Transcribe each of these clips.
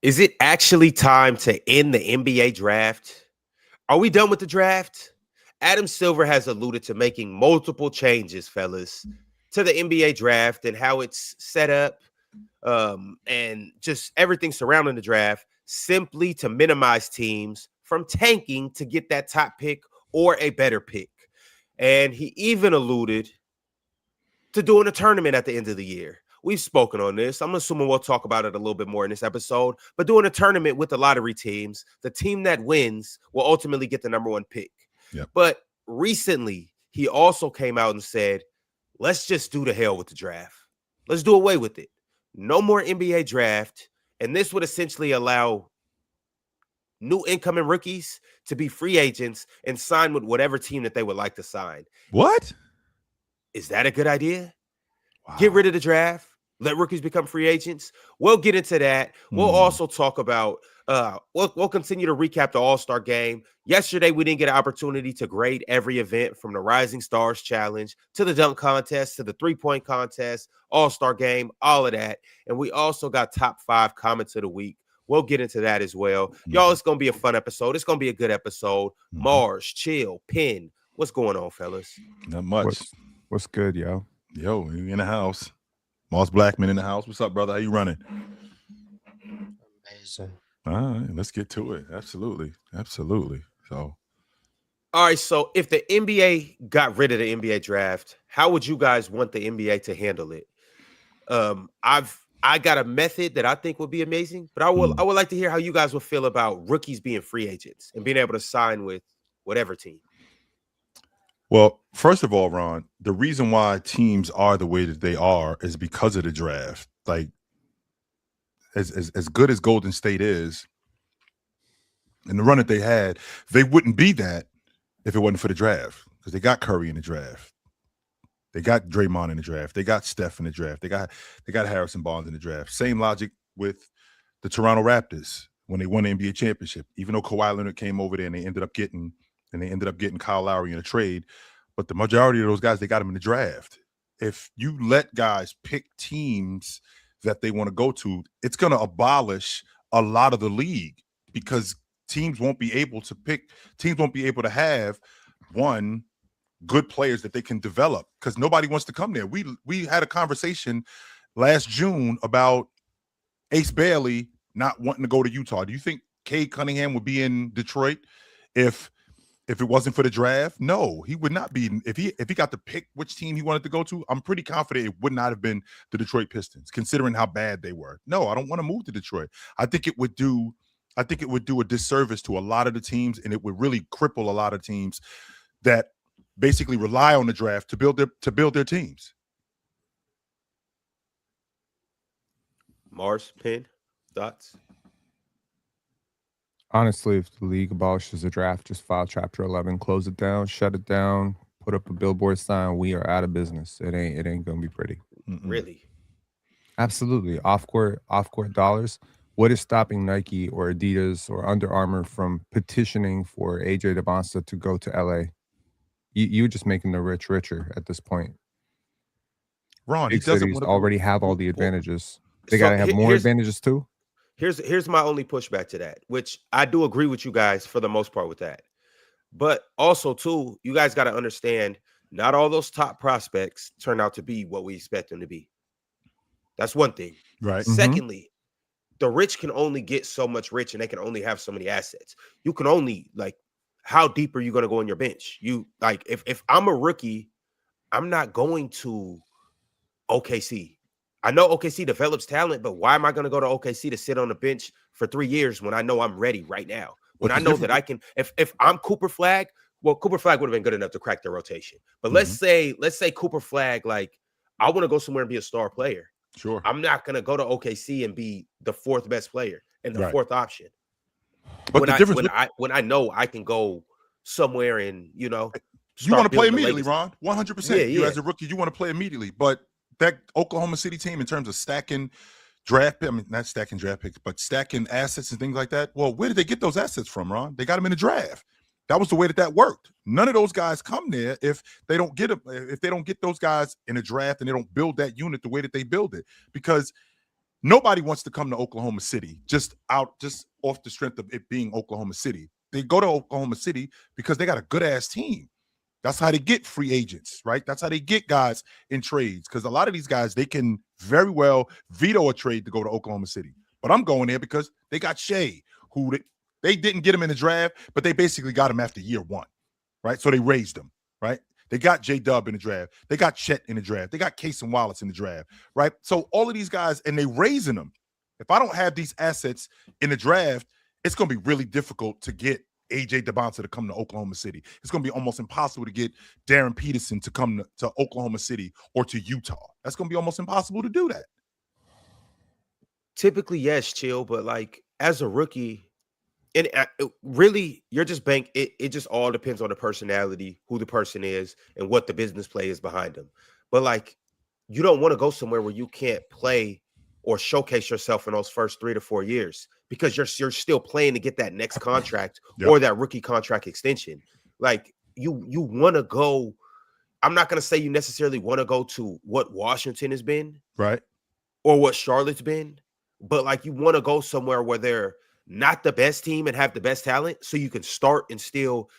Is it actually time to end the NBA draft? Are we done with the draft? Adam Silver has alluded to making multiple changes, fellas, to the NBA draft and how it's set up, and just everything surrounding the draft, simply to minimize teams from tanking to get that top pick or a better pick. And he even alluded to doing a tournament at the end of the year. We've spoken on this. I'm assuming we'll talk about it a little bit more in this episode, but doing a tournament with the lottery teams, the team that wins will ultimately get the number one pick. Yep. But recently, he also came out and said, let's just do the hell with the draft. Let's do away with it. No more NBA draft. And this would essentially allow new incoming rookies to be free agents and sign with whatever team that they would like to sign. What? Is that a good idea? Wow. Get rid of the draft. Let rookies become free agents. We'll get into that. We'll also talk about, we'll continue to recap the All-Star game. Yesterday, we didn't get an opportunity to grade every event from the Rising Stars Challenge to the dunk contest to the three-point contest, All-Star game, all of that. And we also got top 5 comments of the week. We'll get into that as well. Y'all, it's going to be a fun episode. It's going to be a good episode. Mars, Chill, Penn. What's going on, fellas? Not much. What's good, yo? Yo, you in the house. Moss Blackman in the house. What's up, brother? How you running? Amazing. All right, let's get to it. Absolutely. So, all right, so if the NBA got rid of the NBA draft, how would you guys want the NBA to handle it? I got a method that I think would be amazing, but I would like to hear how you guys would feel about rookies being free agents and being able to sign with whatever team. well, first of all, Ron, the reason why teams are the way that they are is because of the draft. Like, as good as Golden State is, and the run that they had, they wouldn't be that if it wasn't for the draft, because they got Curry in the draft. They got Draymond in the draft. They got Steph in the draft. They got Harrison Barnes in the draft. Same logic with the Toronto Raptors when they won the NBA championship. Even though Kawhi Leonard came over there and they ended up getting Kyle Lowry in a trade, but the majority of those guys, they got them in the draft. If you let guys pick teams that they want to go to, it's going to abolish a lot of the league, because teams won't be able to have one good players that they can develop, because nobody wants to come there. We had a conversation last June about Ace Bailey not wanting to go to Utah. Do you think Cade Cunningham would be in Detroit if it wasn't for the draft? No, he would not be. If he got to pick which team he wanted to go to, I'm pretty confident it would not have been the Detroit Pistons, considering how bad they were. No, I don't want to move to Detroit. I think it would do a disservice to a lot of the teams, and it would really cripple a lot of teams that basically rely on the draft to build their teams. Mars, Penn, thoughts? Honestly, if the league abolishes the draft, just file Chapter 11, close it down, shut it down, put up a billboard sign. We are out of business. It ain't gonna be pretty. Really? Absolutely. Off court dollars. What is stopping Nike or Adidas or Under Armour from petitioning for AJ Devonsta to go to LA? You're just making the rich richer at this point. Ron, Big cities already have all the advantages. They gotta have more advantages too. Here's my only pushback to that, which I do agree with you guys for the most part with that. But also, too, you guys got to understand, not all those top prospects turn out to be what we expect them to be. That's one thing. Right. Secondly, the rich can only get so much rich, and they can only have so many assets. You can only, like, how deep are you going to go on your bench? You, like, if I'm a rookie, I'm not going to OKC. I know OKC develops talent, but why am I going to go to OKC to sit on the bench for 3 years when I know I'm ready right now? When I know that I can, if I'm Cooper Flag, well, Cooper Flag would have been good enough to crack the rotation. But let's say Cooper Flag, like, I want to go somewhere and be a star player. Sure. I'm not going to go to OKC and be the 4th best player and the 4th option. But when I know I can go somewhere and, you want to play immediately, Ron. 100%. Yeah. You as a rookie, you want to play immediately. But that Oklahoma City team, in terms of stacking not stacking draft picks, but stacking assets and things like that. Well, where did they get those assets from, Ron? They got them in the draft. That was the way that worked. None of those guys come there if they don't get those guys in a draft and they don't build that unit the way that they build it. Because Nobody wants to come to Oklahoma City just off the strength of it being Oklahoma City. They go to Oklahoma City because they got a good ass team. That's how they get free agents, right? That's how they get guys in trades. Because a lot of these guys, they can very well veto a trade to go to Oklahoma City. But I'm going there because they got Shea, who they didn't get him in the draft, but they basically got him after year one, right? So they raised him, right? They got J-Dub in the draft. They got Chet in the draft. They got Case and Wallace in the draft, right? So all of these guys, and they raising them. If I don't have these assets in the draft, it's going to be really difficult to get AJ DeBonta to come to Oklahoma City. It's going to be almost impossible to get Darren Peterson to come to Oklahoma City or to Utah. That's going to be almost impossible to do that. Typically, yes, chill, but like as a rookie, and really, you're just it just all depends on the personality, who the person is, and what the business play is behind them. But like, you don't want to go somewhere where you can't play or showcase yourself in those first 3 to 4 years because you're still playing to get that next contract or that rookie contract extension. Like you want to go. I'm not going to say you necessarily want to go to what Washington has been, right, or what Charlotte's been, but like you want to go somewhere where they're not the best team and have the best talent, so you can start and still,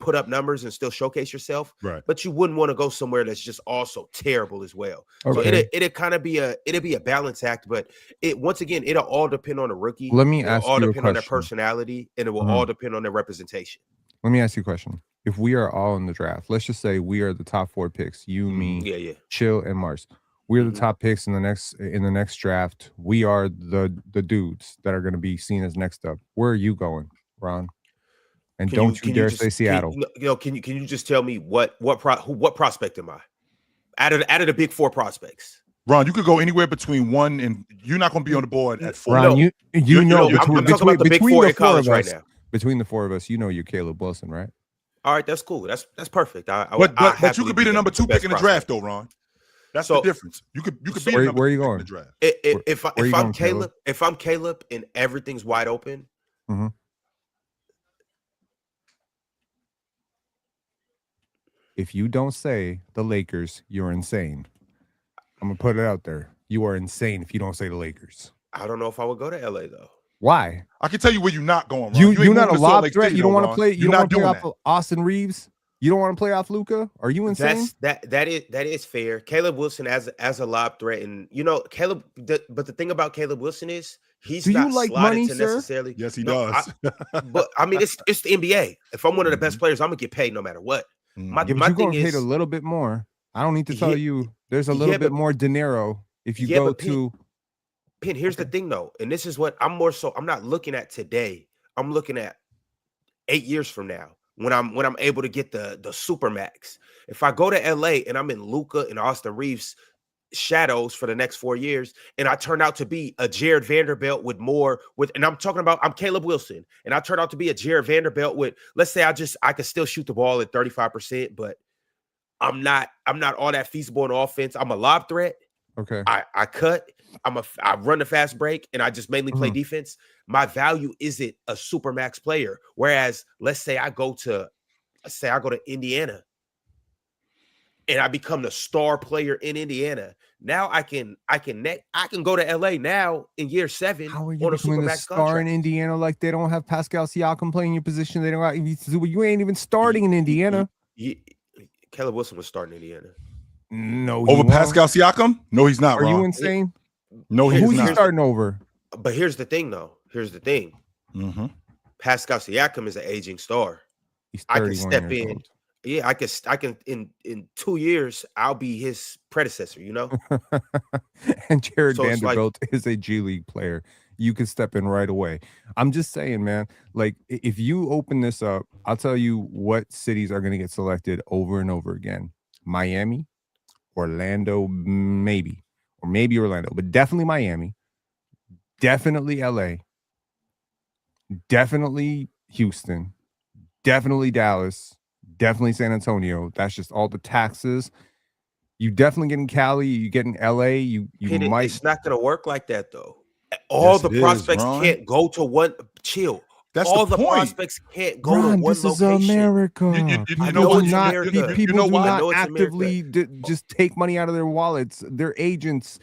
put up numbers and still showcase yourself. Right. But you wouldn't want to go somewhere that's just also terrible as well. Okay. So it'd kind of be a balance act, but it'll all depend on the rookie. Let me ask you a all depend on their question. personality, and it will all depend on their representation. Let me ask you a question. If we are all in the draft, let's just say we are the top 4 picks, you, me, Chill, and Mars. We're the top picks in the next draft. We are the dudes that are going to be seen as next up. Where are you going, Ron? And don't you dare say Seattle. Can you just tell me what prospect am I? Out of the big 4 prospects. Ron, you could go anywhere between 1 and you're not going to be on the board at 4. Ron, I'm talking about the big 4 in college right now. Between the 4 of us, you're Caleb Wilson, right? All right, that's cool. That's perfect. But you could be the number 2 pick in the draft, though, Ron. That's the difference. You could be the number 2 pick in the draft. If I'm Caleb and everything's wide open, if you don't say the Lakers, you're insane. I'm gonna put it out there. You are insane if you don't say the Lakers. I don't know if I would go to LA though. Why? I can tell you where you're not going. Ron. You're not a lob threat. You don't want to play. You don't want to play off of Austin Reeves. You don't want to play off Luka? Are you insane? That is fair. Caleb Wilson as a lob threat, and Caleb. But the thing about Caleb Wilson is he's not slotted money, to necessarily. Yes, he does. But I mean, it's the NBA. If I'm one of the best players, I'm gonna get paid no matter what. My you're thing is paid a little bit more. I don't need to tell you. There's a little bit more dinero if you go to. Pin, here's the thing though, and this is what I'm not looking at today. I'm looking at 8 years from now. When I'm able to get the super max. If I go to LA and I'm in Luka and Austin Reeves shadows for the next 4 years, and I turn out to be a Jared Vanderbilt and I'm Caleb Wilson, and I turn out to be a Jared Vanderbilt with, let's say I could still shoot the ball at 35%, but I'm not all that feasible in offense. I'm a lob threat. Okay. I cut. I run the fast break, and I just mainly play defense. My value isn't a super max player. Whereas, let's say I go to Indiana, and I become the star player in Indiana. Now I can go to LA now in year 7. How are you on a becoming a star contract in Indiana? Like they don't have Pascal Siakam playing your position. They don't have, you ain't even starting in Indiana. Caleb Wilson was starting in Indiana. No, over Pascal Siakam? No, he's not. Are you insane? No, he's who's not. he starting over? But here's the thing, though. Pascal Siakam is an aging star. He's I can step in. Old. Yeah, I can. In 2 years, I'll be his predecessor. And Jared Vanderbilt is a G League player. You can step in right away. I'm just saying, man. Like, if you open this up, I'll tell you what cities are going to get selected over and over again: Miami, Orlando, maybe Orlando, but definitely Miami, definitely LA, definitely Houston, definitely Dallas, definitely San Antonio. That's just all the taxes. You definitely getting Cali, you getting LA, you might. It's not going to work like that though. All the prospects can't go to one. Chill. That's all the point. Prospects can't go to one this location. Is America. I know it's America. People do not actively just just take money out of their wallets. Their agents,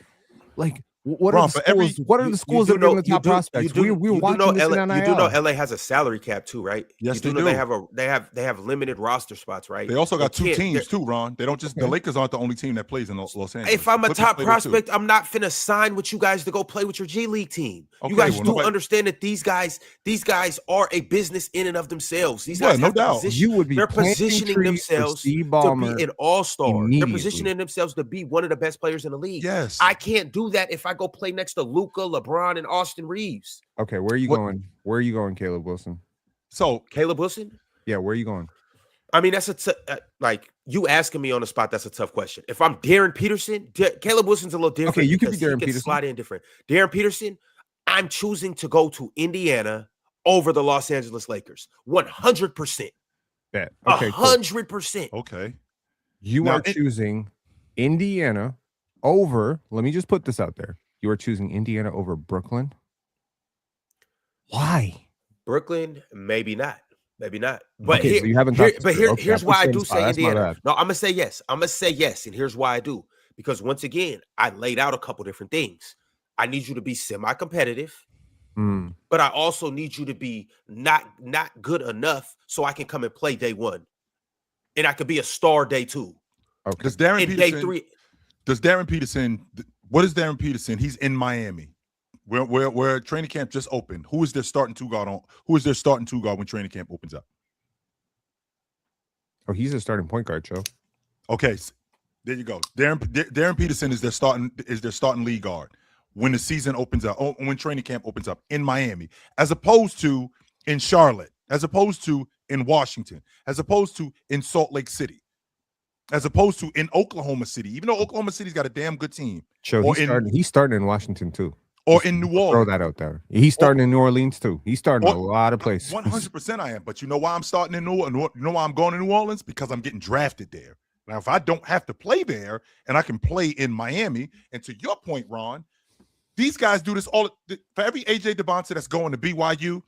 like What Ron, are the for every schools? What are the schools do that are getting know the top prospects? We were watching this in LA, you do know NIL. LA has a salary cap too, right? Yes, you do they know do. they have limited roster spots, right? They also got two can't- teams too, Ron. They don't just the Okay. Lakers aren't the only team that plays in Los Angeles. If I'm The a Clippers top play there, too. prospect, I'm not finna sign with you guys to go play with your G League team. Okay, You guys well, do nobody- understand that these guys are a business in and of themselves. These Yeah, guys no have to doubt. position. You would be They're planting positioning trees for themselves Steve to Ballmer be an all-star. They're immediately. positioning themselves to be one of the best players in the league. Yes. I can't do that if I go play next to Luka, LeBron, and Austin Reeves. Okay, where are you What- going? Where are you going, Caleb Wilson? So Caleb Wilson? Yeah, where are you going? I mean, that's like you asking me on the spot. That's a tough question. If I'm Darren Peterson, Caleb Wilson's a little different. Okay, you can be because he Darren can Peterson. slide in different. Darren Peterson, I'm choosing to go to Indiana over the Los Angeles Lakers. 100%. Bet. Okay, cool. 100%. okay. You Now, are choosing Indiana over. Let me just put this out there. You are choosing Indiana over Brooklyn. Why? Brooklyn, maybe not. Maybe not. But Okay, so you haven't talked this through. Okay, here's I why I put you on do the spot. say That's my Indiana. bad. No, I'm gonna say yes. I'm gonna say yes, and here's why I do. Because once again, I laid out a couple different things. I need you to be semi-competitive. Mm. But I also need you to be not good enough so I can come and play day one, and I could be a star day two. Okay. Does Darren And day Peterson? three, Does Darren Peterson? What is Darren Peterson? He's in Miami, where training camp just opened. Who is their starting two guard on? Who is their starting two guard when training camp opens up? Oh, he's a starting point guard, Joe. Okay, there you go. Darren Peterson is their starting lead guard when the season opens up, or when training camp opens up in Miami, as opposed to in Charlotte, as opposed to in Washington, as opposed to in Salt Lake City, as opposed to in Oklahoma City. Even though Oklahoma City's got a damn good team, Joe, he's starting in Washington too. or Just in New throw Orleans. that out there. He's starting in New Orleans too. He's starting a lot of places. 100% I am. But you know why I'm starting in New Orleans? You know why I'm going to New Orleans? Because I'm getting drafted there. Now, if I don't have to play there and I can play in Miami, and to your point, Ron, these guys do this all for every AJ DeBonta that's going to BYU,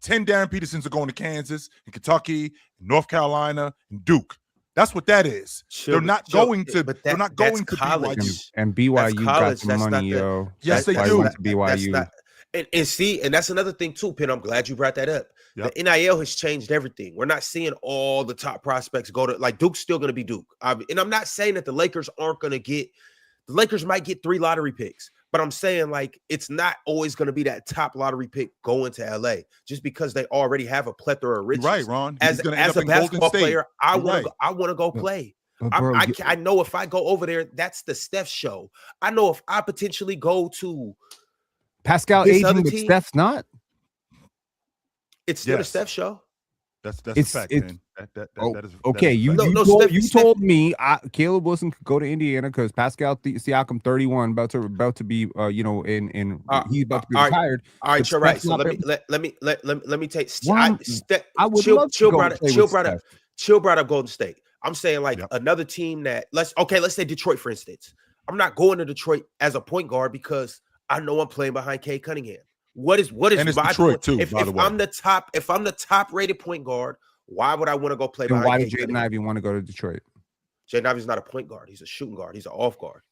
10 Darren Petersons are going to Kansas and Kentucky, and North Carolina, and Duke. That's what that is. They're not going to. They're not going to college. BYU. And BYU got college. some That's not money, the- yo. Yes, That's they why I do. went to BYU. And see, and that's another thing too, Penn. I'm glad you brought that up. Yep. The NIL has changed everything. We're not seeing all the top prospects go to like Duke's still going to be Duke. And I'm not saying that the Lakers aren't going to get. The Lakers might get 3 lottery picks, but I'm saying like it's not always going to be that top lottery pick going to LA just because they already have a plethora of riches. Right, Ron. As He's gonna a end up in Golden basketball State. player, I You're want right. to go play. But bro, I know if I go over there, that's the Steph show. I know if I potentially go to Pascal this aging, other but team- Steph's not. it's still a Yes. Steph show. That's a It's- fact, it's- man. That is Okay, you Steph- you Steph- told me Caleb Wilson could go to Indiana because Pascal Siakam 31 about to be in he's about to be all right. retired. All right, But you're right. Steph's So not let me take. Why- I would love to Chill go brought and play Chill with brought up. Steph. Chill brought up Golden State. I'm saying like Yep. another team that let's say Detroit for instance. I'm not going to Detroit as a point guard because I know I'm playing behind Cade Cunningham. What is And it's my Detroit point? too, If, by the way. I'm the top rated point guard, why would I want to go play Then behind why did Cade Jaden Cunningham? Ivey want to go to Detroit? Jaden Ivey's not a point guard. He's a shooting guard. He's an off guard.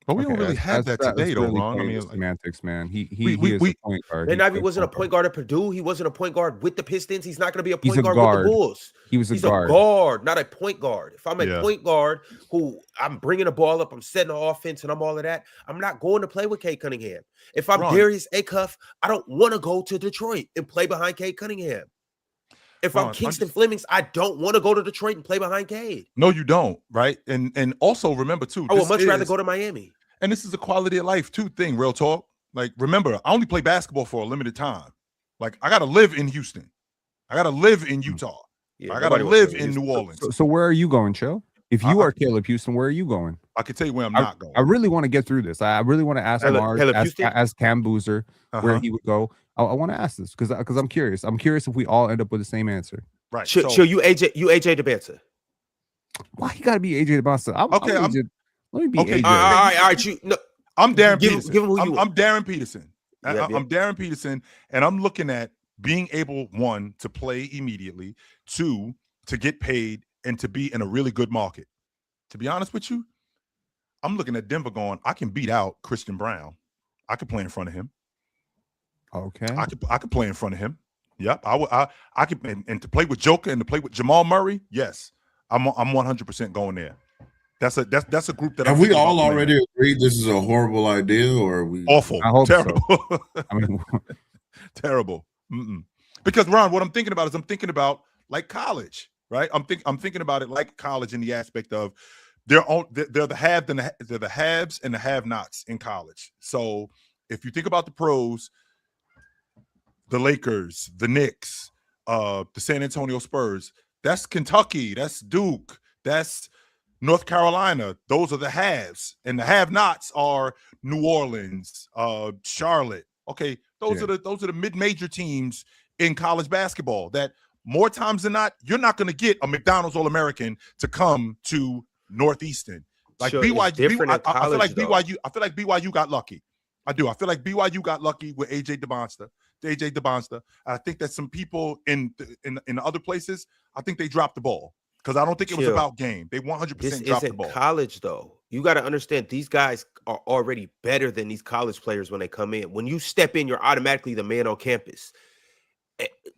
But we don't really have that today, though, really Ron. I playing mean, with like, semantics, man. He we- is a point guard. Jaden He Ivey plays wasn't a point guard at Purdue. He wasn't a point guard with the Pistons. He's not going to be a He's point a guard guard. with the Bulls. He was a He's guard. a guard, not a point guard. If I'm a Yeah. point guard who I'm bringing the ball up, I'm setting the offense, and I'm all of that, I'm not going to play with Cade Cunningham. If I'm Ron. Darius Acuff, I don't want to go to Detroit and play behind Cade Cunningham. If Ron, I'm I'm Kingston just- Flemings, I don't want to go to Detroit and play behind Cade. no, you don't, right? And also remember too, I would this much rather is- go to Miami. And this is a quality of life too thing, real talk. Like, remember, I only play basketball for a limited time. Like, I gotta live in Houston. I gotta live in Utah. Yeah, I gotta nobody wants to live go to in New Houston. Orleans. So where are you going, Cho? If you I- are Caleb Houston, where are you going? I can tell you where I'm not going. I really want to get through this. I really want to ask Mars, Caleb Houston? as Cam Boozer, where Uh-huh. he would go. I want to ask this because I'm curious. I'm curious if we all end up with the same answer. Right. Chill, so, you AJ DeBanza. Why you got to be AJ DeBosta? Okay, Let me be okay, AJ. All right. You no. I'm Darren Give- Peterson. give him who you I'm Darren Peterson. Yep, yep. I'm Darren Peterson, and I'm looking at being able, one, to play immediately, two, to get paid, and to be in a really good market. To be honest with you, I'm looking at Denver going, I can beat out Christian Brown. I could play in front of him. Okay. I could play in front of him. Yep. I could and to play with Joker and to play with Jamal Murray, yes. I'm 100% going there. That's a group that have we all already agreed this is a horrible idea, or are we awful? I hope terrible. So. I mean, terrible. Because Ron, what I'm thinking about is like college, right? I'm thinking about it like college in the aspect of they're the haves and the have-nots in college. So if you think about the pros, the Lakers, the Knicks, the San Antonio Spurs, that's Kentucky, that's Duke, that's North Carolina. Those are the haves, and the have-nots are New Orleans, Charlotte. Okay, those are the mid-major teams in college basketball that more times than not, you're not going to get a McDonald's All-American to come to Northeastern. Like Sure, BYU, it's different in I feel like college, BYU. I feel like BYU got lucky. I do. I feel like BYU got lucky with AJ DeBonsta. I think that some people in the other places, I think they dropped the ball because I don't think it was about game. They 100% dropped the ball. This isn't college though. You got to understand these guys are already better than these college players when they come in. When you step in, you're automatically the man on campus.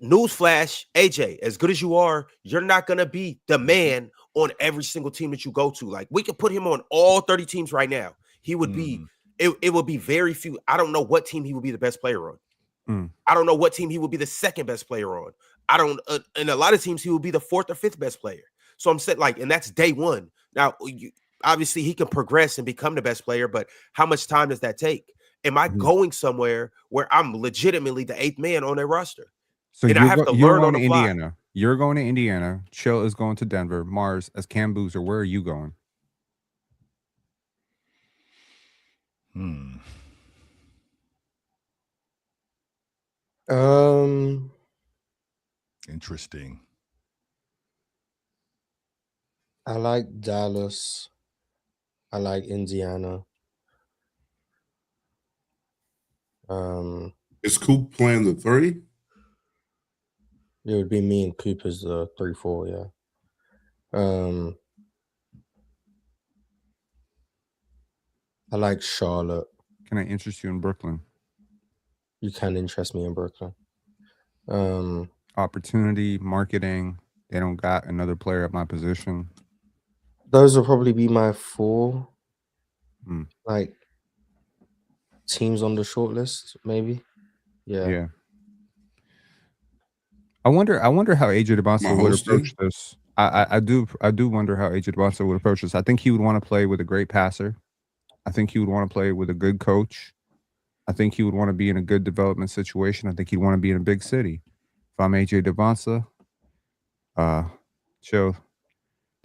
Newsflash, AJ, as good as you are, you're not going to be the man on every single team that you go to. Like, we could put him on all 30 teams right now. He would be, it would be very few. I don't know what team he would be the best player on. I don't know what team he would be the second best player on. I don't, in a lot of teams, he would be the fourth or fifth best player. So I'm saying, like, and that's day one. Now, obviously, he can progress and become the best player, but how much time does that take? Am I going somewhere where I'm legitimately the eighth man on their roster? So and I have to learn on the fly. Indiana. You're going to Indiana. Chill is going to Denver. Mars, as Cam Boozer, where are you going? Interesting. I like Dallas. I like Indiana. Is Coop playing the 3? It would be me and Coop as the 3-4, yeah. I like Charlotte. Can I interest you in Brooklyn? You can interest me in Brooklyn. Opportunity, marketing. They don't got another player at my position. Those will probably be my 4 like teams on the short list, maybe. Yeah. I wonder how AJ DeBonsta would approach this. I do wonder how AJ DeBonsta would approach this. I think he would want to play with a great passer. I think he would want to play with a good coach. I think he would want to be in a good development situation. I think he'd want to be in a big city. If I'm AJ DeBonsta, chill.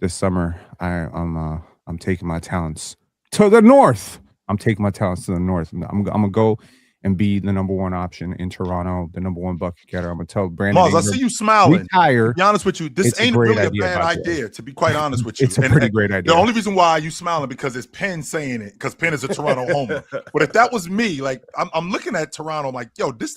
This summer, I'm taking my talents to the north. I'm gonna go and be the number 1 option in Toronto, the number 1 bucket getter. I'm gonna tell Brandon. Mars, I see you smiling. Retire. To be honest with you, this ain't really a bad idea. To be quite honest with you, it's a pretty great idea. The only reason why you smiling because it's Penn saying it, because Penn is a Toronto homer. But if that was me, like I'm looking at Toronto, I'm like, yo, this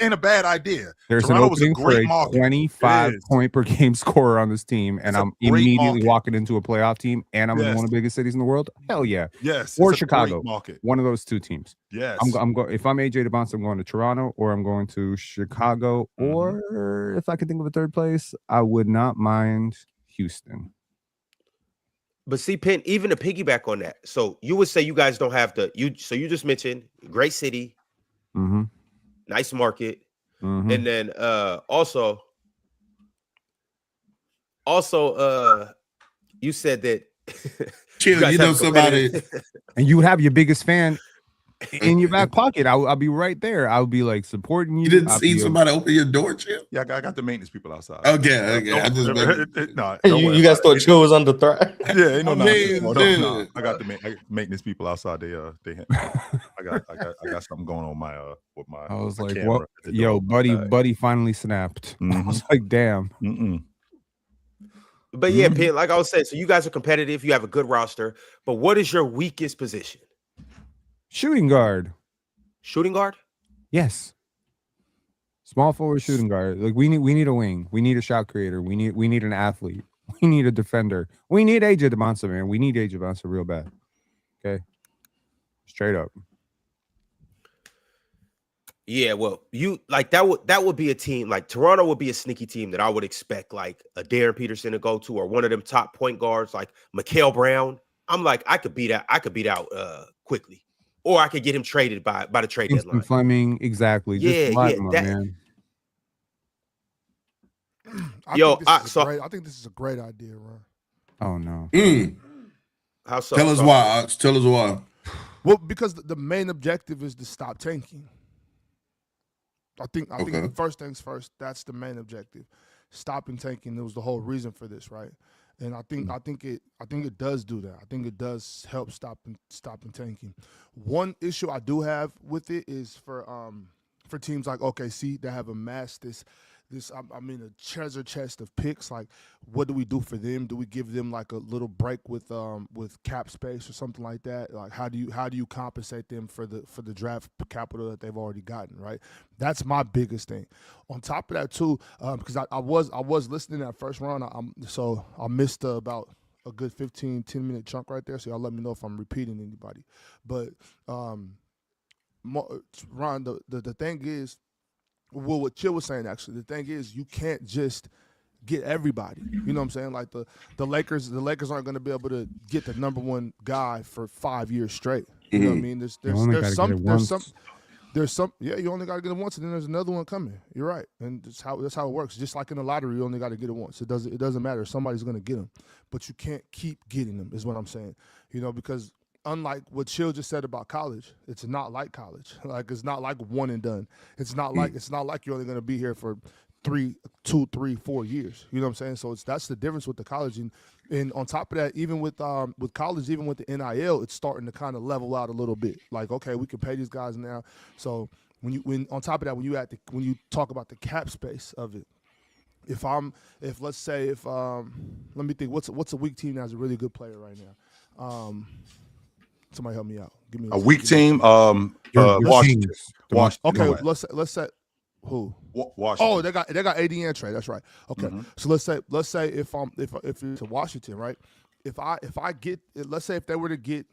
ain't a bad idea. There's Toronto an was a opening great for a market. 25-point per game scorer on this team, and I'm immediately walking into a playoff team, and I'm in one of the biggest cities in the world. Hell yeah. Yes. Or Chicago. One of those 2 teams. Yes. I'm going. If I'm AJ DeBonsta, I'm going to Toronto, or I'm going to Chicago, or if I could think of a third place, I would not mind Houston. But see, Penn, even to piggyback on that, so you would say you guys don't have so you just mentioned great city, nice market, and then also you said that you know somebody, and you have your biggest fan in your back pocket. I'll be right there. I'll be like supporting you. You didn't see somebody open your door, Chill? Yeah, I got the maintenance people outside. Okay. You guys thought Chill was under threat? Yeah, ain't no. I got the maintenance people outside. They I got something going on with my. I was like, what? Yo, buddy finally snapped. I was like, damn. But yeah, Penn, like I was saying, so you guys are competitive. You have a good roster, but what is your weakest position? Shooting guard. Shooting guard? Yes. Small forward shooting guard. Like we need a wing. We need a shot creator. We need an athlete. We need a defender. We need AJ DeBonsta, man. We need AJ DeBonsta real bad. Okay, straight up. Yeah, well, you like that would be a team like Toronto would be a sneaky team that I would expect like a Darren Peterson to go to, or one of them top point guards like Mikael Brown. I'm like, I could beat out quickly, or I could get him traded by the trade Kingston deadline. Fleming, exactly. Just Yeah, Latin, man. I think this is a great idea, Ron. Oh no. How so? Tell us why, Ox. Tell us why. Well, because the main objective is to stop tanking. I think first things first. That's the main objective. Stopping tanking. It was the whole reason for this, right? And I think it does do that. I think it does help stopping tanking. One issue I do have with it is for teams like OKC that have amassed this a treasure chest of picks. Like, what do we do for them? Do we give them like a little break with cap space or something like that? Like, how do you compensate them for the draft capital that they've already gotten? Right. That's my biggest thing. On top of that too, because I was listening that first round. So I missed about a good 15-10 minute chunk right there. So y'all let me know if I'm repeating anybody. But Ron, the thing is. Well, what Chill was saying, actually, the thing is you can't just get everybody. You know what I'm saying? Like the Lakers aren't going to be able to get the number one guy for 5 years straight. You know what I mean? There's some. Yeah, you only got to get it once, and then there's another one coming. You're right, and that's how it works. Just like in the lottery, you only got to get it once. It doesn't matter. Somebody's going to get them, but you can't keep getting them. Is what I'm saying. You know, because unlike what Chill just said about college, it's not like college. Like, it's not like one and done. It's not like you're only going to be here for 2, 3, 4 years. You know what I'm saying? So that's the difference with the college. And on top of that, even with college, even with the NIL, it's starting to kind of level out a little bit. Like, okay, we can pay these guys now. So when on top of that, when you talk about the cap space of it, let me think, what's a weak team that has a really good player right now? Somebody help me out. Give me a weak team. Washington. Okay, let's say who? Washington. Oh, they got AD and Trey. That's right. Okay, so let's say if it's Washington, right? If let's say if they were to get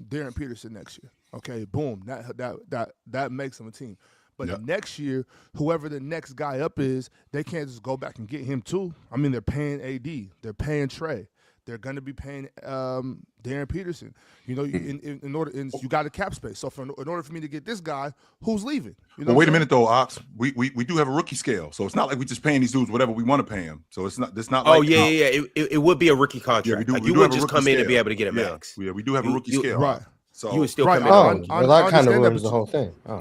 Darren Peterson next year, okay, boom, that makes them a team. But next year, whoever the next guy up is, they can't just go back and get him too. I mean, they're paying AD, they're paying Trey. They're going to be paying Darren Peterson. You know, in order, you got a cap space. So in order for me to get this guy, who's leaving? You know, well, wait a minute though, Ox. We do have a rookie scale, so it's not like we just paying these dudes whatever we want to pay them. So it's not. Oh like, yeah. It would be a rookie contract. Yeah, you wouldn't just come in and be able to get a max. Yeah, we do have a rookie scale, right? So you would still come in. That kind of ruins the whole thing. Oh.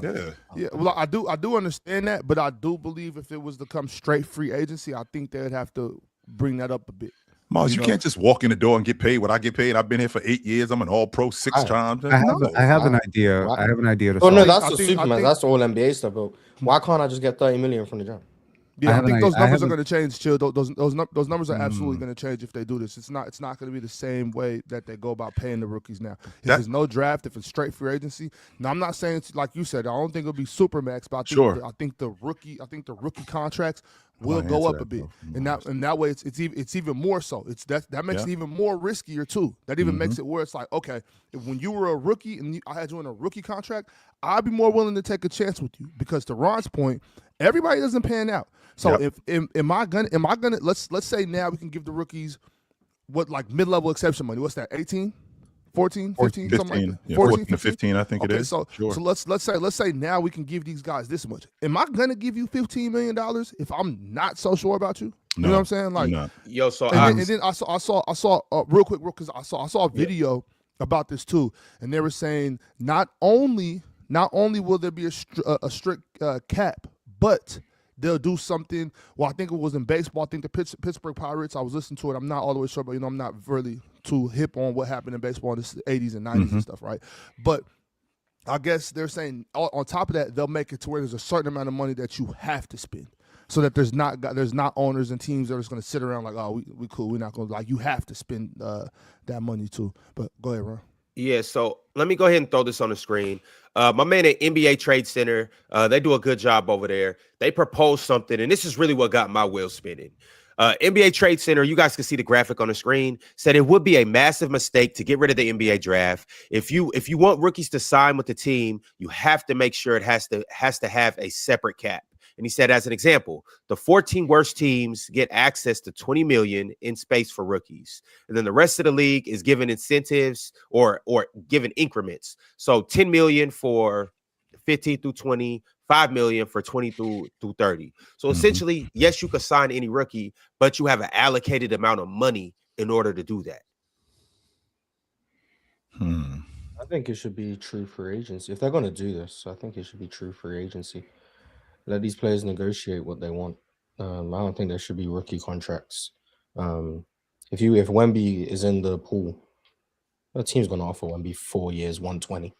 Yeah. Well, I do understand that, but I do believe if it was to come straight free agency, I think they would have to bring that up a bit. Mars, you can't just walk in the door and get paid what I get paid. I've been here for 8 years. I'm an all-pro 6 times. I have an idea. I have an idea. Oh no, that's the Superman. That's the all NBA stuff. But why can't I just get 30 million from the jump? Yeah, I think those numbers are going to change. Chill. Those numbers are absolutely going to change if they do this. It's not going to be the same way that they go about paying the rookies now. If there's no draft, if it's straight free agency. Now, I'm not saying it's like you said. I don't think it'll be super max, but I think the rookie contracts will go up a bit, and that way it's even more so. That makes it even more riskier too. That even makes it where it's like, okay, when you were a rookie and I had you on a rookie contract, I'd be more willing to take a chance with you because to Ron's point, everybody doesn't pan out. So am I gonna let's say now we can give the rookies what like mid-level exception money. What's that? 18? 14, 15, something like that. Yeah, 14 to 15, I think it is. So let's say now we can give these guys this much. Am I gonna give you $15 million if I'm not so sure about you? You know what I'm saying? Like, yo, so and then I saw real quick because I saw a video about this too, and they were saying not only will there be a strict cap, but they'll do something. Well, I think it was in baseball. I think the Pittsburgh Pirates. I was listening to it. I'm not all the way sure, but I'm not really too hip on what happened in baseball in the 80s and 90s and stuff, right? But I guess they're saying on top of that, they'll make it to where there's a certain amount of money that you have to spend, so that there's not owners and teams that are just going to sit around like, oh, we cool, we're not going to, like, you have to spend that money too. But go ahead, Ron. Yeah, so let me go ahead and throw this on the screen. My man at NBA Trade Center, they do a good job over there. They proposed something, and this is really what got my wheels spinning. NBA Trade Center, you guys can see the graphic on the screen, said it would be a massive mistake to get rid of the NBA draft. If you want rookies to sign with the team, you have to make sure it has to have a separate cap. And he said, as an example, the 14 worst teams get access to 20 million in space for rookies. And then the rest of the league is given incentives or given increments. So 10 million for 15 through 20, 5 million for 20 through 30. So essentially, yes, you could sign any rookie, but you have an allocated amount of money in order to do that. I think it should be true free agency. If they're going to do this, I think it should be true free agency. Let these players negotiate what they want. I don't think there should be rookie contracts. If Wemby is in the pool, the team's going to offer Wemby 4 years, 120.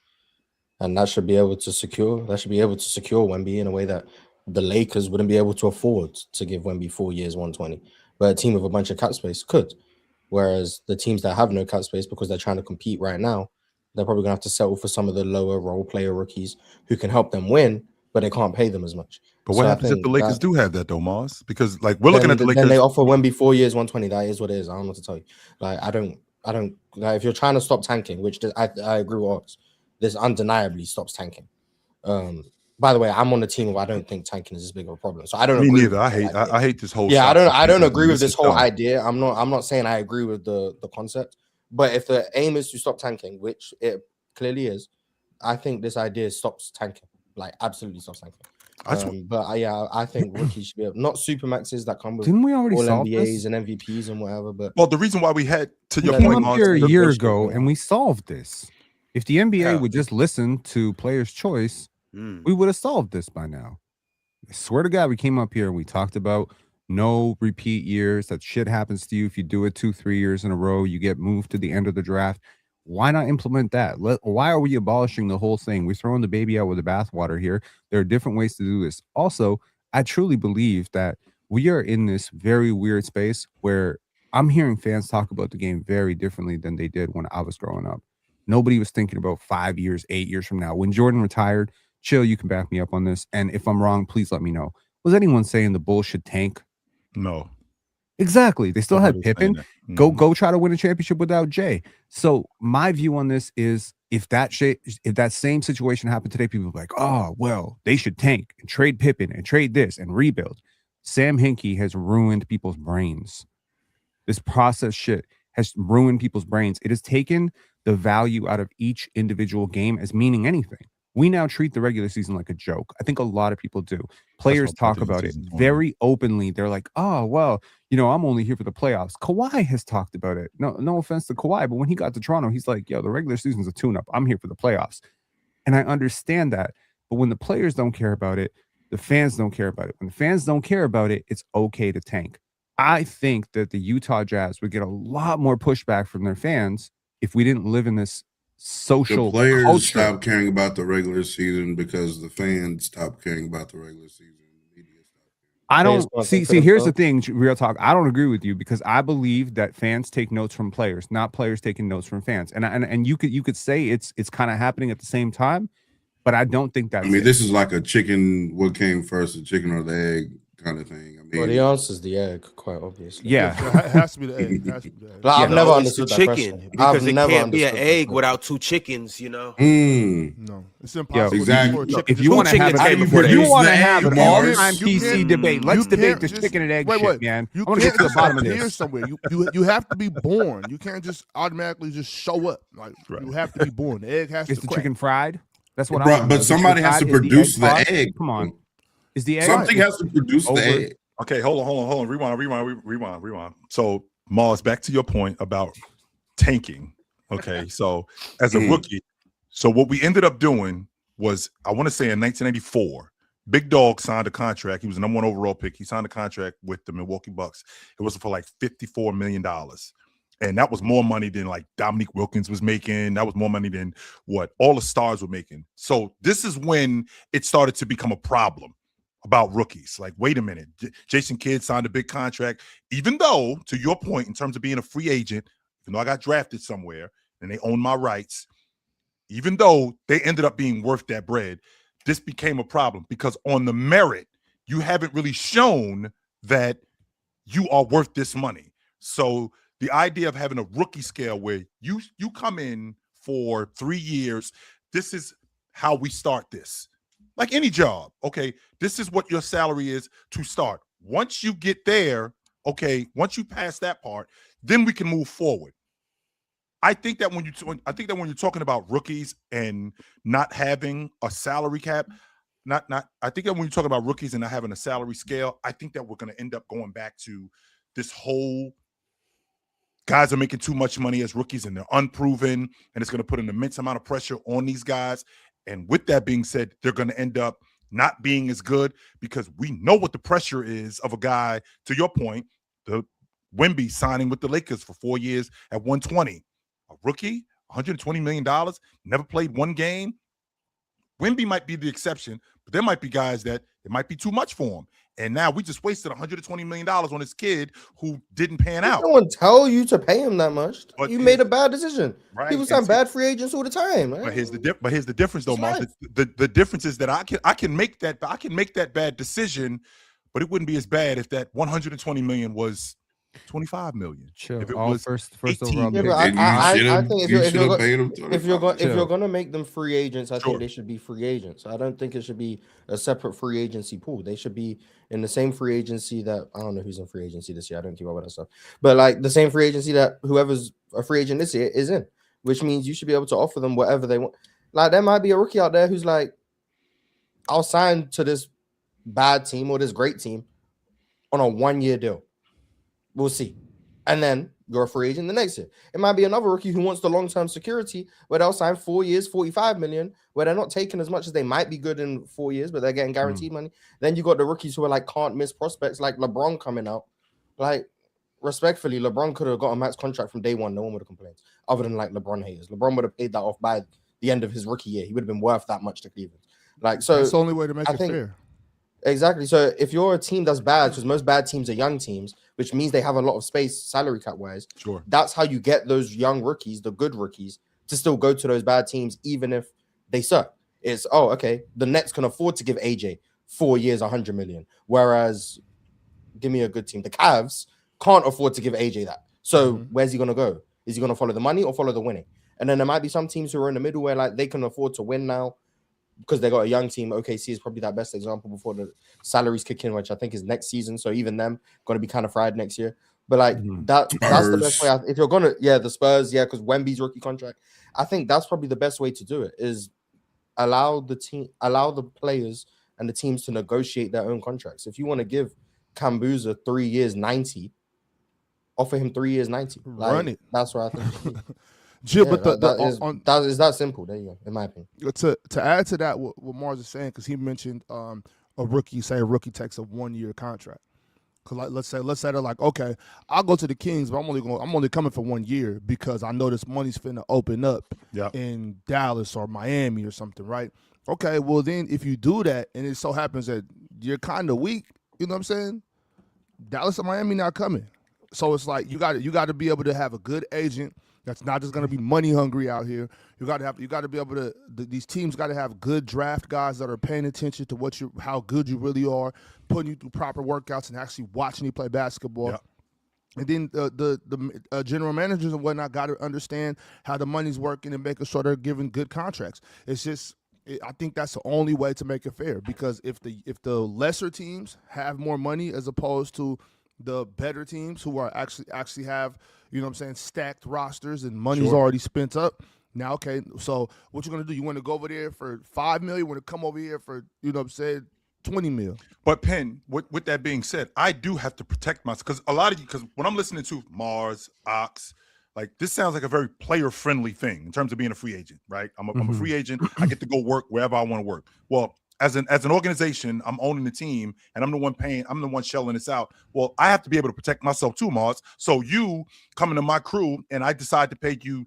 And that should be able to secure Wemby in a way that the Lakers wouldn't be able to afford to give Wemby 4 years, 120. But a team with a bunch of cap space could. Whereas the teams that have no cap space because they're trying to compete right now, they're probably going to have to settle for some of the lower role player rookies who can help them win, but they can't pay them as much. But what happens if the Lakers do have that, though, Mars? Because like we're looking at the Lakers. Then they offer Wemby 4 years, 120. That is what it is. I don't know what to tell you. Like I don't like if you're trying to stop tanking, which I agree with Ox, this undeniably stops tanking. By the way, I'm on the team where I don't think tanking is as big of a problem. So I don't agree. Neither. I hate this whole. Yeah, I don't agree with this whole idea. I'm not saying I agree with the concept, but if the aim is to stop tanking, which it clearly is, I think this idea stops tanking. Like absolutely stops tanking. I think rookies should be not supermaxes that come with Didn't we already all solve NBAs this? and MVPs and whatever. But well, the reason why we had to your we came point, up here a Mars, year ago and we solved this. If the NBA would just listen to players' choice, we would have solved this by now. I swear to God, we came up here and we talked about no repeat years. That shit happens to you if you do it 2-3 years in a row. You get moved to the end of the draft. Why not implement that? Why are we abolishing the whole thing? We're throwing the baby out with the bathwater here. There are different ways to do this. Also, I truly believe that we are in this very weird space where I'm hearing fans talk about the game very differently than they did when I was growing up. Nobody was thinking about 5 years, 8 years from now. When Jordan retired, Chill, you can back me up on this. And if I'm wrong, please let me know. Was anyone saying the Bulls should tank? No. Exactly. They still had Pippen. Go try to win a championship without Jay. So my view on this is if that same situation happened today, people are like, oh, well, they should tank and trade Pippen and trade this and rebuild. Sam Hinkie has ruined people's brains. This process shit has ruined people's brains. It has taken the value out of each individual game as meaning anything. We now treat the regular season like a joke. I think a lot of people do. Players talk about it very openly. They're like, oh, well, I'm only here for the playoffs. Kawhi has talked about it. No offense to Kawhi, but when he got to Toronto, he's like, yo, the regular season's a tune-up. I'm here for the playoffs. And I understand that. But when the players don't care about it, the fans don't care about it. When the fans don't care about it, it's okay to tank. I think that the Utah Jazz would get a lot more pushback from their fans if we didn't live in this social the players culture. Stop caring about the regular season because the fans stop caring about the regular season. The media I don't see. Here's the thing, real talk. I don't agree with you because I believe that fans take notes from players, not players taking notes from fans. And you could say it's kind of happening at the same time, but I don't think that's. This is like a chicken. What came first, the chicken or the egg kind of thing? Well, the answer is the egg, quite obviously. Yeah, it has to be the egg. I've never understood the that chicken question. because it can't be an egg without two chickens. No, it's impossible. Exactly. If you want to have an all-time PC debate, let's debate the just, chicken and egg wait, shit, man. You I want to get to the bottom of appear this. somewhere. You have to be born. You can't just automatically just show up. Like you have to be born. The egg has Is to. the crack. chicken fried? That's what I want. But somebody has to produce the egg. Come on. Is the egg something has to produce the egg? Okay, hold on. Rewind. So, Mars, back to your point about tanking. Okay, so as a rookie, so what we ended up doing was, I want to say in 1984, Big Dog signed a contract. He was the #1 overall pick. He signed a contract with the Milwaukee Bucks. It was for like $54 million. And that was more money than like Dominique Wilkins was making. That was more money than what all the stars were making. So this is when it started to become a problem about rookies. Like, wait a minute, Jason Kidd signed a big contract, even though, to your point, in terms of being a free agent, even though I got drafted somewhere and they own my rights, even though they ended up being worth that bread, this became a problem because on the merit, you haven't really shown that you are worth this money. So the idea of having a rookie scale where you come in for 3 years, this is how we start this. Like any job, okay, this is what your salary is to start. Once you get there, okay, once you pass that part, then we can move forward. I think that when you're talking about rookies and not having a salary cap, I think that when you're talking about rookies and not having a salary scale, I think that we're going to end up going back to this whole guys are making too much money as rookies and they're unproven, and it's going to put an immense amount of pressure on these guys. And with that being said, they're going to end up not being as good because we know what the pressure is of a guy, to your point, the Wemby signing with the Lakers for 4 years at 120. A rookie, $120 million, never played one game. Wemby might be the exception, but there might be guys that it might be too much for him. And now we just wasted $120 million on this kid who didn't pan out. No one tell you to pay him that much. But you made a bad decision. Right. People sign bad free agents all the time. But here's the difference, though, Mark. The difference is that I can make that bad decision, but it wouldn't be as bad if that $120 million was $25 million. Chill. If it All was first 18 overall pick. I think if if you're gonna make them free agents, I think they should be free agents. I don't think it should be a separate free agency pool. They should be in the same free agency that I don't know who's in free agency this year. I don't keep up with that stuff, but like the same free agency that whoever's a free agent this year is in, which means you should be able to offer them whatever they want. Like there might be a rookie out there who's like, I'll sign to this bad team or this great team on a 1-year deal. We'll see. And then you're a free agent the next year. It might be another rookie who wants the long-term security where they'll sign 4 years, $45 million, where they're not taking as much as they might be good in 4 years, but they're getting guaranteed money. Then you got the rookies who are like can't miss prospects, like LeBron coming out. Like, respectfully, LeBron could have got a max contract from day one. No one would have complained, other than like LeBron haters. LeBron would have paid that off by the end of his rookie year. He would have been worth that much to Cleveland. Like, so that's the only way to make it fair. Exactly. So if you're a team that's bad, because most bad teams are young teams, which means they have a lot of space salary cap wise. Sure. That's how you get those young rookies, the good rookies, to still go to those bad teams, even if they suck. It's okay, the Nets can afford to give AJ 4 years, $100 million. Whereas, give me a good team. The Cavs can't afford to give AJ that. So where's he gonna go? Is he gonna follow the money or follow the winning? And then there might be some teams who are in the middle where like they can afford to win now, because they got a young team. OKC is probably that best example before the salaries kick in, which I think is next season. So even them going to be kind of fried next year. But like that's the best way. If you're gonna, the Spurs, because Wemby's rookie contract. I think that's probably the best way to do it is allow the players and the teams to negotiate their own contracts. If you want to give Kambuza 3 years 90, offer him 3 years 90. Run it. That's what I think. Jill, but that is that simple. There you go, in my opinion. To add to that, what Mars is saying, because he mentioned a rookie takes a 1-year contract. Because let's say they're like, okay, I'll go to the Kings, but I'm only coming for 1 year because I know this money's finna open up in Dallas or Miami or something, right? Okay, well then if you do that and it so happens that you're kind of weak, you know what I'm saying? Dallas and Miami not coming, so it's like you got to be able to have a good agent that's not just going to be money hungry out here. You got to be able to. These teams got to have good draft guys that are paying attention to how good you really are, putting you through proper workouts and actually watching you play basketball. Yep. And then the general managers and whatnot got to understand how the money's working and making sure they're giving good contracts. It's just, I think that's the only way to make it fair, because if the lesser teams have more money as opposed to the better teams who are actually have, you know what I'm saying, stacked rosters and money's already spent up. Now, okay, so what you going to do? You want to go over there for $5 million? You want to come over here for, you know what I'm saying, $20 million? But Penn, with that being said, I do have to protect myself, because when I'm listening to Mars, Ox, like this sounds like a very player-friendly thing in terms of being a free agent, right? I'm a free agent. I get to go work wherever I want to work. Well, as an organization, I'm owning the team and I'm the one paying, I'm the one shelling this out. Well, I have to be able to protect myself too, Mars. So you coming to my crew and I decide to pay you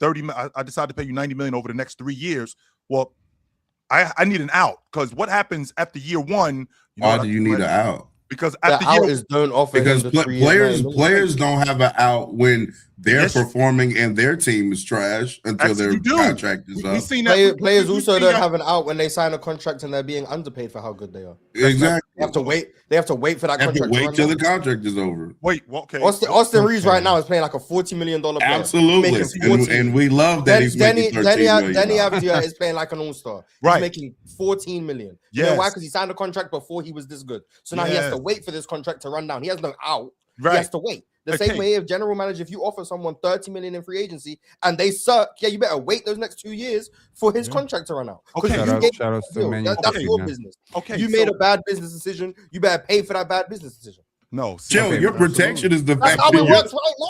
$90 million over the next 3 years. Well, I need an out, because what happens after year one? Why do you need an out? Because after the out is don't offer, because players don't have an out when they're performing and their team is trash until their contract is up. Seen that. Players also don't have an out when they sign a contract and they're being underpaid for how good they are. Exactly. They have to wait. They have to wait for that contract. Wait till the contract is over. Wait, okay. Austin Reeves right now is playing like a $40 million player. Absolutely, and we love that he's making $13 million. Denny Avdia is playing like an all-star. He's Right. making $14 million. You know why? Because he signed a contract before he was this good. So now he has to wait for this contract to run down. He has no out. Right. He has to wait. The same way, if general manager, if you offer someone $30 million in free agency and they suck, you better wait those next 2 years for his contract to run out. Okay, shout out to that's your business. Okay, you made a bad business decision. You better pay for that bad business decision. No, Joe, your protection is the fact that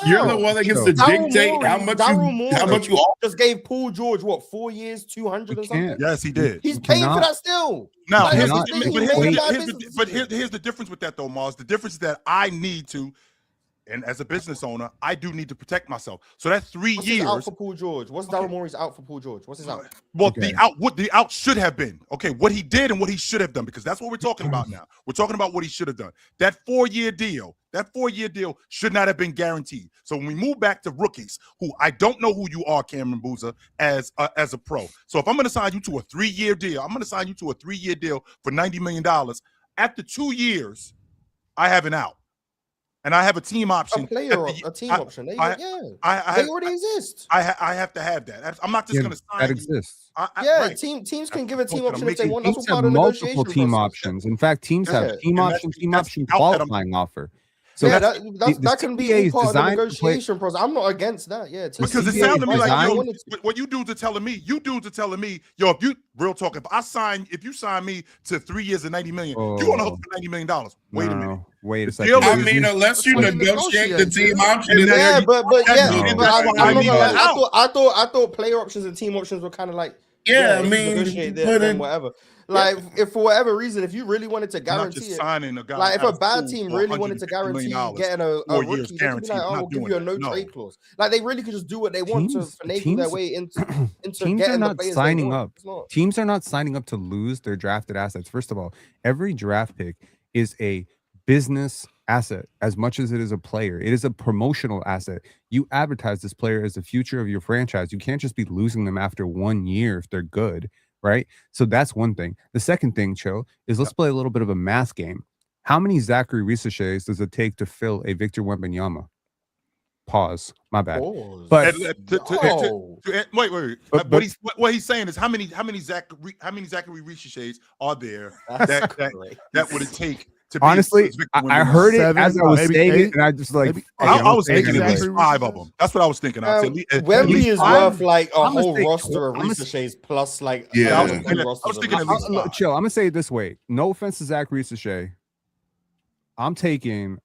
you're the one that gets to dictate how much you just gave Paul George 4 years, 200 and something. Yes, he did. He's paying for that still. Now, here's the difference with that though, Mars. The difference is that I need to. And as a business owner, I do need to protect myself. So that's 3 years. Out for Paul George. What's Daryl Morey's out for Paul George? What's his out? Well, the out should have been what he did and what he should have done, because that's what we're talking about now. We're talking about what he should have done. That 4-year deal should not have been guaranteed. So when we move back to rookies, who I don't know who you are, Cameron Boozer, as a pro. So if I'm going to sign you to a 3-year deal, I'm going to sign you to a 3-year deal for $90 million. After 2 years, I have an out. And I have a team option. A team option. They already exist. I have to have that. I'm not just going to sign. That exists. Teams can give a team option if they want. Teams have multiple team options. In fact, teams have team option qualifying offer. So that can be part of the negotiation process. I'm not against that. Yeah, because it sounds to me like what you dudes are telling me. You dudes are telling me, yo, if you real talk, if you sign me to 3 years and $90 million, you want to hook for $90 million. Wait a minute. Wait a second. I mean, unless you negotiate the team option, I thought player options and team options were kind of like negotiate them, whatever. Like, if for whatever reason, if you really wanted to guarantee it, like if a bad team really wanted to guarantee getting a rookie, they'd be like, "Oh, we'll give you a no trade clause." Like, they really could just do what they want to finagle their way into teams are not signing up. Teams are not signing up to lose their drafted assets. First of all, every draft pick is a business asset as much as it is a player. It is a promotional asset. You advertise this player as the future of your franchise. You can't just be losing them after 1 year if they're good. Right. So that's one thing. The second thing, Cho, is let's play a little bit of a math game. How many Zachary Risaches does it take to fill a Victor Wembanyama? Pause. My bad. But wait. What he's saying is how many Zachary Risaches are there that would it take? Honestly, I heard it as I was saying it, and I just like I was thinking it was 5 of them. That's what I was thinking. Wemby is worth like a whole roster of Risaches plus like I was thinking at least chill. I'm gonna say it this way. No offense to Zach Risache. I'm taking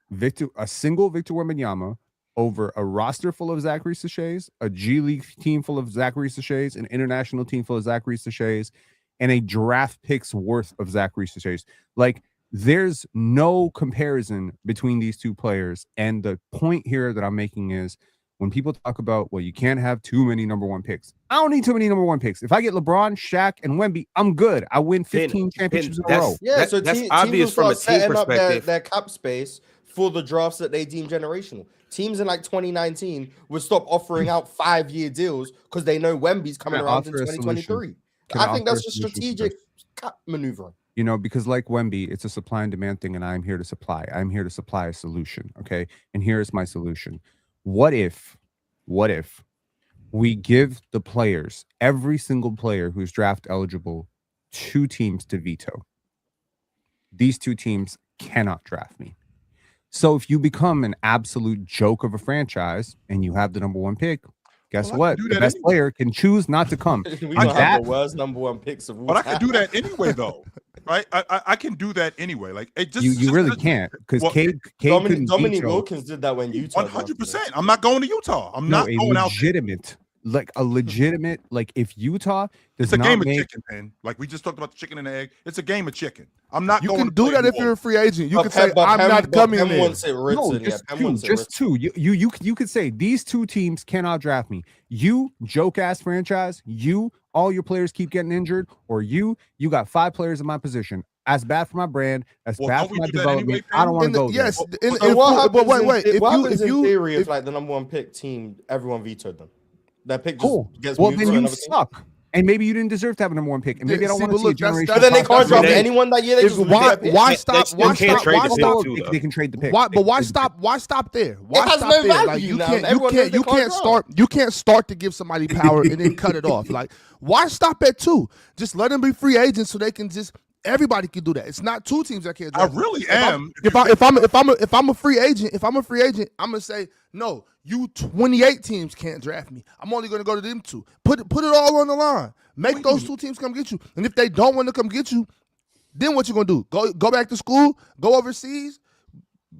a single Victor Wembanyama over a roster full of Zach Risaches, a G League team full of Zach Risaches, an international team full of Zach Risaches, and a draft picks worth of Zach Risaches. Like, there's no comparison between these two players. And the point here that I'm making is when people talk about, well, you can't have too many number 1 picks. I don't need too many number 1 picks. If I get LeBron, Shaq, and Wemby, I'm good. I win 15 championships in a row. Yeah, so that's obvious from a team perspective. Their cap space for the drafts that they deem generational. Teams in like 2019 would stop offering out 5-year deals because they know Wemby's coming around in 2023. I think that's just strategic cap maneuvering. You know, because like Wemby, it's a supply and demand thing, and I'm here to supply. I'm here to supply a solution, okay? And here's my solution. What if we give the players, every single player who's draft eligible, 2 teams to veto? These 2 teams cannot draft me. So if you become an absolute joke of a franchise and you have the number 1 pick, guess what? The best player can choose not to come. We don't have the worst number 1 picks of all time. But I can do that anyway, though. Right? I can do that anyway. Like, it just you really can't, because Dominique Wilkins did that when Utah. 100%. I'm not going to Utah. I'm not going out. Like a legitimate, like if Utah does it's a not game of chicken, man. Like we just talked about the chicken and the egg. It's a game of chicken. I'm not. You going can do that if you're a free agent. You can say I'm not coming there. Just two. You could say these 2 teams cannot draft me. You joke ass franchise. You all your players keep getting injured, or you got 5 players in my position. That's bad for my brand. That's bad for my development. I don't want to go there. Yes. So what happens If in you theory if like the number 1 pick team, everyone vetoed them? That pick just Cool. gets Well, moved then to you another team? suck. And maybe you didn't deserve to have a number 1 pick. And maybe I don't want to see a generational. But then they can't draft They- anyone that year. They just why stop? They Why can't stop? trade Why the pick stop? too, though. They can trade the pick. Why? But why They can trade stop? Why stop there? Why has stop no there? value Like you now. can't, you Everyone knows can't, they you can't can't draft. start. You can't start to give somebody power and then cut it off. Like why stop at 2? Just let them be free agents so they can just. Everybody can do that. It's not 2 teams that can't I draft. really am. If I'm a free agent, I'm gonna say no. You 28 teams can't draft me. I'm only gonna go to them 2. Put it all on the line. Make those 2 teams come get you. And if they don't want to come get you, then what you gonna do? Go back to school? Go overseas?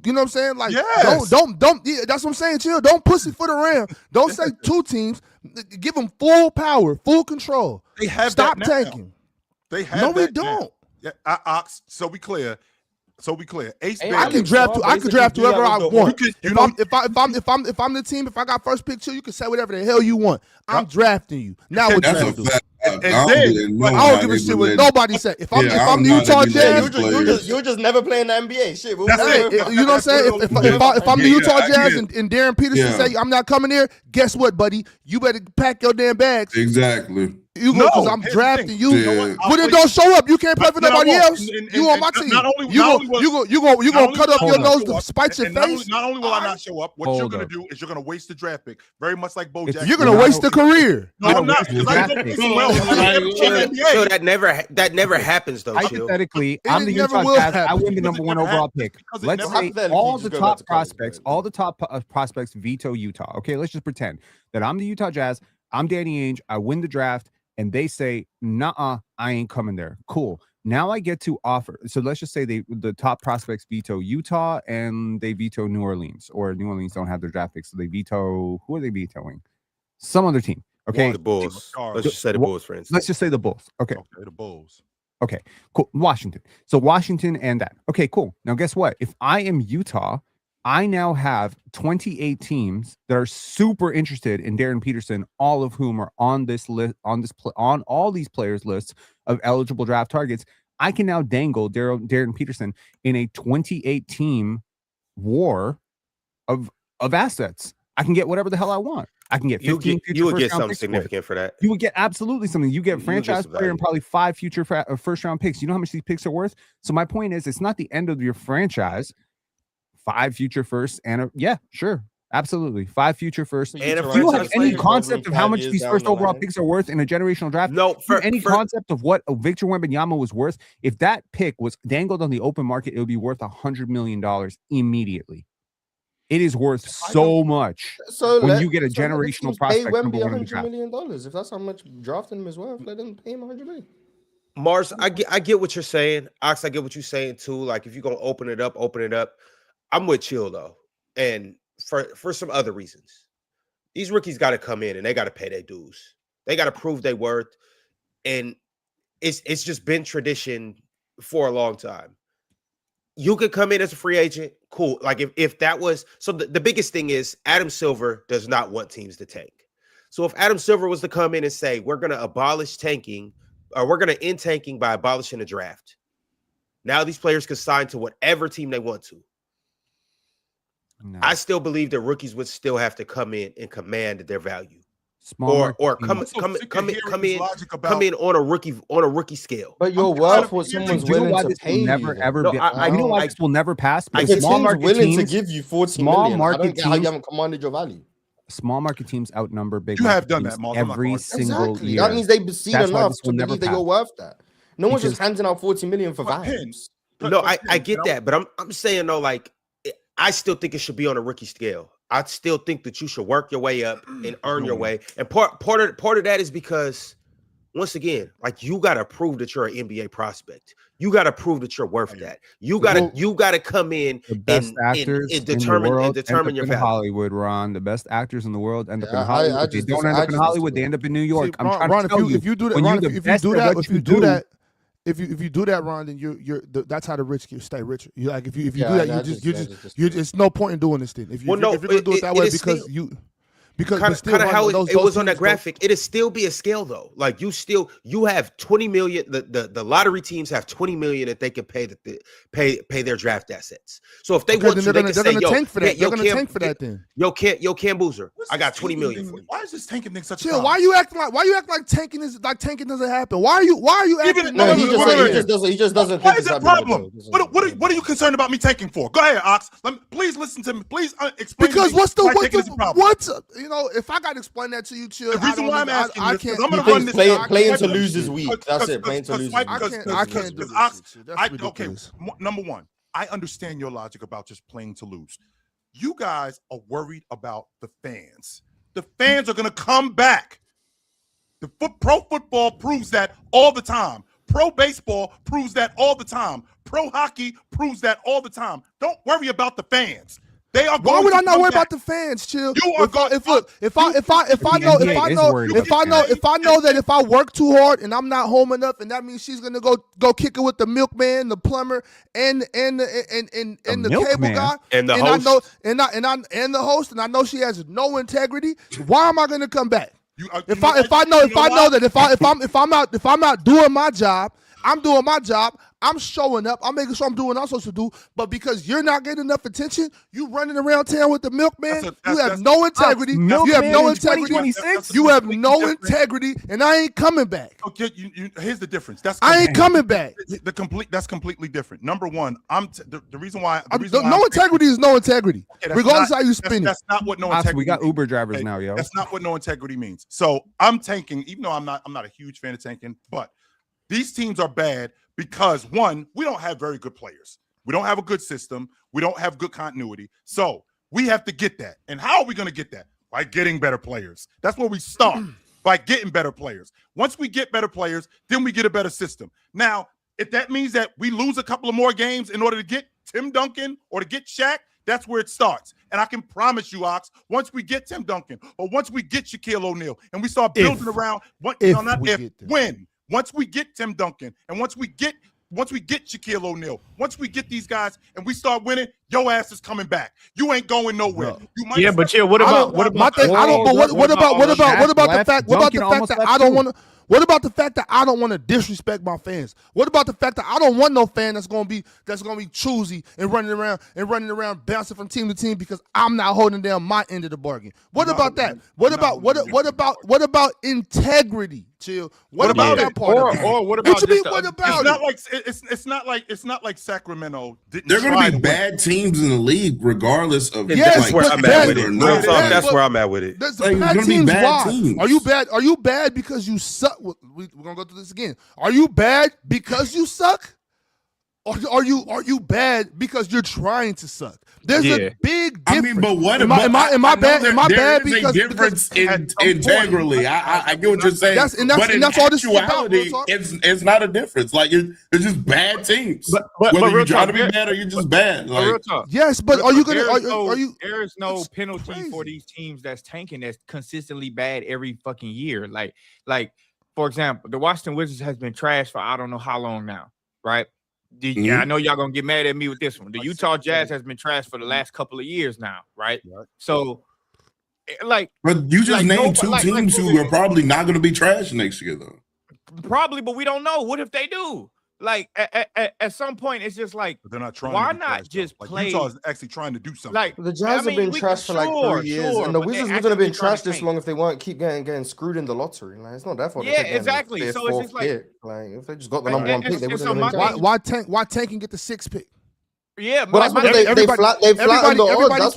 You know what I'm saying? Like Yes. don't. Yeah, that's what I'm saying. Chill. Don't pussyfoot around. Don't say 2 teams. Give them full power, full control. They have Stop that now. tanking. They have No, we that now. don't. Yeah, Ox. So we clear. Ace Hey, I Bailey. can draft. I can draft basically do whoever that I with the want. Hawks. You know- If I'm the team, if I got first pick too, you can say whatever the hell you want. I'm drafting you. Now what you That's gonna a do? fact. And I then- don't let I don't give a nobody shit what let- nobody said. If I'm Yeah, if I'm I'm the not Utah letting Jazz, these players- You're just never playing the NBA. Shit. That's hey, it. you know what I'm saying? If I'm the Yeah, Utah I Jazz get it. and Darren Peterson Yeah. say I'm not coming there, guess what, buddy? You better pack your damn bags. Exactly. You go No, because I'm here's the drafting thing. you. You know what? Well, then don't show up. You can't play for Then I nobody won't. else. And You on my team. You gonna cut up your nose to spite your face. Not only will I not show up, what you're Hold going up. to do is you're going to waste the draft pick. Very much like Bo It's- Jackson. You're gonna You're waste not- a career. No, I'm not. You're Because I not- know pretty well. I never played in the Chill, NBA. that never happens though. Chill. Hypothetically, It I'm the never Utah will Jazz. I happen. win the number 1 overall pick. Because it Let's never- say Hypothetically, all just the go top back to college, prospects, right? all the top prospects veto Utah. Okay, let's just pretend that I'm the Utah Jazz. I'm Danny Ainge. I win the draft, and they say, "Nuh-uh, I ain't coming there." Cool. Now I get to offer. So let's just say the top prospects veto Utah and they veto New Orleans, or New Orleans don't have their draft picks, so they veto. Who are they vetoing? Some other team. Okay, The Bulls. Let's just say the Bulls, for instance. let's just say the Bulls. Okay. Okay, the Bulls. Okay, cool. Washington. So Washington and that. Okay, cool. Now guess what? If I am Utah, I now have 28 teams that are super interested in Darren Peterson, all of whom are on this list, on all these players' lists of eligible draft targets. I can now dangle Darren Peterson in a 28 team war of assets. I can get whatever the hell I want. I can get 15 You would future get first-round something picks for it. significant for that. You would get absolutely something. You get would franchise get some player and value. probably 5 future first round picks. You know how much these picks are worth? So my point is, it's not the end of your franchise. 5 future firsts and yeah, sure. Absolutely. 5 future firsts. And a Do you have franchise any player. concept of how much 5 years these down first the overall line. picks are worth in a generational draft? No, Do you have any for concept of what Victor Wembanyama was worth? If that pick was dangled on the open market, it would be worth $100 million immediately. It is worth so much. So When you get a so let the generational teams prospect pay number Wemby one in the $100 draft. million. If that's how much drafting him is worth, let them pay him $100 million. Mars, I get what you're saying. Ox, I get what you're saying too. Like if you're gonna open it up. I'm with Chill though, and for some other reasons. These rookies got to come in and they got to pay their dues. They got to prove their worth, and it's just been tradition for a long time. You could come in as a free agent, cool. Like if that was so, the biggest thing is Adam Silver does not want teams to tank. So if Adam Silver was to come in and say we're going to abolish tanking, or we're going to end tanking by abolishing the draft, now these players can sign to whatever team they want to. No. I still believe that rookies would still have to come in and command their value, Small or market come teams. come in on a rookie scale. But you're worth what someone's Do you know willing why to this pay will never you. ever No, be? I You know why I- this will never pass? I If Because a small team's market willing to teams, give you 40 small million, I market don't get how you teams- haven't commanded your value. small market teams outnumber big. You have market done teams that, Mark. I'm not every going- single Exactly. year. That means they've seen That's why enough this will to never believe that you're pass. worth that. No one's just Because- handing out 40 million for But vibes. Pins, No, I get that, but I'm saying though, like I still think it should be on a rookie scale. I still think that you should work your way up and earn your way. And part of that is because once again, like you got to prove that you're an NBA prospect. You got to prove that you're worth that. You got to come in The best actors and in determine the world and determine end your up in value. Hollywood, Ron. The best actors in the world end up Yeah, in Hollywood. I They just don't dis- end I up in just Hollywood. They disagree. end up in New York. See, I'm trying Ron, to tell if you do that, when Ron, you're the if you best do at that, what if you you do do, that, if you do that, Ron, then that's how the rich stay richer. You like if you Yeah, do that, I you just it's no point in doing this thing. If you're gonna do it that way Because kind of how it was on that graphic. It'll still be a scale though. Like you have 20 million. The lottery teams have 20 million that they can pay their draft assets. So if they want to, they can say, "Yo, tank for that. They're gonna tank for that then." Yo, Cam Boozer, I got 20 million for you. Why is this tanking thing such a problem? Why you acting like tanking is like tanking doesn't happen? Why are you acting? No, he just doesn't. Why is that problem? What are you concerned about me tanking for? Go ahead, Ox. Please listen to me. Please explain. Because if I got to explain that to you, Chill. The reason why I'm asking I can't. Because I'm going to run this. Playing to lose is weak. That's it. Playing to lose. I can't do this. Okay. Number one, I understand your logic about just playing to lose. You guys are worried about the fans. The fans are going to come back. Pro football proves that all the time. Pro baseball proves that all the time. Pro hockey proves that all the time. Don't worry about the fans. They are. Why would I not worry about the fans, Chill? You are going. If I know that if I work too hard and I'm not home enough, and that means she's gonna go kick it with the milkman, the plumber, and the cable guy, and the host, and the host, and I know she has no integrity. Why am I gonna come back? If I know that if I'm out doing my job, I'm doing my job. I'm showing up. I'm making sure I'm doing what I'm supposed to do. But because you're not getting enough attention, you running around town with the milkman. You have no integrity. You have no integrity. You have no integrity, and I ain't coming back. Okay, here's the difference. I ain't coming back. That's completely different. Number one, the reason why no integrity is no integrity, regardless of how you spin it. That's not what no integrity. We got Uber drivers now, yo. That's not what no integrity means. So I'm tanking, even though I'm not a huge fan of tanking, but these teams are bad. Because one, we don't have very good players. We don't have a good system. We don't have good continuity. So we have to get that. And how are we going to get that? By getting better players. That's where we start, by getting better players. Once we get better players, then we get a better system. Now, if that means that we lose a couple of more games in order to get Tim Duncan or to get Shaq, that's where it starts. And I can promise you, Ox, once we get Tim Duncan or once we get Shaquille O'Neal and we start building around, when. Once we get Tim Duncan and once we get Shaquille O'Neal, once we get these guys and we start winning, your ass is coming back. You ain't going nowhere. No. But Chill, what about the fact that I don't want to? What about the fact that I don't want to disrespect my fans? What about the fact that I don't want no fan that's gonna be choosy and running around bouncing from team to team because I'm not holding down my end of the bargain? What about that? What about integrity? Chill. What about that part? Or what about It's not like Sacramento didn't. They're going to be bad teams in the league, regardless of. That's where I'm at with it. That's where I'm at with it. There's bad teams. Why? Are you bad? Are you bad because you suck? We're gonna go through this again. Are you bad because you suck? Or are you bad because you're trying to suck? There's a big difference. I mean, but what am I bad? Am I bad because there's a difference integrally? I get what you're saying. That's all this is about. It's not a difference. Like it's just bad teams. But whether you're trying to be bad or you're just bad. Like, real talk. Yes, but are you gonna? There is no penalty for these teams that's tanking that's consistently bad every fucking year. Like for example, the Washington Wizards has been trashed for I don't know how long now, right? Yeah, I know y'all gonna get mad at me with this one. The Utah Jazz has been trashed for the last couple of years now, right? So, but you just named two teams who are probably not going to be trash next year, though. Probably, but we don't know. What if they do? Like at some point, it's just like they're not trying. Why not just play? Utah is actually trying to do something. Like the Jazz have been trashed for like 3 years, and the Wizards wouldn't have been trashed this long if they weren't keep getting screwed in the lottery. Like it's not their fault. Yeah, exactly. So it's just like if they just got the number one pick, they wouldn't have been trashed. Why Tank and get the 6th pick? Yeah, but that's because they flattened the odds.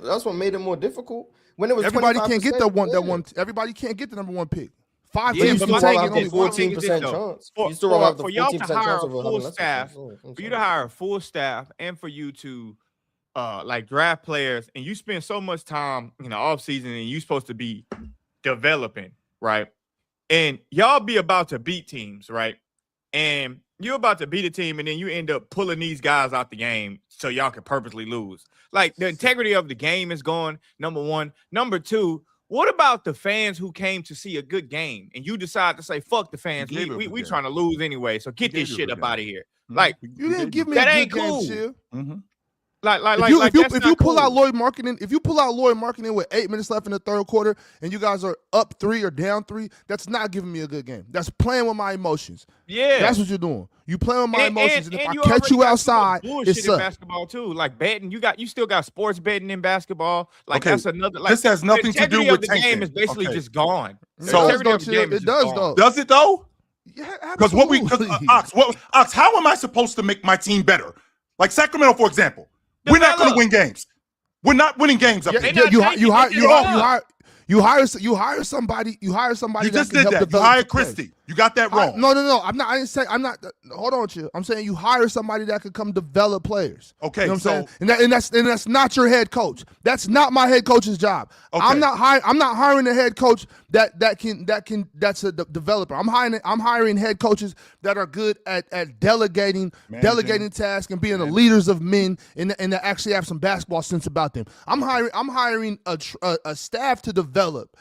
That's what made it more difficult. When it was everybody can't get that one. Everybody can't get the number 1 pick. 5 teams still have a 14% chance. You still have the 14% chance of full staff. For you to hire a full staff and for you to like draft players, and you spend so much time in the off season, and you're supposed to be developing, right? And y'all be about to beat teams, right? And you're about to beat a team, and then you end up pulling these guys out the game so y'all can purposely lose. Like the integrity of the game is gone. Number one. Number two. What about the fans who came to see a good game and you decide to say, fuck the fans, we trying to lose anyway, so get this shit up out of here. Like, you didn't give me that a ain't good cool. Game, If you pull out Lloyd Marketing with 8 minutes left in the third quarter, and you guys are up 3 or down 3, that's not giving me a good game. That's playing with my emotions. Yeah, that's what you're doing. You playing with my emotions, and if I catch you outside, it's in basketball too. Like betting, you still got sports betting in basketball. Like that's another. Like this has nothing to do with the game is basically just gone. So it does though. Does it though? Yeah, because Ox, how am I supposed to make my team better? Like Sacramento, for example, we're not going to win games. We're not winning games up here. You hire somebody. You just did that. You hired Christie. You got that wrong. No. I'm not. I didn't say. I'm not. Hold on, chill. I'm saying you hire somebody that could come develop players. Okay, you know what I'm saying? And that's not your head coach. That's not my head coach's job. Okay. I'm not hiring a head coach that's a developer. I'm hiring head coaches that are good at delegating tasks and being the leaders of men and that actually have some basketball sense about them. I'm hiring a staff to develop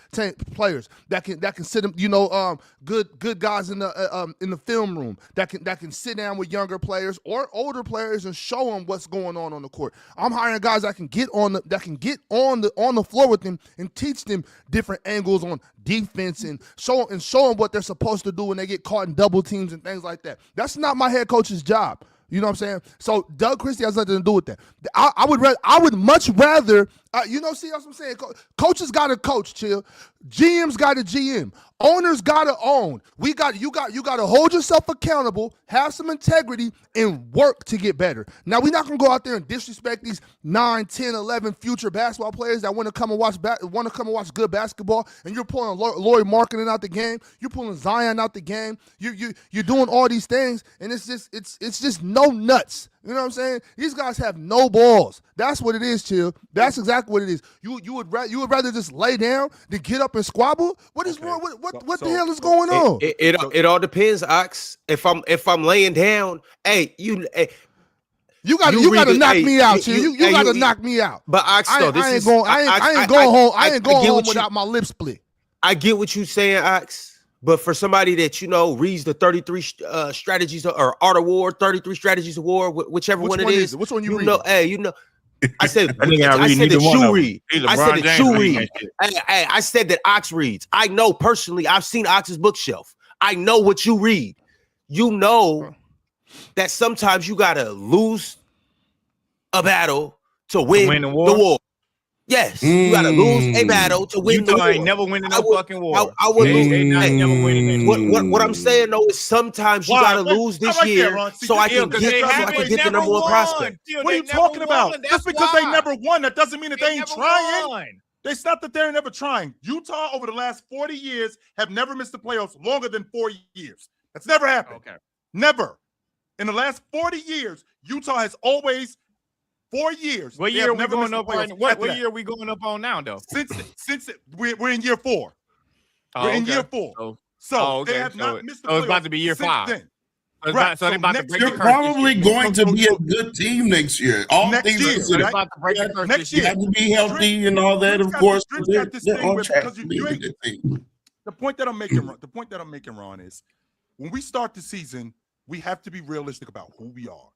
players that can sit them. Good guys in the film room that can sit down with younger players or older players and show them what's going on the court. I'm hiring guys that can get on the floor with them and teach them different angles on defense and show them what they're supposed to do when they get caught in double teams and things like that. That's not my head coach's job. You know what I'm saying? So Doug Christie has nothing to do with that. I would much rather, see that's what I'm saying? Coaches got to coach, chill. GMs got to GM. Owners got to own. You got to hold yourself accountable, have some integrity, and work to get better. Now, we're not going to go out there and disrespect these 9, 10, 11 future basketball players that want to come and watch good basketball, and you're pulling Lloyd Marketing out the game. You're pulling Zion out the game. You're doing all these things, and it's just no nuts. You know what I'm saying? These guys have no balls. That's what it is, chill. That's exactly what it is. You would rather just lay down than get up and squabble? What is wrong? What the hell is going on? It all depends, Ox. If I'm laying down, you gotta knock me out, chill. You gotta knock me out. But Ox, I ain't going home without my lip split. I get what you're saying, Ox. But for somebody that reads the 33 strategies or Art of War, 33 strategies of war, whichever one it is, which one you read? I said that you read. I said that you read. I said that Ox reads. I know personally. I've seen Ox's bookshelf. I know what you read. You know that sometimes you gotta lose a battle to win the war. Yes, you gotta lose a battle to win the war. Ain't never winning no fucking war. I would lose. Never winning. What I'm saying though is sometimes you gotta lose this year so I can get the number one prospect. What are you talking about? Just because they never won, that doesn't mean that they ain't trying. It's not that they're never trying. Utah over the last 40 years have never missed the playoffs longer than 4 years. That's never happened. Okay. Never. In the last 40 years, Utah has always 4 years. What year are we going up on? What year are we going up on now, though? Since we're in year 4. We're in year 4. So they have not missed the playoffs. It's about to be year 5. Then. Right. So they're probably going to be a good team next year. All next year, next year, you have to be healthy and all that. Of course, the point that I'm making, Ron, is when we start the season, we have to be realistic about who we are.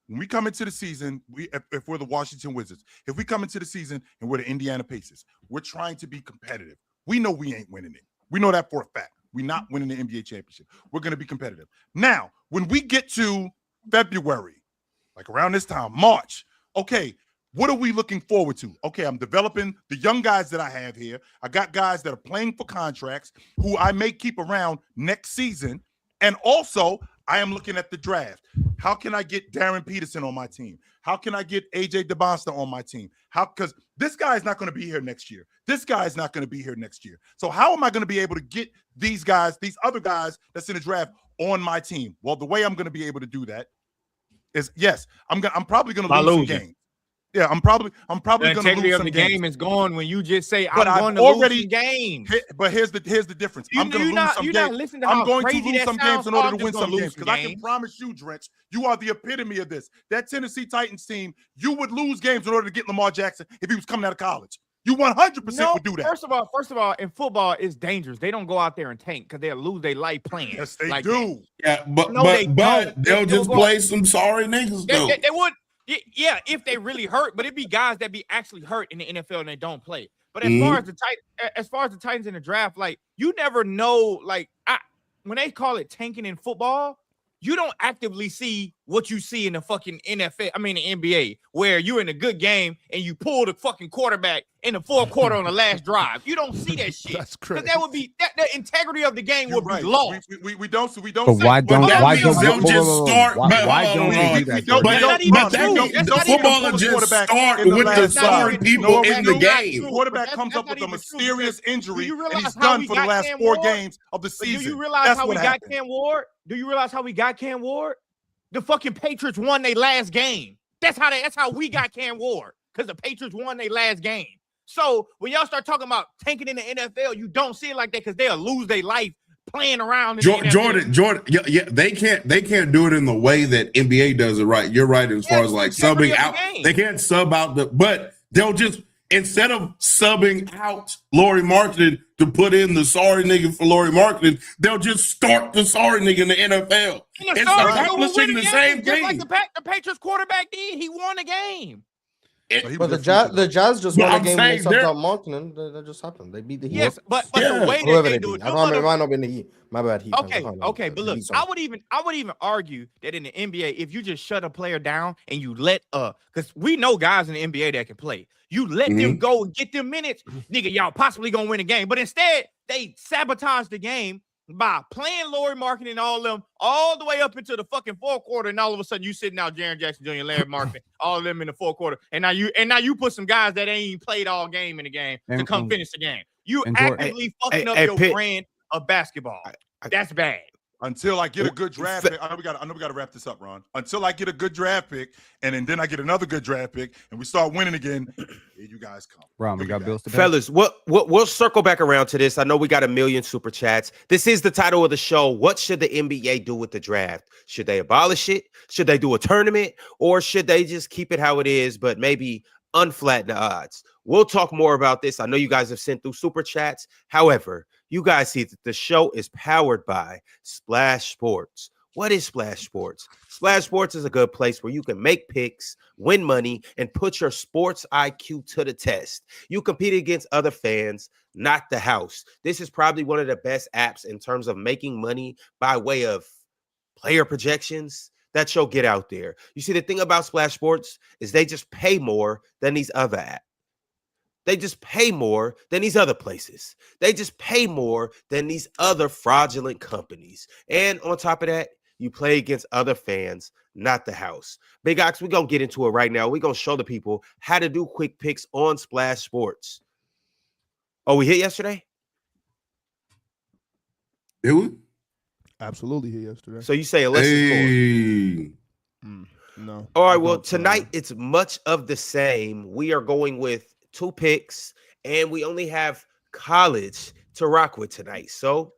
When we come into the season, if we're the Washington Wizards, if we come into the season and we're the Indiana Pacers, we're trying to be competitive. We know we ain't winning it. We know that for a fact. We're not winning the NBA championship. We're going to be competitive. Now, when we get to February, like around this time, March, okay, what are we looking forward to? Okay, I'm developing the young guys that I have here. I got guys that are playing for contracts who I may keep around next season. And also, I am looking at the draft. How can I get Darren Peterson on my team? How can I get AJ DeBonsta on my team? Because this guy is not going to be here next year. This guy is not going to be here next year. So how am I going to be able to get these guys, these other guys that's in the draft on my team? Well, the way I'm going to be able to do that is, yes, I'm probably going to lose some games. Yeah, I'm probably going to lose some games. The game is gone when you just say I'm going to lose some games. But here's the difference. I'm going to lose some games. I'm going to lose some games in order to win some games because I can promise you, Drench, you are the epitome of this. That Tennessee Titans team, you would lose games in order to get Lamar Jackson if he was coming out of college. You 100% would do that. First of all, in football, it's dangerous. They don't go out there and tank because they'll lose their life playing. Yes, they do. Yeah, but they'll just play some sorry niggas though. They would. Yeah, if they really hurt, but it'd be guys that be actually hurt in the NFL and they don't play. But as far as the Titans in the draft, like you never know. Like when they call it tanking in football, you don't actively see what you see in the fucking NFL. I mean the NBA, where you're in a good game and you pull the fucking quarterback in the fourth quarter on the last drive. You don't see that shit. That's crazy. That would be the integrity of the game would be lost. We don't. So we don't. But why don't? Why don't don't just start? Why don't we do that? Football just start with the starting people in the game. Quarterback comes up with a mysterious injury, and he's done for the last 4 games of the season. Do you realize how we got Cam Ward? Do you realize how we got Cam Ward? The fucking Patriots won their last game. That's how we got Cam Ward, because the Patriots won their last game. So when y'all start talking about tanking in the NFL, you don't see it like that because they'll lose their life playing around. Jordan, yeah, they can't do it in the way that NBA does it. Right, you're right as far as like subbing out. They can't sub out but they'll just, instead of subbing out Lauri Markkanen to put in the sorry nigga for Lauri Markkanen, they'll just start the sorry nigga in the NFL. It's accomplishing the same thing. Just like the Patriots quarterback did. He won a game. But the Jazz just won a game when they subbed out Markkanen. That just happened. They beat the Heat. Yes, but the way that they do it, it might not be in the Heat. My bad, Heat. Okay, but look, I would even argue that in the NBA, if you just shut a player down and you let because we know guys in the NBA that can play, you let them go and get them minutes, nigga, y'all possibly gonna win a game. But instead, they sabotage the game by playing Lauri Markkanen and all of them all the way up into the fucking fourth quarter, and all of a sudden you sitting out Jaren Jackson Jr., Larry Markkanen, all of them in the fourth quarter, and now you put some guys that ain't even played all game in the game to come finish the game. You actively fucking up your brand of basketball. That's bad. Until I get a good draft pick, I know we got to wrap this up, Ron. Until I get a good draft pick, and then I get another good draft pick, and we start winning again. Here you guys come, Ron. We got bills to pay. Fellas, we'll circle back around to this. I know we got 1 million super chats. This is the title of the show. What should the NBA do with the draft? Should they abolish it? Should they do a tournament, or should they just keep it how it is, but maybe unflatten the odds? We'll talk more about this. I know you guys have sent through super chats. However, you guys see that the show is powered by Splash Sports. What is Splash Sports? Splash Sports is a good place where you can make picks, win money, and put your sports IQ to the test. You compete against other fans, not the house. This is probably one of the best apps in terms of making money by way of player projections that you'll get out there. You see, the thing about Splash Sports is they just pay more than these other apps. They just pay more than these other places. They just pay more than these other fraudulent companies. And on top of that, you play against other fans, not the house. Big Ox, we're going to get into it right now. We're going to show the people how to do quick picks on Splash Sports. Oh, we hit yesterday? Did we? Absolutely hit yesterday. So you say let's score. No. All right, well, tonight it's much of the same. We are going with 2 picks, and we only have college to rock with tonight. So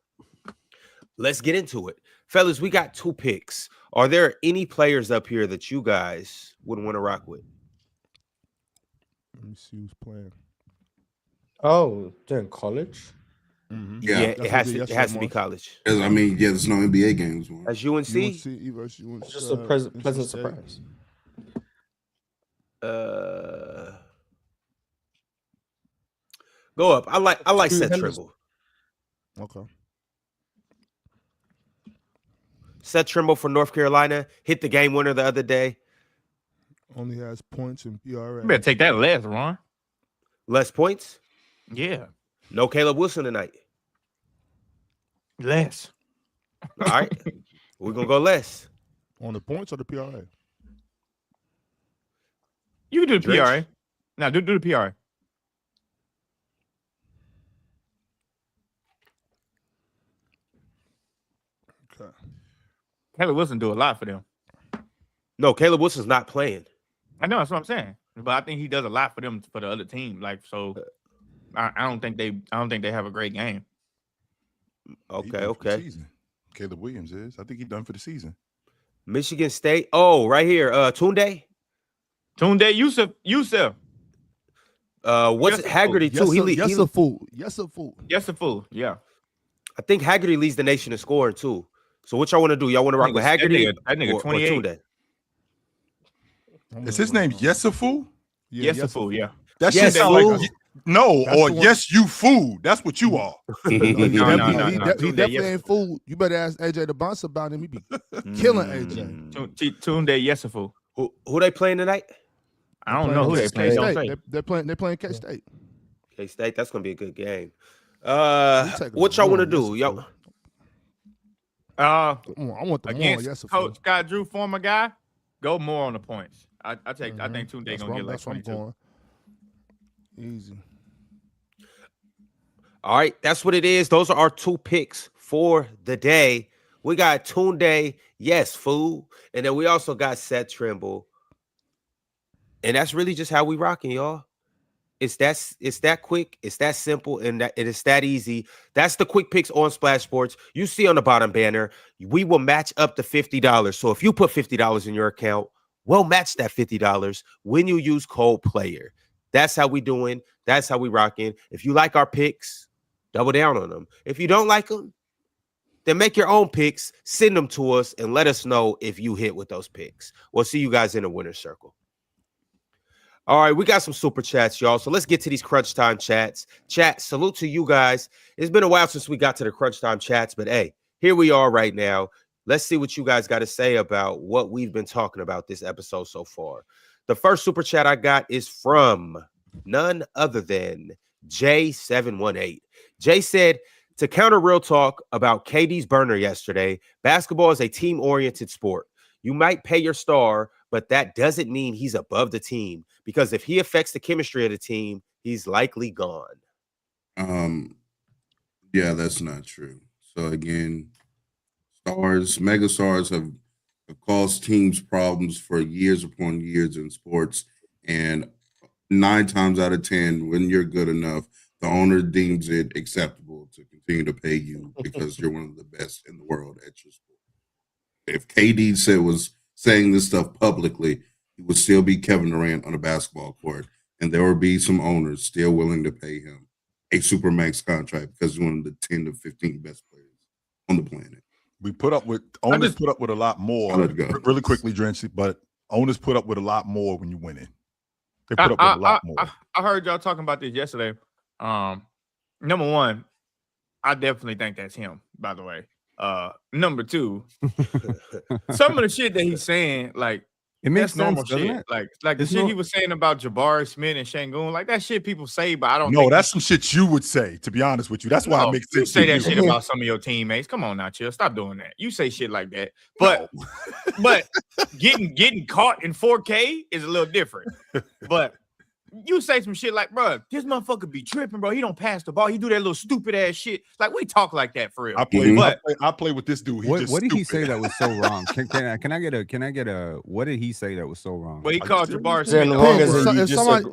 let's get into it. Fellas, we got 2 picks. Are there any players up here that you guys would want to rock with? Let me see who's playing. Oh, they're in college? Mm-hmm. Yeah, it has to be college. I mean, there's no NBA games. As UNC? It's just a pleasant surprise. Go up. I like Seth Trimble. Okay. Seth Trimble for North Carolina hit the game winner the other day. Only has points in PRA. You better take that less, Ron. Less points? Yeah. No Caleb Wilson tonight. Less. All right. We're going to go less. On the points or the PRA? You can do the PRA. Now, do the PRA. Okay. Caleb Wilson do a lot for them. No, Caleb Wilson's not playing. I know, that's what I'm saying. But I think he does a lot for them, for the other team. Like, so I don't think they have a great game. Okay. Caleb Williams is. I think he's done for the season. Michigan State. Oh, right here. Tunde Yusuf. What's it? Haggerty too? Yes, a fool. Yeah. I think Haggerty leads the nation in scoring too. So what y'all want to do? Y'all want to rock with Haggerty? That nigga 28. Is his name Yesufu? Yes, a fool. Yeah. That Yes, shit sound like fool. no, That's or the one. yes, you fool. That's what you are. He No, definitely Tunde, yes. ain't fool. You better ask AJ the bounce about him. He be killing AJ. Tunde, yes, a fool. Who they playing tonight? I don't know who they play. Don't say. They're playing K State. K-State. That's gonna be a good game. take What a y'all want to one, do? yes, Y'all, I want the more. Against Yes, Coach Scott Drew, former guy, go more on the points. I think Tunde That's gonna where get like that's where I'm 22. going. Easy. all right, that's what it is. Those are our 2 picks for the day. We got Tunde, yes, fool, and then we also got Seth Trimble, and that's really just how we rocking, y'all. It's that quick, it's that simple, and it's that easy. That's the quick picks on Splash Sports. You see on the bottom banner, we will match up to $50. So if you put $50 in your account, we'll match that $50 when you use code PLAYER. That's how we doing. That's how we rocking. If you like our picks, double down on them. If you don't like them, then make your own picks, send them to us, and let us know if you hit with those picks. We'll see you guys in the winner's circle. All right, we got some super chats, y'all. So let's get to these crunch time chats. Chat, salute to you guys. It's been a while since we got to the crunch time chats, but hey, here we are right now. Let's see what you guys got to say about what we've been talking about this episode so far. The first super chat I got is from none other than J718. Jay said, to counter real talk about KD's burner yesterday, basketball is a team-oriented sport. You might pay your star, but that doesn't mean he's above the team, because if he affects the chemistry of the team, he's likely gone. Yeah, that's not true. So again, mega stars have caused teams problems for years upon years in sports, and 9 times out of 10, when you're good enough, the owner deems it acceptable to continue to pay you because you're one of the best in the world at your sport. If KD was saying this stuff publicly, he would still be Kevin Durant on a basketball court, and there would be some owners still willing to pay him a supermax contract because he's one of the 10 to 15 best players on the planet. We put up with owners put up with a lot more. Really quickly, Drenchy, but owners put up with a lot more when you win it. They put up with a lot more. I heard y'all talking about this yesterday. Number one, I definitely think that's him, by the way. Number two, some of the shit that he's saying, like, it makes that's normal sense, doesn't shit. it? Like the shit he was saying about Jabari Smith and Şengün, like that shit people say, but I don't. No, that's some shit you would say. To be honest with you, that's why it makes sense. You say that shit about some of your teammates. Come on now, chill. Stop doing that. You say shit like that, but but getting caught in 4K is a little different. But you say some shit like, bro, this motherfucker be tripping, bro. He don't pass the ball. He do that little stupid ass shit. Like, we talk like that for real. I play with this dude. What did he say that was so wrong? Can I get a what did he say that was so wrong? Well, he called Jabari Smith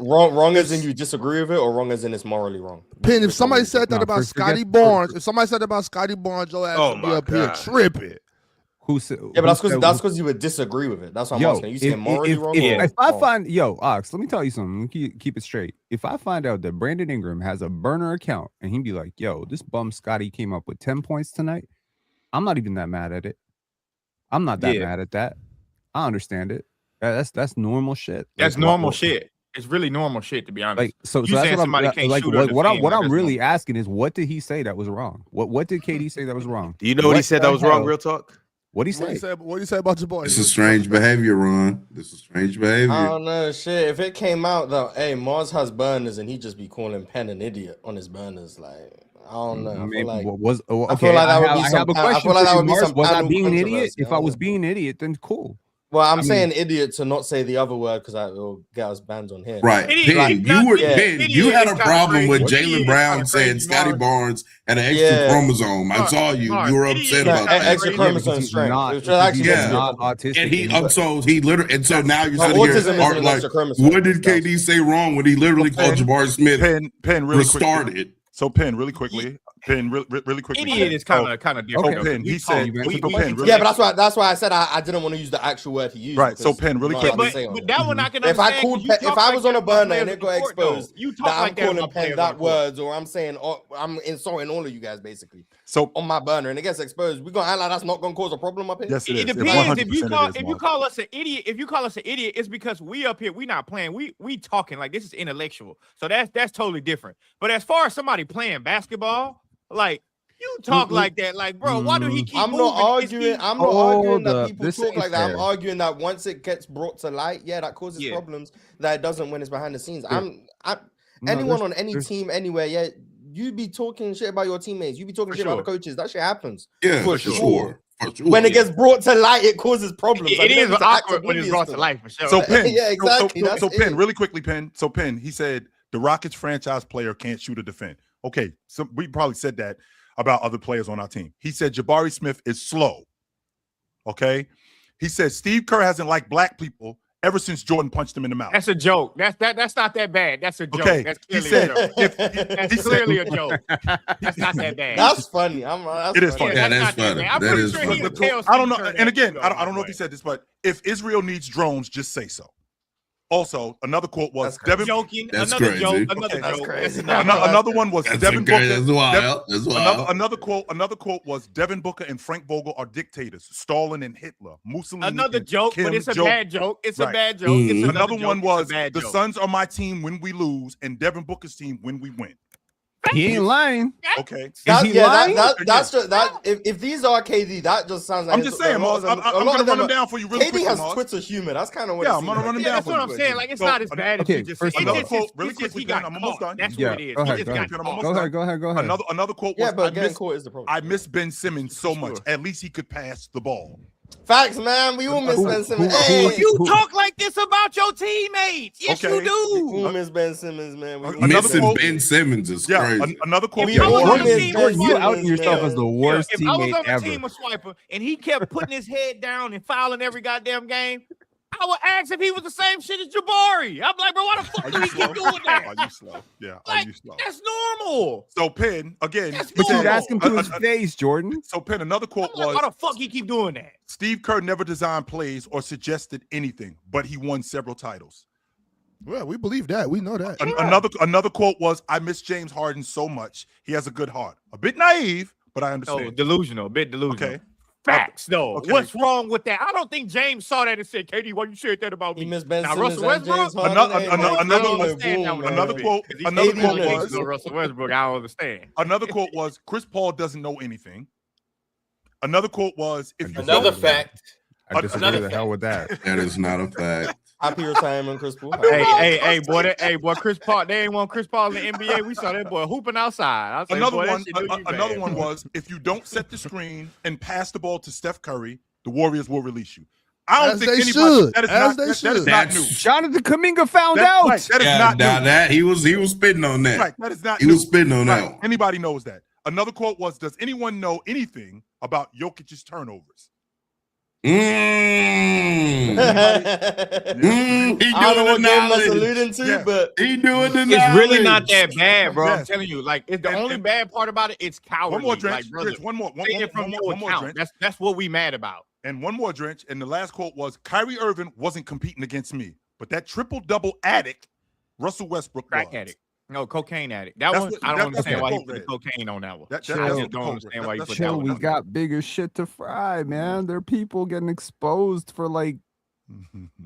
wrong as in you disagree with it, or wrong as in it's morally wrong. Pin, if somebody said that about Scotty Barnes, your ass would be up here tripping. Who said? Yeah, but that's because you would disagree with it. That's what I'm asking. You saying morally wrong? If I find Ox, let me tell you something. Keep it straight. If I find out that Brandon Ingram has a burner account and he'd be like, "Yo, this bum Scotty came up with 10 points tonight," I'm not even that mad at it. I'm not that mad at that. I understand it. That's normal shit. That's normal shit. It's really normal shit, to be honest. Like, so you that's what somebody I'm can't like. shoot What I'm really asking is, what did he say that was wrong? What did KD say that was wrong? Do you know what he said that was wrong? Real talk. What did he say? What do you say about your boy? This is strange behavior, Ron. This is strange behavior. I don't know, shit. If it came out though, hey, Mars has burners and he just be calling Penn an idiot on his burners, like I don't know. I feel like that would be some. Was I being an idiot? If I was being an idiot, then cool. Well, I'm saying idiot to not say the other word because I will get us banned on here. Right. You had a problem with Jaylen Brown saying Scotty Barnes had an extra chromosome. I saw you. You were upset about that. Extra chromosome strength. Not autistic. And so now you're sitting here like, what did KD say wrong when he literally called Jabari Smith Penn really restarted? So Penn, really quickly. Penn, really quickly. Idiot is kind of different. Okay, Penn, he said. Yeah, but that's why I said I didn't want to use the actual word he used. Right. So Penn, really quickly. But that one I can understand. If I was on a burner and it got exposed, you that I'm calling Penn that words, or I'm saying I'm insulting all of you guys basically. So on my burner and it gets exposed, we gonna act like that's not gonna cause a problem up here? yes, it is. It depends. If you 100% it is, call us an idiot, it's because we up here, we not playing. We talking like this is intellectual. So that's totally different. But as far as somebody playing basketball, like you talk like that, like bro, why do he keep I'm moving? not arguing. I'm not arguing that people This talk ain't like that. I'm fair. arguing that once it gets brought to light, yeah, that causes problems that it doesn't when it's behind the scenes. Anyone on any team anywhere, yeah, you be talking shit about your teammates. You be talking shit about the coaches. That shit happens. Yeah, for sure. When it gets brought to light, it causes problems. It is awkward when it's brought to light for sure. So Penn, yeah, exactly. So Penn, really quickly, Penn. So Penn, he said the Rockets franchise player can't shoot or defend. Okay, so we probably said that about other players on our team. He said Jabari Smith is slow. Okay, he said Steve Kerr hasn't liked black people ever since Jordan punched him in the mouth. That's a joke. That's not that bad. That's a joke. Okay, That's he clearly said that's clearly a joke. That's not that bad. That's funny. It is funny. Yeah, that's that's not funny. I'm That pretty is sure funny. he would tell I don't know. Steve Kerr And that, again, too, I don't know if he said this, but if Israel needs drones, just say so. Also, another quote was Devin. Joking. That's another crazy. joke. Another That's joke. crazy. Another one was Devin Booker. That's wild. That's wild. Another quote was Devin Booker and Frank Vogel are dictators. Stalin and Hitler. Mussolini. Another and joke, Kim but it's a Jong- bad joke. It's a Right. bad joke. It's Another joke. one It's a was bad the joke. Suns are my team when we lose, and Devin Booker's team when we win. He ain't lying. Okay. That's just that. If these are KD, that just sounds like I'm just saying, I'm gonna run them down for you really quick. KD has Twitter humor. That's kind of what. Yeah, I'm gonna run them down That's for what you. I'm saying. Like it's So, not as bad as okay, you just first said. of all- It's just- really it's just quickly, he got Ben, I'm almost caught. done. That's Yeah, what it is. go He ahead, just go got ahead. caught. Go ahead. Another quote was but again, court is the problem. I miss Ben Simmons so much. At least he could pass the ball. Facts, man. We all miss Ben Simmons. You talk like this about your teammates. Yes, Okay. you do. We all miss Ben Simmons, man. We all Another miss Missing quote- Ben Simmons is crazy. Another quote. We all on the miss team Ben with You outing Simmons, yourself man. as the worst If I was teammate on the ever. team with Swiper and he kept putting his head down and fouling every goddamn game, I would ask if he was the same shit as Jabari. I'm like, bro, why the fuck do he keep doing that? Are you slow? Yeah, are Like, you slow? that's normal. So Penn, again, That's But you'd normal. ask him to his face, Jordan. So Penn, another quote I'm like, was why the fuck he keep doing that? Steve Kerr never designed plays or suggested anything, but he won several titles. Well, we believe that. We know that. Another quote was, I miss James Harden so much. He has a good heart. A bit naive, but I No, understand. delusional, a bit delusional. Okay. Facts, though. Okay. What's wrong with that? I don't think James saw that and said, "KD, why you said that about me?" He missed Ben Now, Simmons Russell and James Westbrook. Harden. Another quote was Russell Westbrook. I don't understand. Another quote was Chris Paul doesn't know anything. Another quote was if you Another don't- fact. I disagree the hell with that. That is not a fact. Happy retirement, Chris Paul. Hey, boy, Chris Paul. They ain't want Chris Paul in the NBA. We saw that boy hooping outside. I was like, Another boy, that one, shit do you another bad. one was if you don't set the screen and pass the ball to Steph Curry, the Warriors will release you. I don't As think they anybody. should. That is As not. they That is should. not new. Jonathan Kuminga found That, out. right, that is Yeah, not now new. that he was spitting on that. Right, that is not. He new. was spitting on that Right, one. anybody knows that. Another quote was, "Does anyone know anything about Jokic's turnovers?" He I don't know doing the what game that's knowledge. alluding to, Yeah. but He doing the It's really knowledge. not that bad, bro. I'm Yes. telling you. Like, it's the And- only and- bad part about it. It's cowardly. One more drench. Like, brother, Drench, one more take it from your one more account. drench. That's what we mad about. And one more drench. And the last quote was, Kyrie Irving wasn't competing against me, but that triple-double addict, Russell Westbrook Crack was. addict. No, cocaine addict. That That's one, what- I don't that's understand what why he the put the quote cocaine on that one. That- I that's just what the don't quote understand read. why you That's put the that Chill, one. we on. got bigger shit to fry, man. There are people getting exposed for like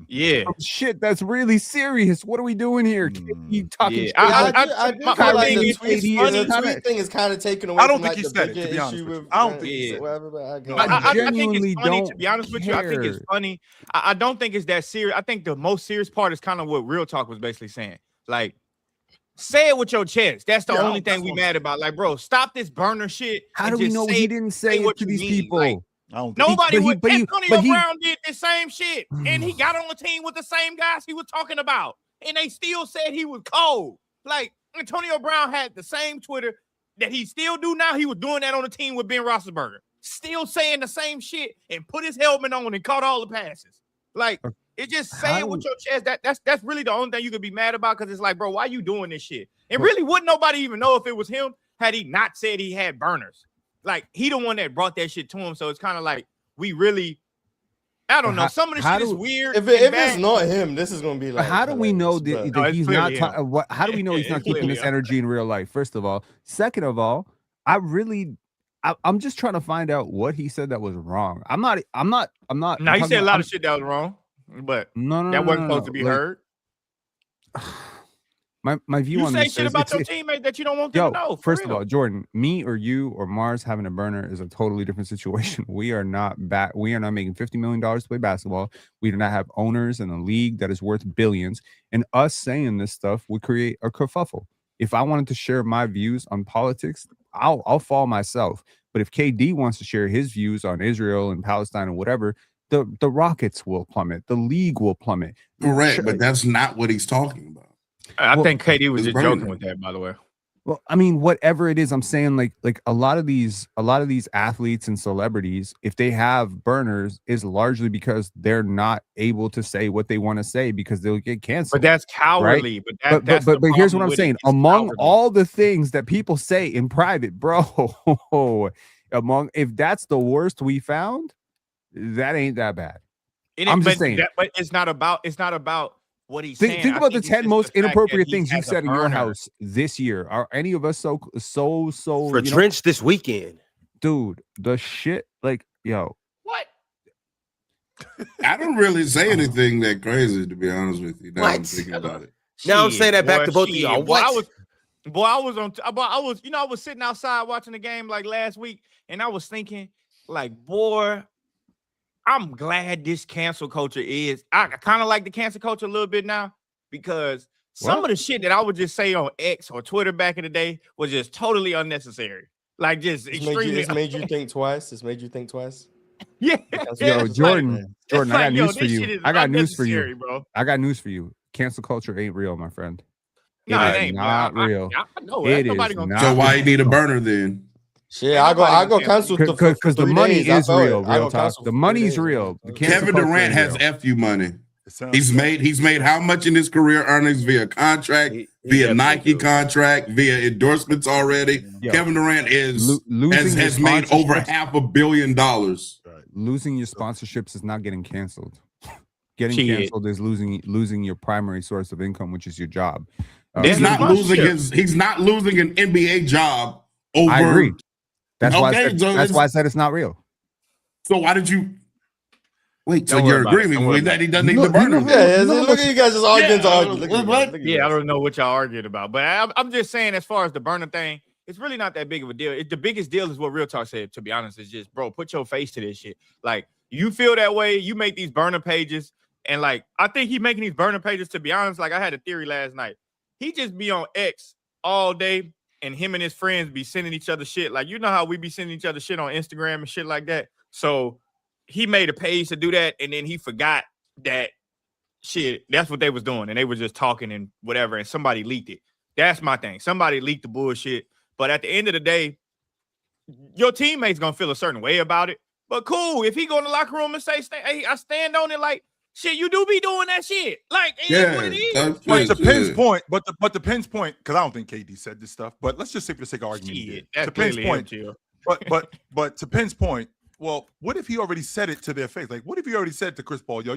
Yeah. shit that's really serious. What are we doing here? You talking Yeah. shit? I do my feel like thing the is, tweet, it's funny. the tweet thing is kind of taken away I don't from think like he the said it, bigger to be honest issue with you. with I don't think he said it. whatever, but I get No, it. I think genuinely it's funny, don't to be honest with you. I think it's care. funny. I don't think it's that serious. I think the most serious part is kind of what Real Talk was basically saying. Like, say it with your chest. That's the Yeah, only that's thing we what- mad about. Like, bro, stop this burner shit. How and do we just know say- he didn't say what it to you these mean. people? Like, I don't think nobody would. but he- Antonio but he- Brown did the same shit, and he got on the team with the same guys he was talking about, and they still said he was cold. Like, Antonio Brown had the same Twitter that he still do now. He was doing that on the team with Ben Roethlisberger, still saying the same shit, and put his helmet on and caught all the passes. Like, it just say it with your chest. That's really the only thing you could be mad about, because it's like, bro, why you doing this shit? And really, wouldn't nobody even know if it was him had he not said he had burners. Like, he the one that brought that shit to him. So it's kind of like we really, I don't know. Some of the shit is weird. If and it's bad. not him, this is gonna be But like. how do we know hilarious, that, but- that it's he's not? clearly him. How do we know he's not It's keeping clearly this him. energy in real life? First of all, second of all, I really I'm just trying to find out what he said that was wrong. I'm not. No, he said a lot of shit that was wrong, but that wasn't supposed to be heard. My view You on say this shit is about your teammate that you don't want them to know. First of all, Jordan, me or you or Mars having a burner is a totally different situation. We are not making $50 million to play basketball. We do not have owners in a league that is worth billions. And us saying this stuff would create a kerfuffle. If I wanted to share my views on politics, I'll fall myself. But if KD wants to share his views on Israel and Palestine and whatever, the Rockets will plummet. The league will plummet. Correct, but that's not what he's talking about. I think KD was just joking with that, by the way. Well, I mean, whatever it is, I'm saying like a lot of these athletes and celebrities, if they have burners, is largely because they're not able to say what they want to say because they'll get canceled. But that's cowardly. Right? But here's what I'm saying. Among all the things that people say in private, bro, if that's the worst we found, that ain't that bad. I'm just saying. But it's not about what he's saying. Think about the 10 most inappropriate things you've said in your house this year. Are any of us so for Trench this weekend? Dude, the shit, like, yo. What? I don't really say anything that crazy, to be honest with you. Now I'm thinking about it. Now I'm saying that back to both of y'all. I was sitting outside watching the game like last week, and I was thinking, like, boy, I'm glad this cancel culture is. I kind of like the cancel culture a little bit now because some of the shit that I would just say on X or Twitter back in the day was just totally unnecessary. Like just extremely. It's made you think twice. It's made you think twice. Yeah. Yo, Jordan, I got news for you. I got news for you, bro. I got news for you. Cancel culture ain't real, my friend. No, it ain't not real. I know it is not. So why you need a burner then? Shit, I go cancel because the money is real. Real talk. The money's real. Kevin Durant has FU money. He's made how much in his career earnings via contract, via Nike contract, via endorsements already. Kevin Durant has made over $500 million. Right. Losing your sponsorships is not getting canceled. Getting canceled is losing your primary source of income, which is your job. He's not losing an NBA job over. I agree. That's why I said it's not real. So why did you wait? So you're agreeing with that he doesn't need the burner? Yeah, look at you guys just arguing to argue. Yeah, I don't know what y'all arguing about, but I'm just saying as far as the burner thing, it's really not that big of a deal. The biggest deal is what Real Talk said, to be honest, is just, bro, put your face to this shit. Like, you feel that way, you make these burner pages, and like, I think he making these burner pages, to be honest, like I had a theory last night. He just be on X all day, and him and his friends be sending each other shit. Like, you know how we be sending each other shit on Instagram and shit like that? So he made a page to do that, and then he forgot that shit. That's what they was doing, and they were just talking and whatever, and somebody leaked it. That's my thing. Somebody leaked the bullshit. But at the end of the day, your teammate's gonna feel a certain way about it. But cool, if he go in the locker room and say, "Hey, I stand on it," like, shit, you do be doing that shit. Like, yeah, what it is. But the Penn's point, but the Penn's point, because I don't think KD said this stuff, but let's just say for the sake of argument, to Penn's point, but to Penn's point, well, what if he already said it to their face? Like, what if he already said it to Chris Paul, yo?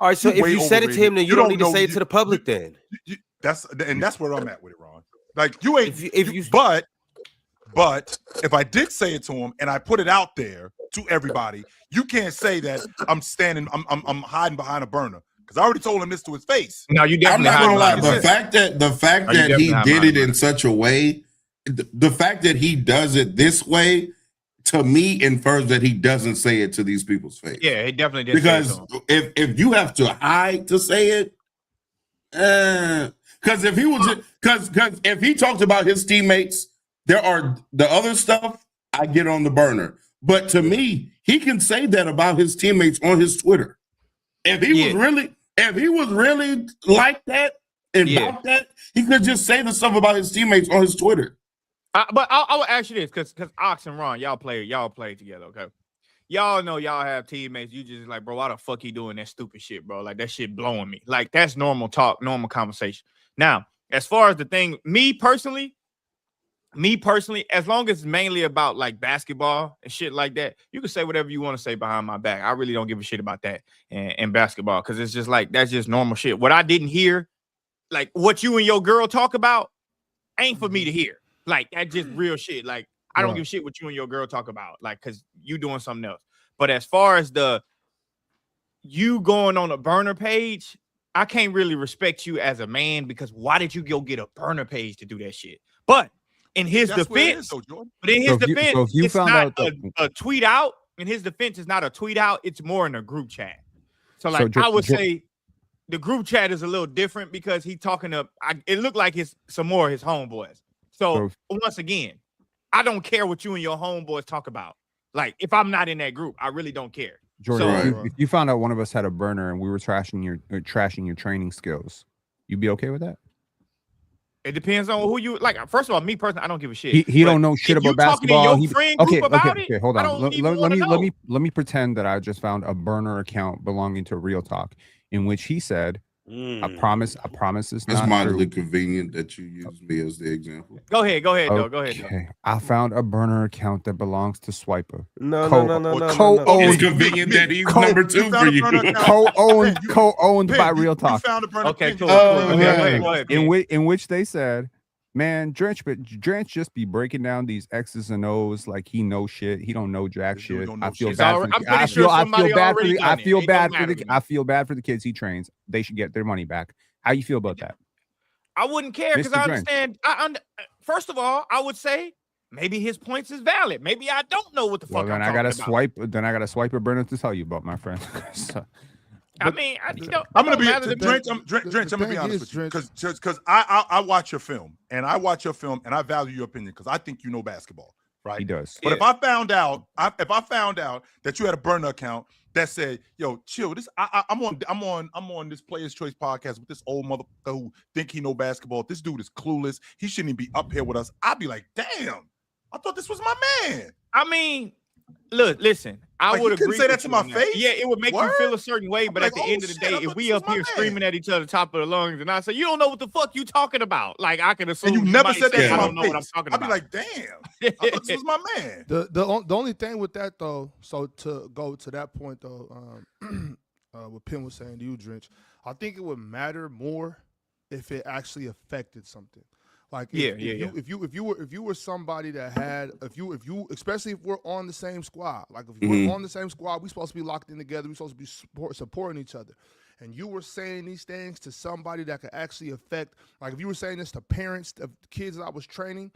All right, so if you said it to him, then you don't need to say it to the public. Then that's where I'm at with it, Ron. Like, you ain't. But if I did say it to him and I put it out there to everybody, you can't say that I'm hiding behind a burner, because I already told him this to his face. No, you definitely. I'm not gonna lie. The fact that he did it in such a way, the fact that he does it this way, to me infers that he doesn't say it to these people's face. Yeah, he definitely did. Because if you have to hide to say it, because if he was because if he talked about his teammates. There are the other stuff I get on the burner. But to me, he can say that about his teammates on his Twitter. If he was really like that and about that, he could just say the stuff about his teammates on his Twitter. But I will ask you this, because Ox and Ron, y'all play together, okay? Y'all know y'all have teammates. You just like, bro, why the fuck he doing that stupid shit, bro? Like, that shit blowing me. Like, that's normal talk, normal conversation. Now, as far as the thing, me personally, as long as it's mainly about like basketball and shit like that, you can say whatever you want to say behind my back. I really don't give a shit about that and basketball, because it's just like, that's just normal shit. What I didn't hear, like what you and your girl talk about, ain't for me to hear. Like, that's just real shit. Like, I don't give a shit what you and your girl talk about, like, because you doing something else. But as far as you going on a burner page, I can't really respect you as a man, because why did you go get a burner page to do that shit? But in his defense, it's not a tweet out. In his defense, it's not a tweet out. It's more in a group chat. So like, I would say the group chat is a little different, because he talking to, it looked like some more of his homeboys. So once again, I don't care what you and your homeboys talk about. Like, if I'm not in that group, I really don't care. Jordan, if you found out one of us had a burner and we were trashing your training skills, you'd be okay with that? It depends on who you like. First of all, me personally, I don't give a shit. He don't know shit about basketball. Okay, hold on. Let me pretend that I just found a burner account belonging to Real Talk, in which he said, I promise it's not That's mildly true. convenient that you use me as the example. Go ahead, okay. though. Go ahead. Though. I found a burner account that belongs to Swiper. No. It's convenient that he's number 2 for you. Co-owned by Real Talk. Okay, cool. Go ahead. In which they said, man, Drench just be breaking down these X's and O's like he knows shit. He don't know jack shit. I feel bad for the kids he trains. They should get their money back. How you feel about that? I wouldn't care, because I understand. First of all, I would say maybe his points is valid. Maybe I don't know what the fuck. Then I gotta swipe a burner to tell you about, my friend. I mean, I'm gonna be Drench. I'm gonna be honest with you, because I watch your film, and I value your opinion, because I think you know basketball, right? He does. But if I found out that you had a burner account that said, "Yo, chill, I'm on this Players Choice podcast with this old motherfucker who think he know basketball. This dude is clueless. He shouldn't even be up here with us." I'd be like, "Damn, I thought this was my man." I mean, listen. I would agree. Say that to my face. Yeah, it would make you feel a certain way. But at the end of the day, if we up here screaming at each other top of the lungs, and I say, "You don't know what the fuck you talking about," like, I can assume and you never said that. I don't know what I'm talking about. I'd be like, "Damn, I thought this was my man." The only thing with that though, so to go to that point though, what Penn was saying to you, Drench, I think it would matter more if it actually affected something. Like if you were somebody that had if you especially if we're on the same squad, like if we're on the same squad, we're supposed to be locked in together, we're supposed to be supporting each other. And you were saying these things to somebody that could actually affect, like if you were saying this to parents of kids that I was training.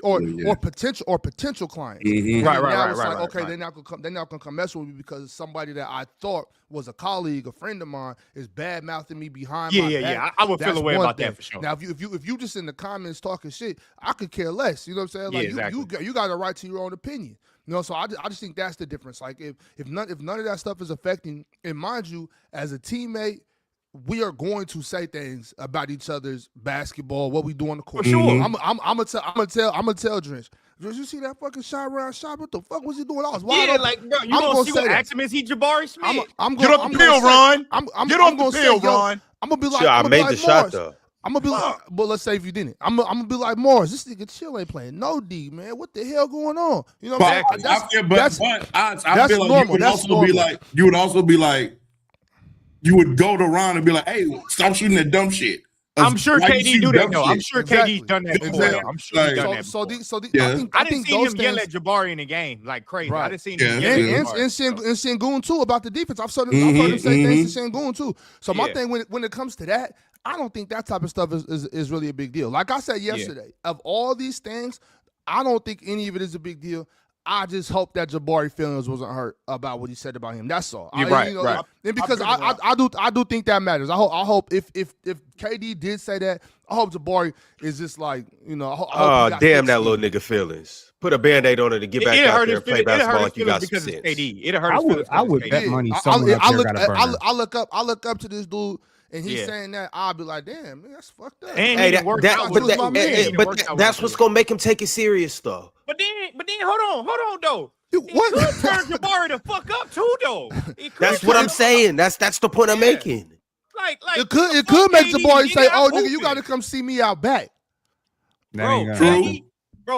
Or potential clients. Right. Okay, they're not gonna come mess with me because somebody that I thought was a colleague, a friend of mine, is bad mouthing me behind my back. I would feel away about that for sure. Now, if you just in the comments talking shit, I could care less. You know what I'm saying? Like you got a right to your own opinion. You know, so I just think that's the difference. Like if none of that stuff is affecting, and mind you, as a teammate, we are going to say things about each other's basketball, what we do on the court. For sure. I'm gonna tell Drench. Did you see that fucking shot? What the fuck was he doing? I was wide open. Like, bro, you gonna see what asked him, is he Jabari Smith? Get off the pill, Ron. Get off the pill, Ron. I'm gonna be like, I made the shot though. I'm gonna be like, but let's say if you didn't, I'm gonna be like, Morris, this nigga Chill ain't playing no D, man. What the hell going on? You know what I'm saying? I feel like you would also be like, you would go to Ron and be like, "Hey, stop shooting that dumb shit." I'm sure KD do that. No, I'm sure KD's done that before. I'm sure he's done that before. I didn't see him yell at Jabari in the game like crazy. Right. I didn't see him yell at Jabari. And Sengun too about the defense. I've heard him say things to Sengun too. So my thing when it comes to that, I don't think that type of stuff is really a big deal. Like I said yesterday, of all these things, I don't think any of it is a big deal. I just hope that Jabari feelings wasn't hurt about what he said about him. That's all. Right. And because I do think that matters. I hope if KD did say that, I hope Jabari is just like, you know. Oh, damn that little nigga feelings. Put a Band-Aid on it and get back out there and play basketball like you got some sense. It hurt his feelings. I would bet money someone up there got a burner. I look up to this dude. And he's saying that, I'll be like, damn, man, that's fucked up. But that's what's gonna make him take it serious, though. But then, hold on, though. What? Could turn Jabari the fuck up too, though. That's what I'm saying. That's the point I'm making. Like it could make Jabari say, "Oh, nigga, you got to come see me out back." Bro,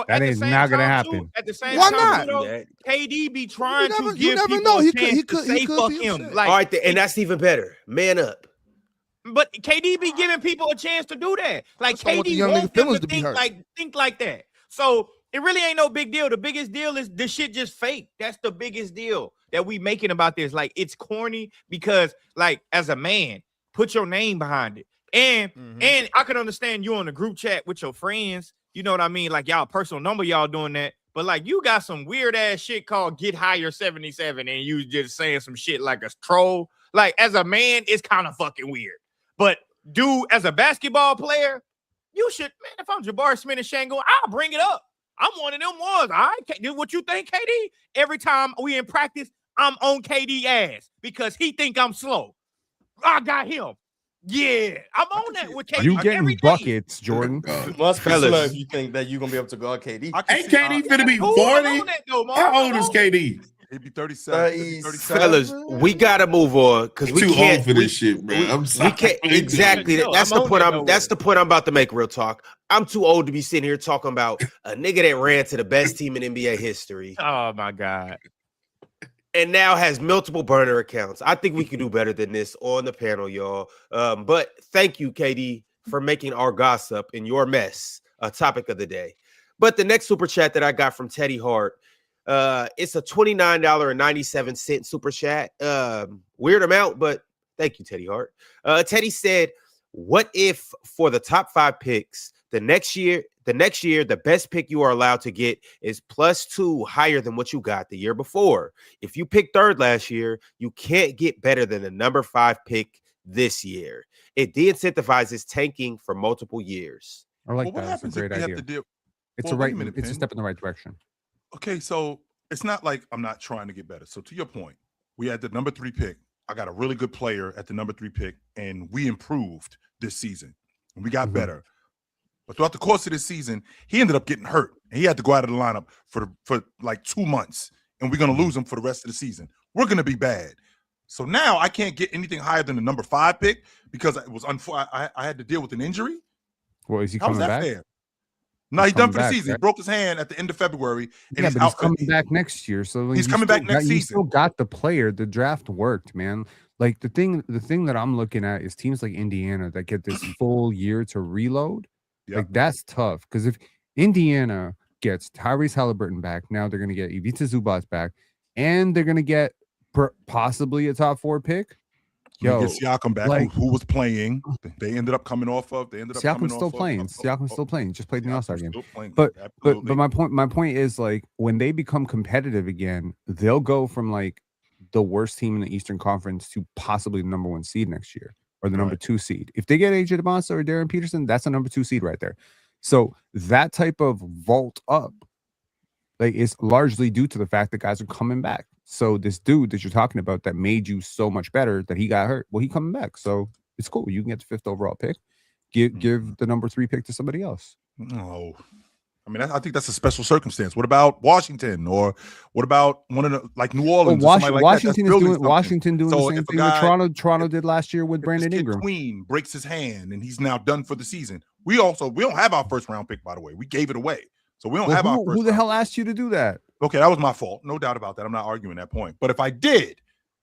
that is not gonna happen. At the same Why time, not? KD be trying to give you never people know. a chance to say fuck him. Like, all right, and that's even better. Man up. But KD be giving people a chance to do that. Like, KD young won't nigga feelings them to think like that. So it really ain't no big deal. The biggest deal is this shit just fake. That's the biggest deal that we making about this. Like, it's corny because, like, as a man, put your name behind it. And I can understand you on the group chat with your friends. You know what I mean? Like, y'all personal number, y'all doing that. But like, you got some weird ass shit called Get Higher 77, and you just saying some shit like a troll. Like, as a man, it's kind of fucking weird. But dude, as a basketball player, you should, man, if I'm Jabari Smith and Shango, I'll bring it up. I'm one of them ones. All right, what you think, KD? Every time we in practice, I'm on KD ass because he think I'm slow. I got him. Yeah, I'm on that with KD. You getting buckets, Jordan? Must be slow if you think that you're gonna be able to guard KD. Ain't KD finna be 40? How old is KD? He'd be 37. 37. Fellas, we gotta move on because we Too can't. old for this shit, man. I'm sorry. We can't exactly. That's the point. That's the point I'm about to make. Real talk. I'm too old to be sitting here talking about a nigga that ran to the best team in NBA history. Oh my god. And now has multiple burner accounts. I think we can do better than this on the panel, y'all. But thank you, KD, for making our gossip and your mess a topic of the day. But the next super chat that I got from Teddy Hart, it's a $29.97 super chat. Weird amount, but thank you, Teddy Hart. Teddy said, what if for the top 5 picks, the next year, the best pick you are allowed to get is +2 higher than what you got the year before. If you picked 3rd last year, you can't get better than the number 5 pick this year. It de-incentivizes tanking for multiple years. I like that. That's a great idea. It's a step in the right direction. Okay, so it's not like I'm not trying to get better. So to your point, we had the number 3 pick. I got a really good player at the number 3 pick, and we improved this season, and we got better. But throughout the course of this season, he ended up getting hurt, and he had to go out of the lineup for like 2 months, and we're going to lose him for the rest of the season. We're going to be bad. So now I can't get anything higher than the number 5 pick because it was I had to deal with an injury. Well, is he coming back? Fair? No, he's done for the season. Right? He broke his hand at the end of February, and he's coming back next year. So he's coming back next season. You still got the player. The draft worked, man. Like the thing that I'm looking at is teams like Indiana that get this full year to reload. Yep. Like that's tough because if Indiana gets Tyrese Halliburton back, now they're going to get Ivica Zubac back, and they're going to get possibly a top 4 pick. Yo, get Siakam back, like, who was playing. They ended up coming off of. Siakam's still playing. Siakam's still playing. Just played in the All-Star game. But my point is, like, when they become competitive again, they'll go from like the worst team in the Eastern Conference to possibly the number 1 seed next year or the number 2 seed. If they get AJ DeBonsa or Darren Peterson, that's a number 2 seed right there. So that type of vault up, like, is largely due to the fact that guys are coming back. So this dude that you're talking about that made you so much better that he got hurt, well, he coming back. So it's cool. You can get the 5th overall pick. Give the number 3 pick to somebody else. No. I mean, I think that's a special circumstance. What about Washington, or what about one of the like New Orleans? Well, Washington doing the same thing that Toronto did last year with Brandon Ingram. Queen breaks his hand and he's now done for the season. We don't have our 1st round pick, by the way. We gave it away, so we don't have our. Who the hell asked you to do that? Okay, that was my fault, no doubt about that. I'm not arguing that point. But if I did,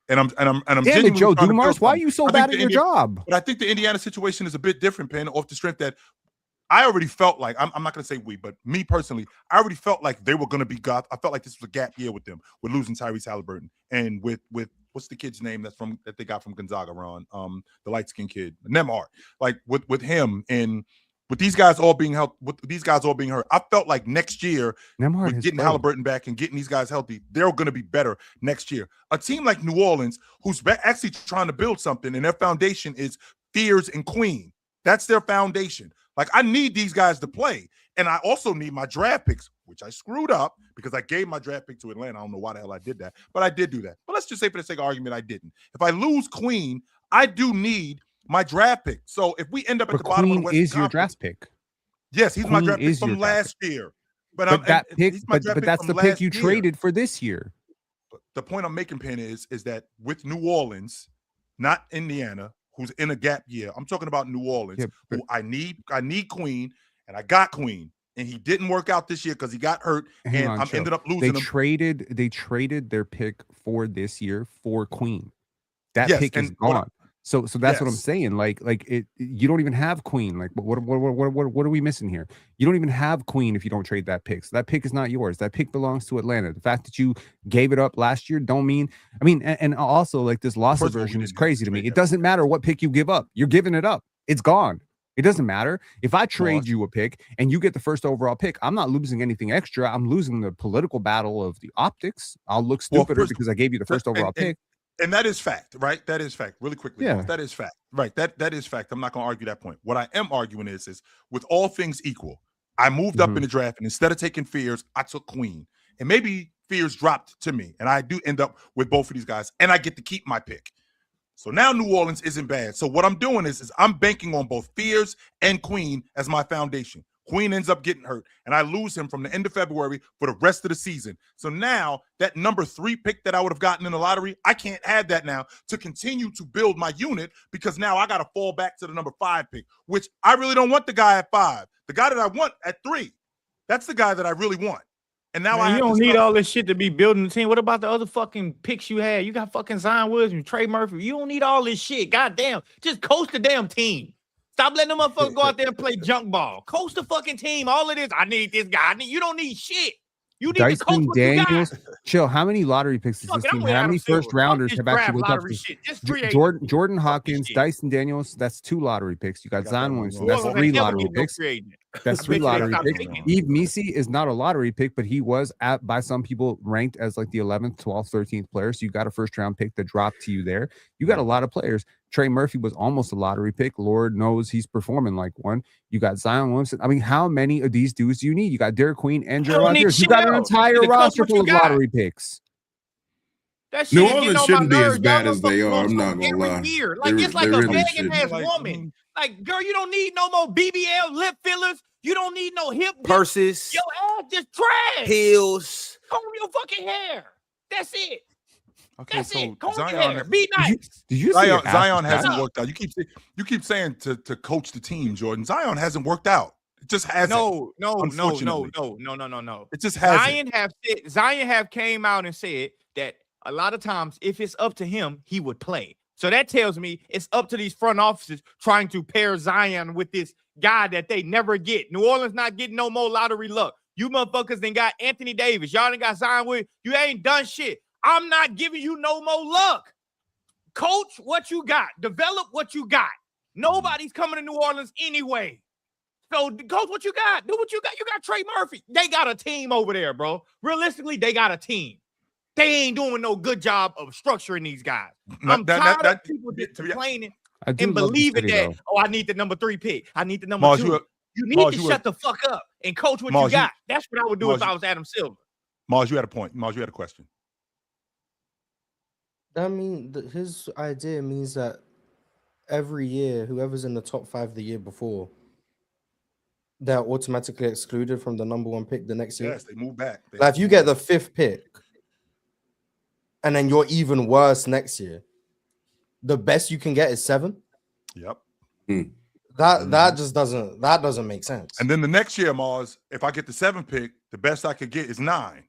and I'm damn it, Joe Dumars, why are you so bad at your job? But I think the Indiana situation is a bit different, Penn, off the strength that I already felt like, I'm not going to say we, but me personally, I already felt like they were going to be God. I felt like this was a gap year with them, with losing Tyrese Halliburton and with what's the kid's name that they got from Gonzaga, Ron, the light skinned kid, Nemhard, like with him and with these guys all being hurt, I felt like next year, with getting Halliburton back and getting these guys healthy, they're going to be better next year. A team like New Orleans, who's actually trying to build something, and their foundation is Fears and Queen. That's their foundation. Like, I need these guys to play, and I also need my draft picks, which I screwed up because I gave my draft pick to Atlanta. I don't know why the hell I did that, but I did do that. But let's just say, for the sake of argument, I didn't. If I lose Queen, I do need my draft pick. So if we end up at the bottom of the Western Conference, your draft pick. Yes, he's my draft pick from last year. But that's the pick you traded for this year. But the point I'm making, Penn, is that with New Orleans, not Indiana, who's in a gap year. I'm talking about New Orleans, who I need Queen, and I got Queen, and he didn't work out this year because he got hurt, and I ended up losing him. They traded their pick for this year for Queen. That pick is gone. So that's what I'm saying. Like it, you don't even have Queen. Like what are we missing here? You don't even have Queen if you don't trade that pick. So that pick is not yours. That pick belongs to Atlanta. The fact that you gave it up last year don't mean. I mean, and also like this loss aversion is crazy to me. It doesn't matter what pick you give up. You're giving it up. It's gone. It doesn't matter. If I trade you a pick and you get the first overall pick, I'm not losing anything extra. I'm losing the political battle of the optics. I'll look stupider because I gave you the first overall pick. And that is fact, right? That is fact. Really quickly, that is fact, right? That is fact. I'm not going to argue that point. What I am arguing is with all things equal, I moved up in the draft, and instead of taking Fears, I took Queen, and maybe Fears dropped to me, and I do end up with both of these guys, and I get to keep my pick. So now New Orleans isn't bad. So what I'm doing is I'm banking on both Fears and Queen as my foundation. Queen ends up getting hurt, and I lose him from the end of February for the rest of the season. So now that number 3 pick that I would have gotten in the lottery, I can't have that now to continue to build my unit because now I got to fall back to the number 5 pick, which I really don't want the guy at 5. The guy that I want at 3, that's the guy that I really want. And now you don't need all this shit to be building the team. What about the other fucking picks you had? You got fucking Zion Williams, Trey Murphy. You don't need all this shit. Goddamn. Just coach the damn team. Stop letting them motherfuckers go out there and play junk ball. Coach the fucking team. All of this. I need this guy. You don't need shit. You need Dyson to coach what Daniels. you got. Chill. How many lottery picks does this team have? How many first rounders have actually went up to Jordan Hawkins, Dyson Daniels? That's 2 lottery picks. You got Zion Williamson. That's 3 lottery picks. That's 3 lottery picks. Yves Missi is not a lottery pick, but he was by some people ranked as like the 11th, 12th, 13th player. So you got a first round pick that dropped to you there. You got a lot of players. Trey Murphy was almost a lottery pick. Lord knows he's performing like one. You got Zion Williamson. I mean, how many of these dudes do you need? You got Derek Queen and Jeremiah Pierce. You got an entire roster full of lottery picks. New Orleans shouldn't be as bad as they are. I'm not gonna lie. Like it's like a begging ass woman. Like, girl, you don't need no more BBL lip fillers. You don't need no hip purses. Your ass just trash. Heels. Comb your fucking hair. That's it. Okay, that's so it. Comb Zion, your hair. Be nice. Did you Zion hasn't worked out. You keep saying to coach the team, Jordan. Zion hasn't worked out. It just hasn't. No. It just hasn't. Zion have came out and said that a lot of times, if it's up to him, he would play. So that tells me it's up to these front offices trying to pair Zion with this guy that they never get. New Orleans not getting no more lottery luck. You motherfuckers done got Anthony Davis. Y'all done got Zion with. You ain't done shit. I'm not giving you no more luck. Coach what you got. Develop what you got. Nobody's coming to New Orleans anyway. So coach what you got. Do what you got. You got Trey Murphy. They got a team over there, bro. Realistically, they got a team. They ain't doing no good job of structuring these guys. I'm tired of people just complaining and believing that, I need the number 3 pick. I need the number 2. You need to shut the fuck up and coach what you got. That's what I would do if I was Adam Silver. Mars, you had a point. Mars, you had a question. I mean, his idea means that every year, whoever's in the top 5 the year before, they're automatically excluded from the number 1 pick the next year. Yes, they move back. Like if you get the 5th pick, and then you're even worse next year, the best you can get is 7. Yep. That just doesn't make sense. And then the next year, Mars, if I get the 7th pick, the best I could get is 9.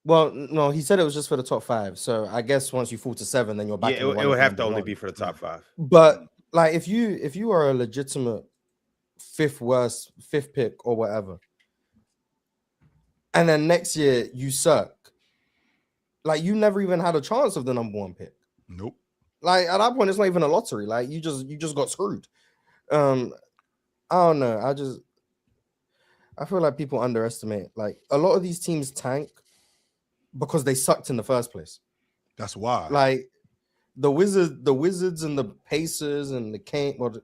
Well, no, he said it was just for the top 5. So I guess once you fall to 7, then you're back. Yeah, it would have to only be for the top 5. But like, if you are a legitimate 5th pick or whatever, and then next year you suck, like you never even had a chance of the number 1 pick. Nope. Like at that point, it's not even a lottery. Like you just got screwed. I don't know. I feel like people underestimate. Like a lot of these teams tank because they sucked in the first place. That's why. Like the Wizards and the Pacers and the Kings. Well,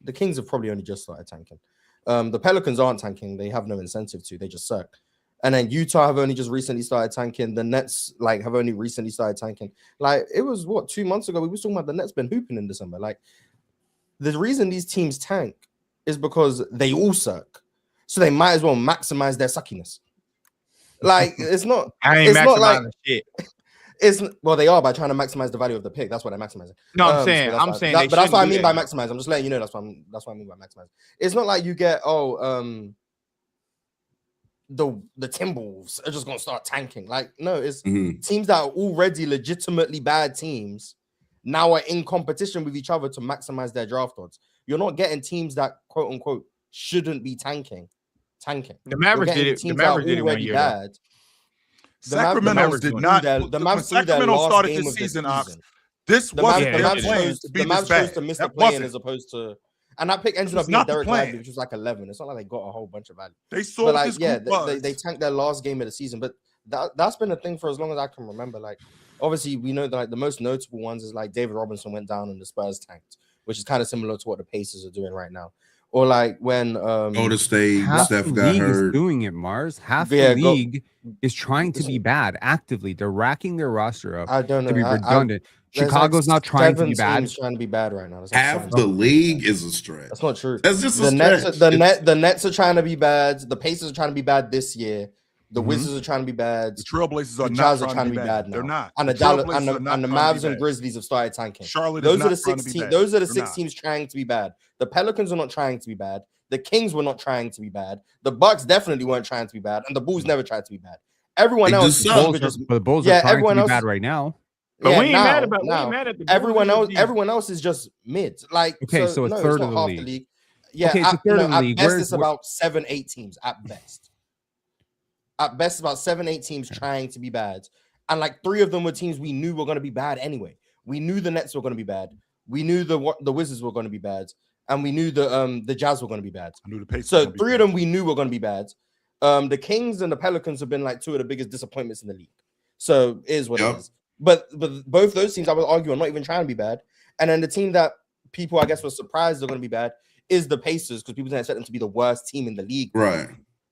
the Kings have probably only just started tanking. The Pelicans aren't tanking. They have no incentive to. They just suck. And then Utah have only just recently started tanking. The Nets have only recently started tanking. Like it was 2 months ago we were talking about the Nets been hooping in December. Like the reason these teams tank is because they all suck. So they might as well maximize their suckiness. Like it's not. It's not like shit. They are by trying to maximize the value of the pick. That's what they're maximizing. No, I'm saying. But that's what I mean by maximize. I'm just letting you know. That's what I mean by maximize. It's not like you get the Timberwolves are just gonna start tanking. Like no, it's teams that are already legitimately bad teams now are in competition with each other to maximize their draft odds. You're not getting teams that quote unquote shouldn't be tanking. The Mavericks did it. The Mavericks did it 1 year. Bad. Sacramento did not. When Sacramento started this season, this wasn't their plan to be this bad. Chose to miss the play-in as opposed to, and that pick ended up being Derek Lively, which was like 11. It's not like they got a whole bunch of value. They saw like, this yeah, they tanked their last game of the season, but that's been a thing for as long as I can remember. Like, obviously, we know that like the most notable ones is like David Robinson went down and the Spurs tanked, which is kind of similar to what the Pacers are doing right now. Or like when Golden State, Steph got hurt. Is doing it, Mars. Half the league is trying to be bad actively. They're racking their roster up. I don't know. To be redundant. Chicago's not trying to be bad. Trying to be bad right now. Half the league is a stretch. That's not true. That's just the Nets are trying to be bad. The Pacers are trying to be bad this year. The Wizards are trying to be bad. The Trailblazers are not trying to be bad. Now. They're not. And the Mavs and Grizzlies have started tanking. Charlotte those are the 6 teams. Those are the 6 teams trying to be bad. The Pelicans are not trying to be bad. The Kings were not trying to be bad. The Bucks definitely weren't trying to be bad, and the Bulls never tried to be bad. Everyone else, the Bulls are trying to be bad right now. But we ain't mad about. We ain't mad at the Bulls. Everyone else is just mid. Like okay, so a third of the league. Yeah, okay, at best it's about 7-8 teams at best. At best, about 7-8 teams trying to be bad, and like 3 of them were teams we knew were going to be bad anyway. We knew the Nets were going to be bad. We knew the Wizards were going to be bad. And we knew the Jazz were going to be bad. I knew the Pacers. So 3 of them we knew were going to be bad. The Kings and the Pelicans have been like 2 of the biggest disappointments in the league. So it is what it is. But both those teams, I would argue, are not even trying to be bad. And then the team that people, I guess, were surprised are going to be bad is the Pacers, because people didn't expect them to be the worst team in the league. Right.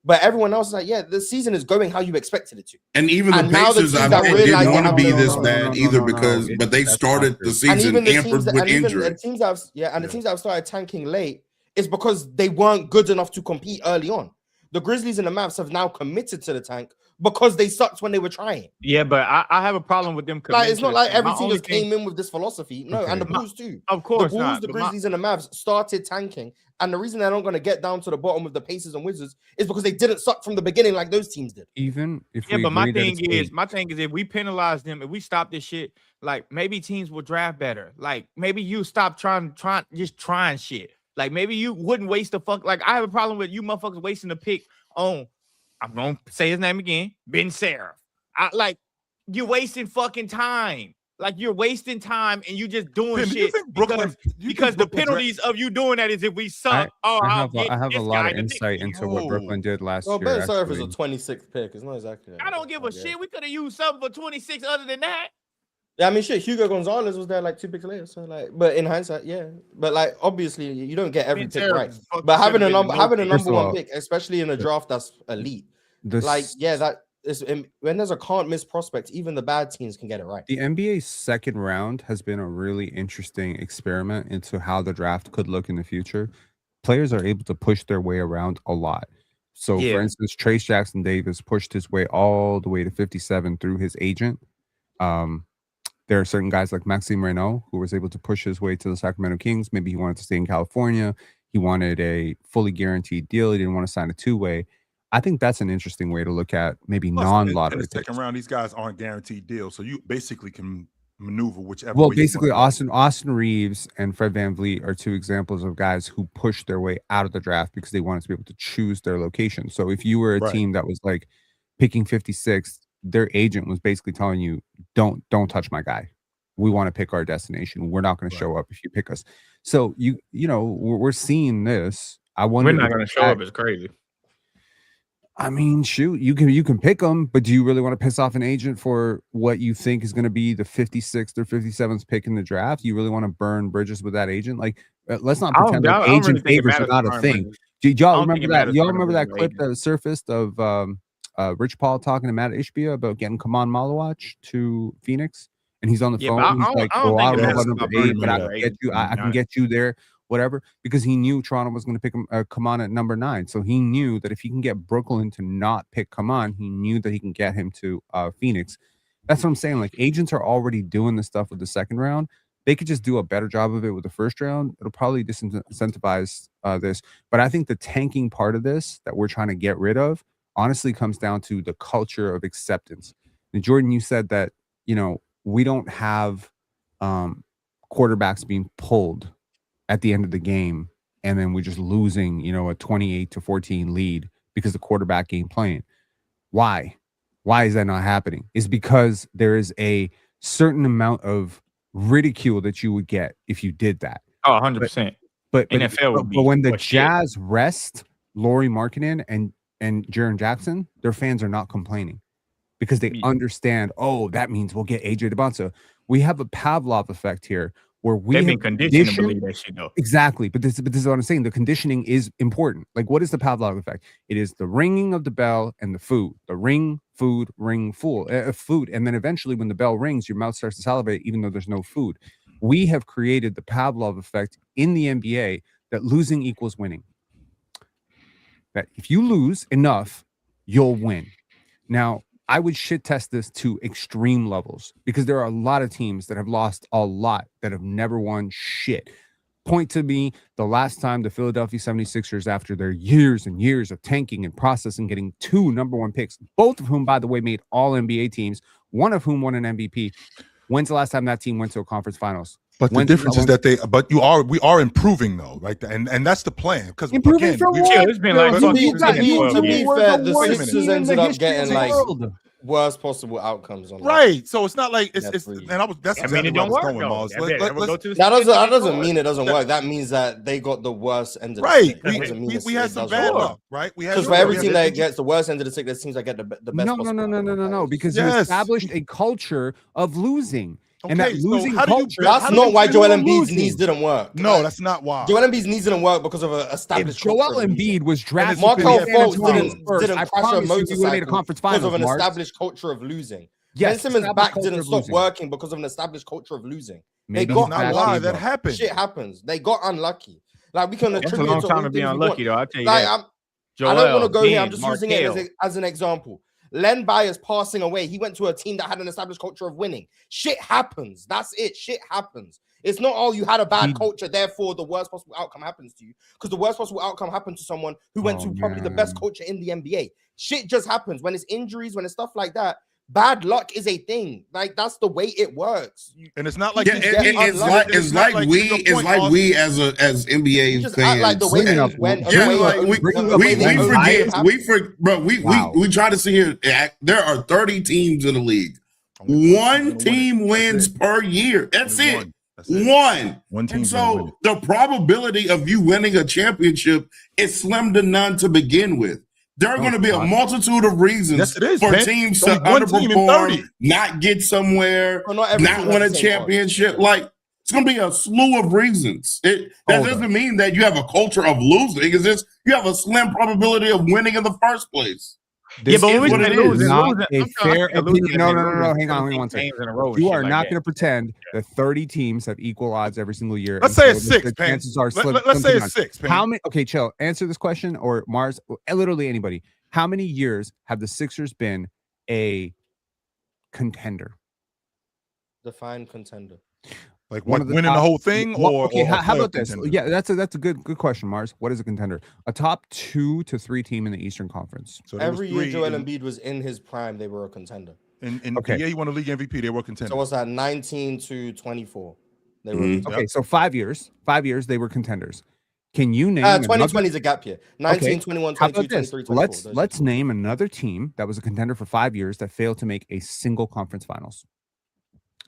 But everyone else is like, yeah, the season is going how you expected it to. And even the Pacers, I think, didn't want to be this bad either because, but they started the season hampered with injury. The teams that have started tanking late is because they weren't good enough to compete early on. The Grizzlies and the Mavs have now committed to the tank because they sucked when they were trying. Yeah, but I have a problem with them. Like, it's not like every team just came in with this philosophy. No, and the Bulls too. Of course, the Bulls, the Grizzlies, and the Mavs started tanking, and the reason they're not going to get down to the bottom of the Pacers and Wizards is because they didn't suck from the beginning like those teams did. Even if but my thing is, if we penalize them, if we stop this shit, like maybe teams will draft better. Like maybe you stop trying shit. Like maybe you wouldn't waste the fuck. Like I have a problem with you motherfuckers wasting the pick on. I'm gonna say his name again, Ben Seraph. You're wasting fucking time. Like you're wasting time and you just doing shit because the penalties of you doing that is if we suck. I have a lot of insight into what Brooklyn did last year. Ben Seraph is a 26th pick. It's not exactly. I don't give a shit. We could have used something for 26 other than that. Yeah, I mean, shit. Hugo Gonzalez was there like 2 picks later. So like, but in hindsight, yeah. But like, obviously, you don't get every pick right. But having a number 1 pick, especially in a draft that's elite, that is when there's a can't miss prospect, even the bad teams can get it right. The NBA's second round has been a really interesting experiment into how the draft could look in the future. Players are able to push their way around a lot. So, for instance, Trace Jackson Davis pushed his way all the way to 57 through his agent. There are certain guys like Maxime Renault who was able to push his way to the Sacramento Kings. Maybe he wanted to stay in California. He wanted a fully guaranteed deal. He didn't want to sign a 2-way. I think that's an interesting way to look at maybe non-lottery. In the second round, these guys aren't guaranteed deals, so you basically can maneuver whichever. Well, basically, Austin Reeves and Fred VanVleet are 2 examples of guys who pushed their way out of the draft because they wanted to be able to choose their location. So if you were a team that was like picking 56th, their agent was basically telling you, don't touch my guy. We want to pick our destination. We're not going to show up if you pick us. So you know we're seeing this. I wonder. We're not going to show up. It's crazy. I mean, shoot, you can pick them, but do you really want to piss off an agent for what you think is going to be the 56th or 57th pick in the draft? You really want to burn bridges with that agent? Like, let's not pretend like agent favors are not a thing. Do y'all remember that? Y'all remember that clip that surfaced of Rich Paul talking to Matt Ishbia about getting Kaman Malawach to Phoenix, and he's on the phone. He's like, "Oh, I don't know about number 8, but I can get you. I can get you there." Whatever, because he knew Toronto was going to pick him, Kaman at number 9. So he knew that if he can get Brooklyn to not pick Kaman, he knew that he can get him to Phoenix. That's what I'm saying. Like, agents are already doing this stuff with the second round. They could just do a better job of it with the first round. It'll probably disincentivize this. But I think the tanking part of this that we're trying to get rid of honestly comes down to the culture of acceptance. And Jordan, you said that, we don't have quarterbacks being pulled at the end of the game, and then we're just losing, a 28-14 lead because the quarterback ain't playing. Why? Why is that not happening? It's because there is a certain amount of ridicule that you would get if you did that. Oh, 100%. But NFL would be. But when the shit. Jazz rest Lauri Markkanen and Jaren Jackson, their fans are not complaining because they understand, that means we'll get AJ DeBonsa. We have a Pavlov effect here where they've been conditioned to believe that shit though. Exactly. But this is what I'm saying. The conditioning is important. Like, what is the Pavlov effect? It is the ringing of the bell and the food. The ring, food, ring, food. And then eventually when the bell rings, your mouth starts to salivate even though there's no food. We have created the Pavlov effect in the NBA that losing equals winning. That if you lose enough, you'll win. Now, I would shit test this to extreme levels because there are a lot of teams that have lost a lot that have never won shit. Point to me the last time the Philadelphia 76ers, after their years and years of tanking and processing, getting 2 number 1 picks, both of whom, by the way, made all NBA teams, one of whom won an MVP. When's the last time that team went to a conference finals? But the difference is that we are improving though, right? And that's the plan. Because improving from what? It's been like to be fair, the Sixers ended up getting like worst possible outcomes on right. So it's not like it's that's exactly it don't work. That doesn't mean it doesn't work. That means that they got the worst end of the stick. We had some bad luck, right? Because for every team that gets the worst end of the stick, there's teams that get the best. No. Because you established a culture of losing. Okay, and that losing culture. That's not why Joel Embiid's knees didn't work. No, that's not why. Joel Embiid's knees didn't work because of an established. If Joel Embiid was drafted, Markel Fultz didn't crash a motorcycle because of an established culture of losing. Yes, Ben Simmons' back didn't stop working because of an established culture of losing. Maybe that's not why that happened. Shit happens. They got unlucky. Like we can attribute a long time to be unlucky, though. I tell you like, that. I don't want to go here. I'm just using it as an example. Len Byers passing away. He went to a team that had an established culture of winning. Shit happens. That's it. Shit happens. It's not, you had a bad culture, therefore the worst possible outcome happens to you. Because the worst possible outcome happened to someone who went to probably the best culture in the NBA. Shit just happens. When it's injuries, when it's stuff like that, bad luck is a thing. Like, that's the way it works. And it's not like it's like we as NBA fans. Like the way we try to see here. There are 30 teams in the league. One team wins per year. That's it. One team. So the probability of you winning a championship is slim to none to begin with. There are going to be a multitude of reasons for teams to underperform, not get somewhere, not win a championship. Like, it's going to be a slew of reasons. That doesn't mean that you have a culture of losing. It's just you have a slim probability of winning in the first place. This but when it is not a fair opinion. No. Hang on 1 second. You are not going to pretend that 30 teams have equal odds every single year. Let's say it's 6. Chances are let's say it's 6. How many? Okay, chill. Answer this question, or Mars, literally anybody. How many years have the Sixers been a contender? Define contender. Like winning the whole thing, or how about this? Contender? Yeah, that's a good question, Mars. What is a contender? A top 2 to 3 team in the Eastern Conference. So every year Joel Embiid was in his prime, they were a contender. Yeah, he won a league MVP. They were contenders. So what's that? 19 to 24. They were okay. So 5 years. 5 years they were contenders. Can you name 2020 is a gap year. 19, 21, 22, 23, 24. Let's name another team that was a contender for 5 years that failed to make a single conference finals.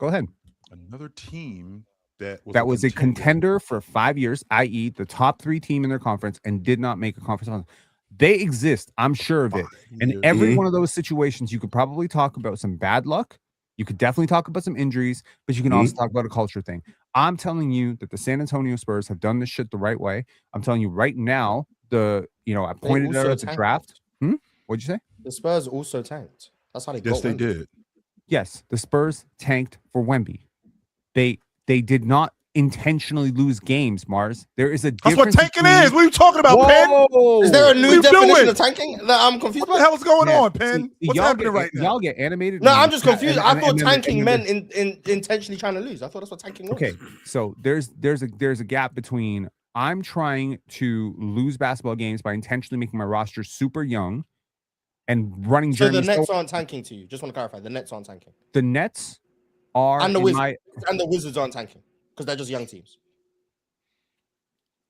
Go ahead. Another team that was a contender for 5 years, i.e., the top 3 team in their conference, and did not make a conference finals. They exist. I'm sure of it. And every one of those situations, you could probably talk about some bad luck. You could definitely talk about some injuries, but you can also talk about a culture thing. I'm telling you that the San Antonio Spurs have done this shit the right way. I'm telling you right now, I pointed out at the draft. What'd you say? The Spurs also tanked. That's how they got Yes, they did. Yes, the Spurs tanked for Wemby. They did not intentionally lose games, Mars. There is a difference. That's what tanking is. What are you talking about, Penn? Is there a new definition of tanking that I'm confused What the hell is going on, Penn? What's happening right now? Y'all get animated. No, I'm just confused. I thought tanking meant intentionally trying to lose. I thought that's what tanking was. Okay, so there's a gap between I'm trying to lose basketball games by intentionally making my roster super young and running. So the Nets aren't tanking to you. Just want to clarify. The Nets aren't tanking. The Nets are and the Wizards aren't tanking. because they're just young teams?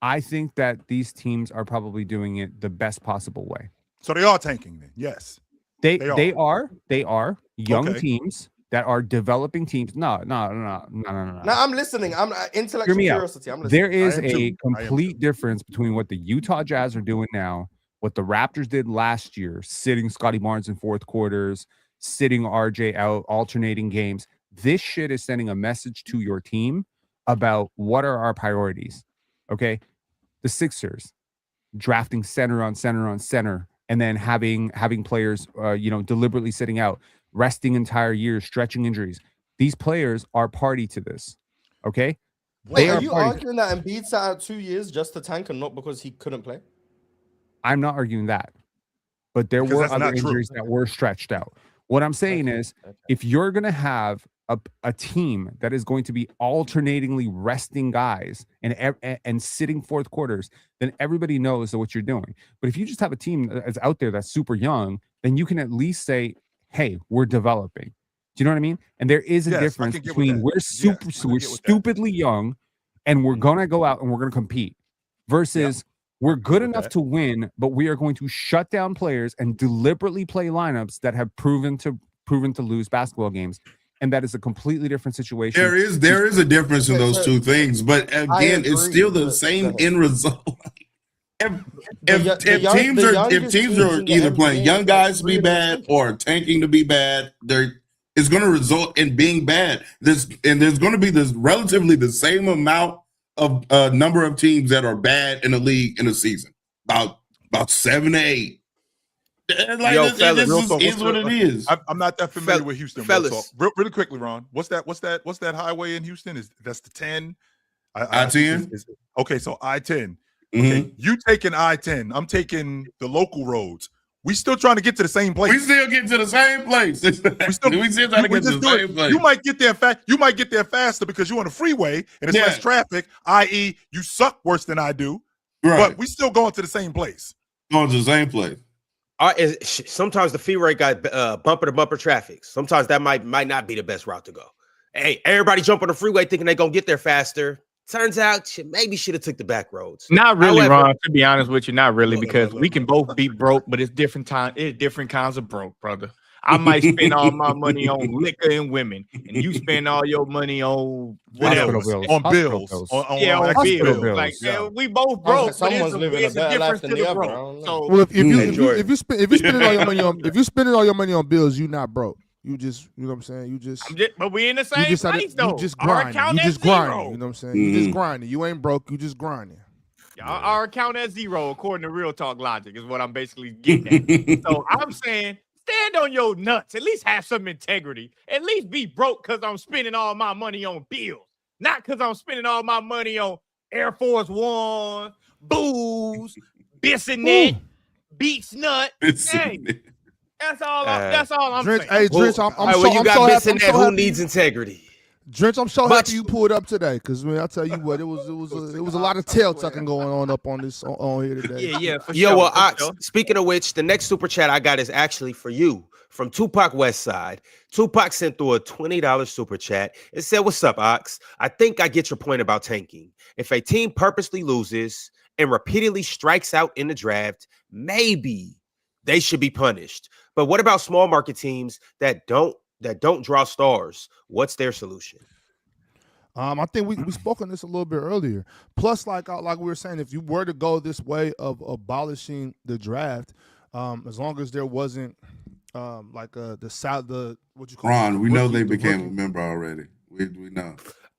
I think that these teams are probably doing it the best possible way. So they are tanking then. Yes. They are young Okay. teams that are developing teams. No. No, I'm listening. I'm intellectual Hear me out. curiosity. I'm listening. There is I am a too. complete difference between what the Utah Jazz are doing now, what the Raptors did last year, sitting Scotty Barnes in fourth quarters, sitting RJ out, alternating games. This shit is sending a message to your team about what are our priorities. Okay. The Sixers drafting center on center on center, and then having players, deliberately sitting out, resting entire years, stretching injuries. These players are party to this. Okay. Wait, are you arguing that Embiid sat out 2 years just to tank and not because he couldn't play? I'm not arguing that, but there were other injuries that were stretched out. What I'm saying is, if you're going to have a team that is going to be alternatingly resting guys and sitting fourth quarters, then everybody knows what you're doing. But if you just have a team that's out there that's super young, then you can at least say, hey, we're developing. Do you know what I mean? And there is a difference between we're stupidly young and we're going to go out and we're going to compete versus we're good enough to win, but we are going to shut down players and deliberately play lineups that have proven to lose basketball games. And that is a completely different situation. There is a difference in those two things, but again, it's still the same end result. If teams are either playing young guys to be bad or tanking to be bad, it's going to result in being bad. There's going to be this relatively the same amount of number of teams that are bad in the league in a season, about 7 to 8. Fellas, this is what it is. I'm not that familiar with Houston. Fellas, so really quickly, Ron, what's that highway in Houston? That's the 10. I-10. Okay, so I-10. Mm-hmm. Okay, you taking I-10. I'm taking the local roads. We still trying to get to the same place. We still get to the same place. we still trying to get to the same place. You might get there You might get there faster because you're on the freeway and it's less traffic. I.e., you suck worse than I do. Right. But we still going to the same place. Going to the same place. Sometimes the freeway got bumper to bumper traffic. Sometimes that might not be the best route to go. Hey, everybody jump on the freeway thinking they're gonna get there faster. Turns out maybe should have took the back roads. Not really, however, Ron, to be honest with you, not really, because we can both be broke, but it's different time. It's different kinds of broke, brother. I might spend all my money on liquor and women, and you spend all your money on whatever. On bills. On bills. Like, we both broke. Someone's living a better life than the other. So, well, if you spending all your money on bills, you're not broke. You just, you know what I'm saying? But we in the same place, though. You just grinding. You just grinding. You know what I'm saying? You just grinding. You ain't broke. You just grinding. Our account at zero, according to Real Talk Logic, is what I'm basically getting at. So I'm saying, stand on your nuts. At least have some integrity. At least be broke because I'm spending all my money on bills. Not because I'm spending all my money on Air Force One, booze, Bissonnet, Beats Nut. Hey, that's all I'm saying. Hey, Drench, I'm who needs integrity? Drench, I'm so happy you pulled up today, because I tell you what, it was a lot of tail tucking going on up on this on here today. Yeah, for Yo, sure. well, Ox, speaking of which, the next super chat I got is actually for you from Tupac Westside. Tupac sent through a $20 super chat. It said, "What's up, Ox? I think I get your point about tanking. If a team purposely loses and repeatedly strikes out in the draft, maybe they should be punished. But what about small market teams that don't draw stars? What's their solution?" I think we spoke on this a little bit earlier. Plus, like we were saying, if you were to go this way of abolishing the draft, as long as there wasn't what you call Ron, we know they became a member already. We know.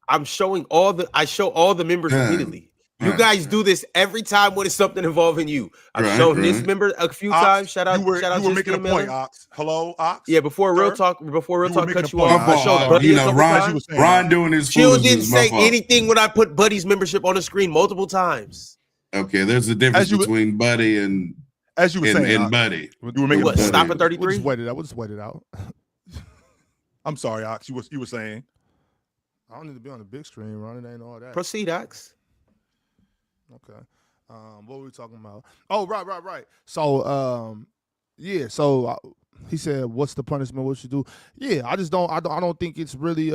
I show all the members immediately. You guys do this every time when it's something involving you. I've shown this member a few times. Shout out. You were making a point, Ox. Hello, Ox. Yeah, before Real Talk cut you off. I showed Buddy a couple times. Ron doing his Chill didn't say anything when I put Buddy's membership on the screen multiple times. Okay, there's a difference between Buddy and as you were saying, and Buddy. You were making stop at 33. We'll just wait it out. I'm sorry, Ox. You were saying. I don't need to be on the big screen, Ron. It ain't all that. Proceed, Ox. Okay. What were we talking about? Oh, right. So, So he said, "What's the punishment? What should do?" Yeah, I don't think it's really.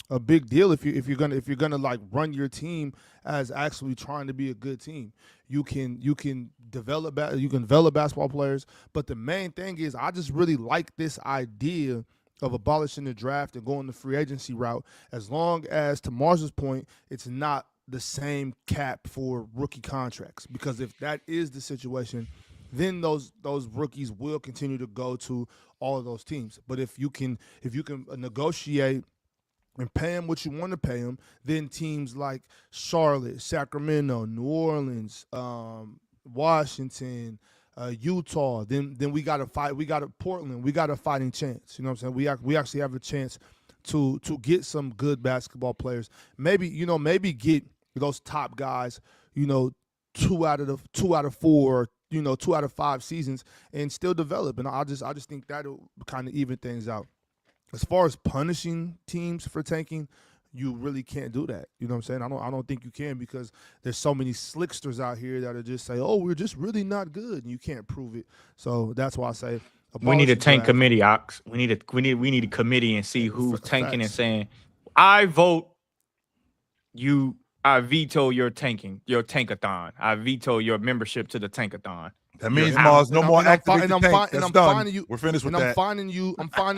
a big deal if you're gonna like run your team as actually trying to be a good team. You can develop basketball players, but the main thing is I just really like this idea of abolishing the draft and going the free agency route, as long as, to Mars's point, it's not the same cap for rookie contracts. Because if that is the situation, then those rookies will continue to go to all of those teams. But if you can negotiate and pay them what you want to pay them, then teams like Charlotte, Sacramento, New Orleans, Washington, Utah, then we got to fight. We got Portland. We got a fighting chance. You know what I'm saying? We actually have a chance to get some good basketball players. Maybe get those top guys. 2 out of 4. 2 out of 5 seasons, and still develop. And I just think that'll kind of even things out. As far as punishing teams for tanking, you really can't do that. You know what I'm saying? I don't think you can, because there's so many slicksters out here that are just say, "Oh, we're just really not good," and you can't prove it. So that's why I say we need a tank committee, Ox. We need a committee and see who's tanking and saying, "I vote you. I veto your tankathon. I veto your membership to the tankathon." That means Mars, no more activate the tank. That's done. We're finished with that. I'm fining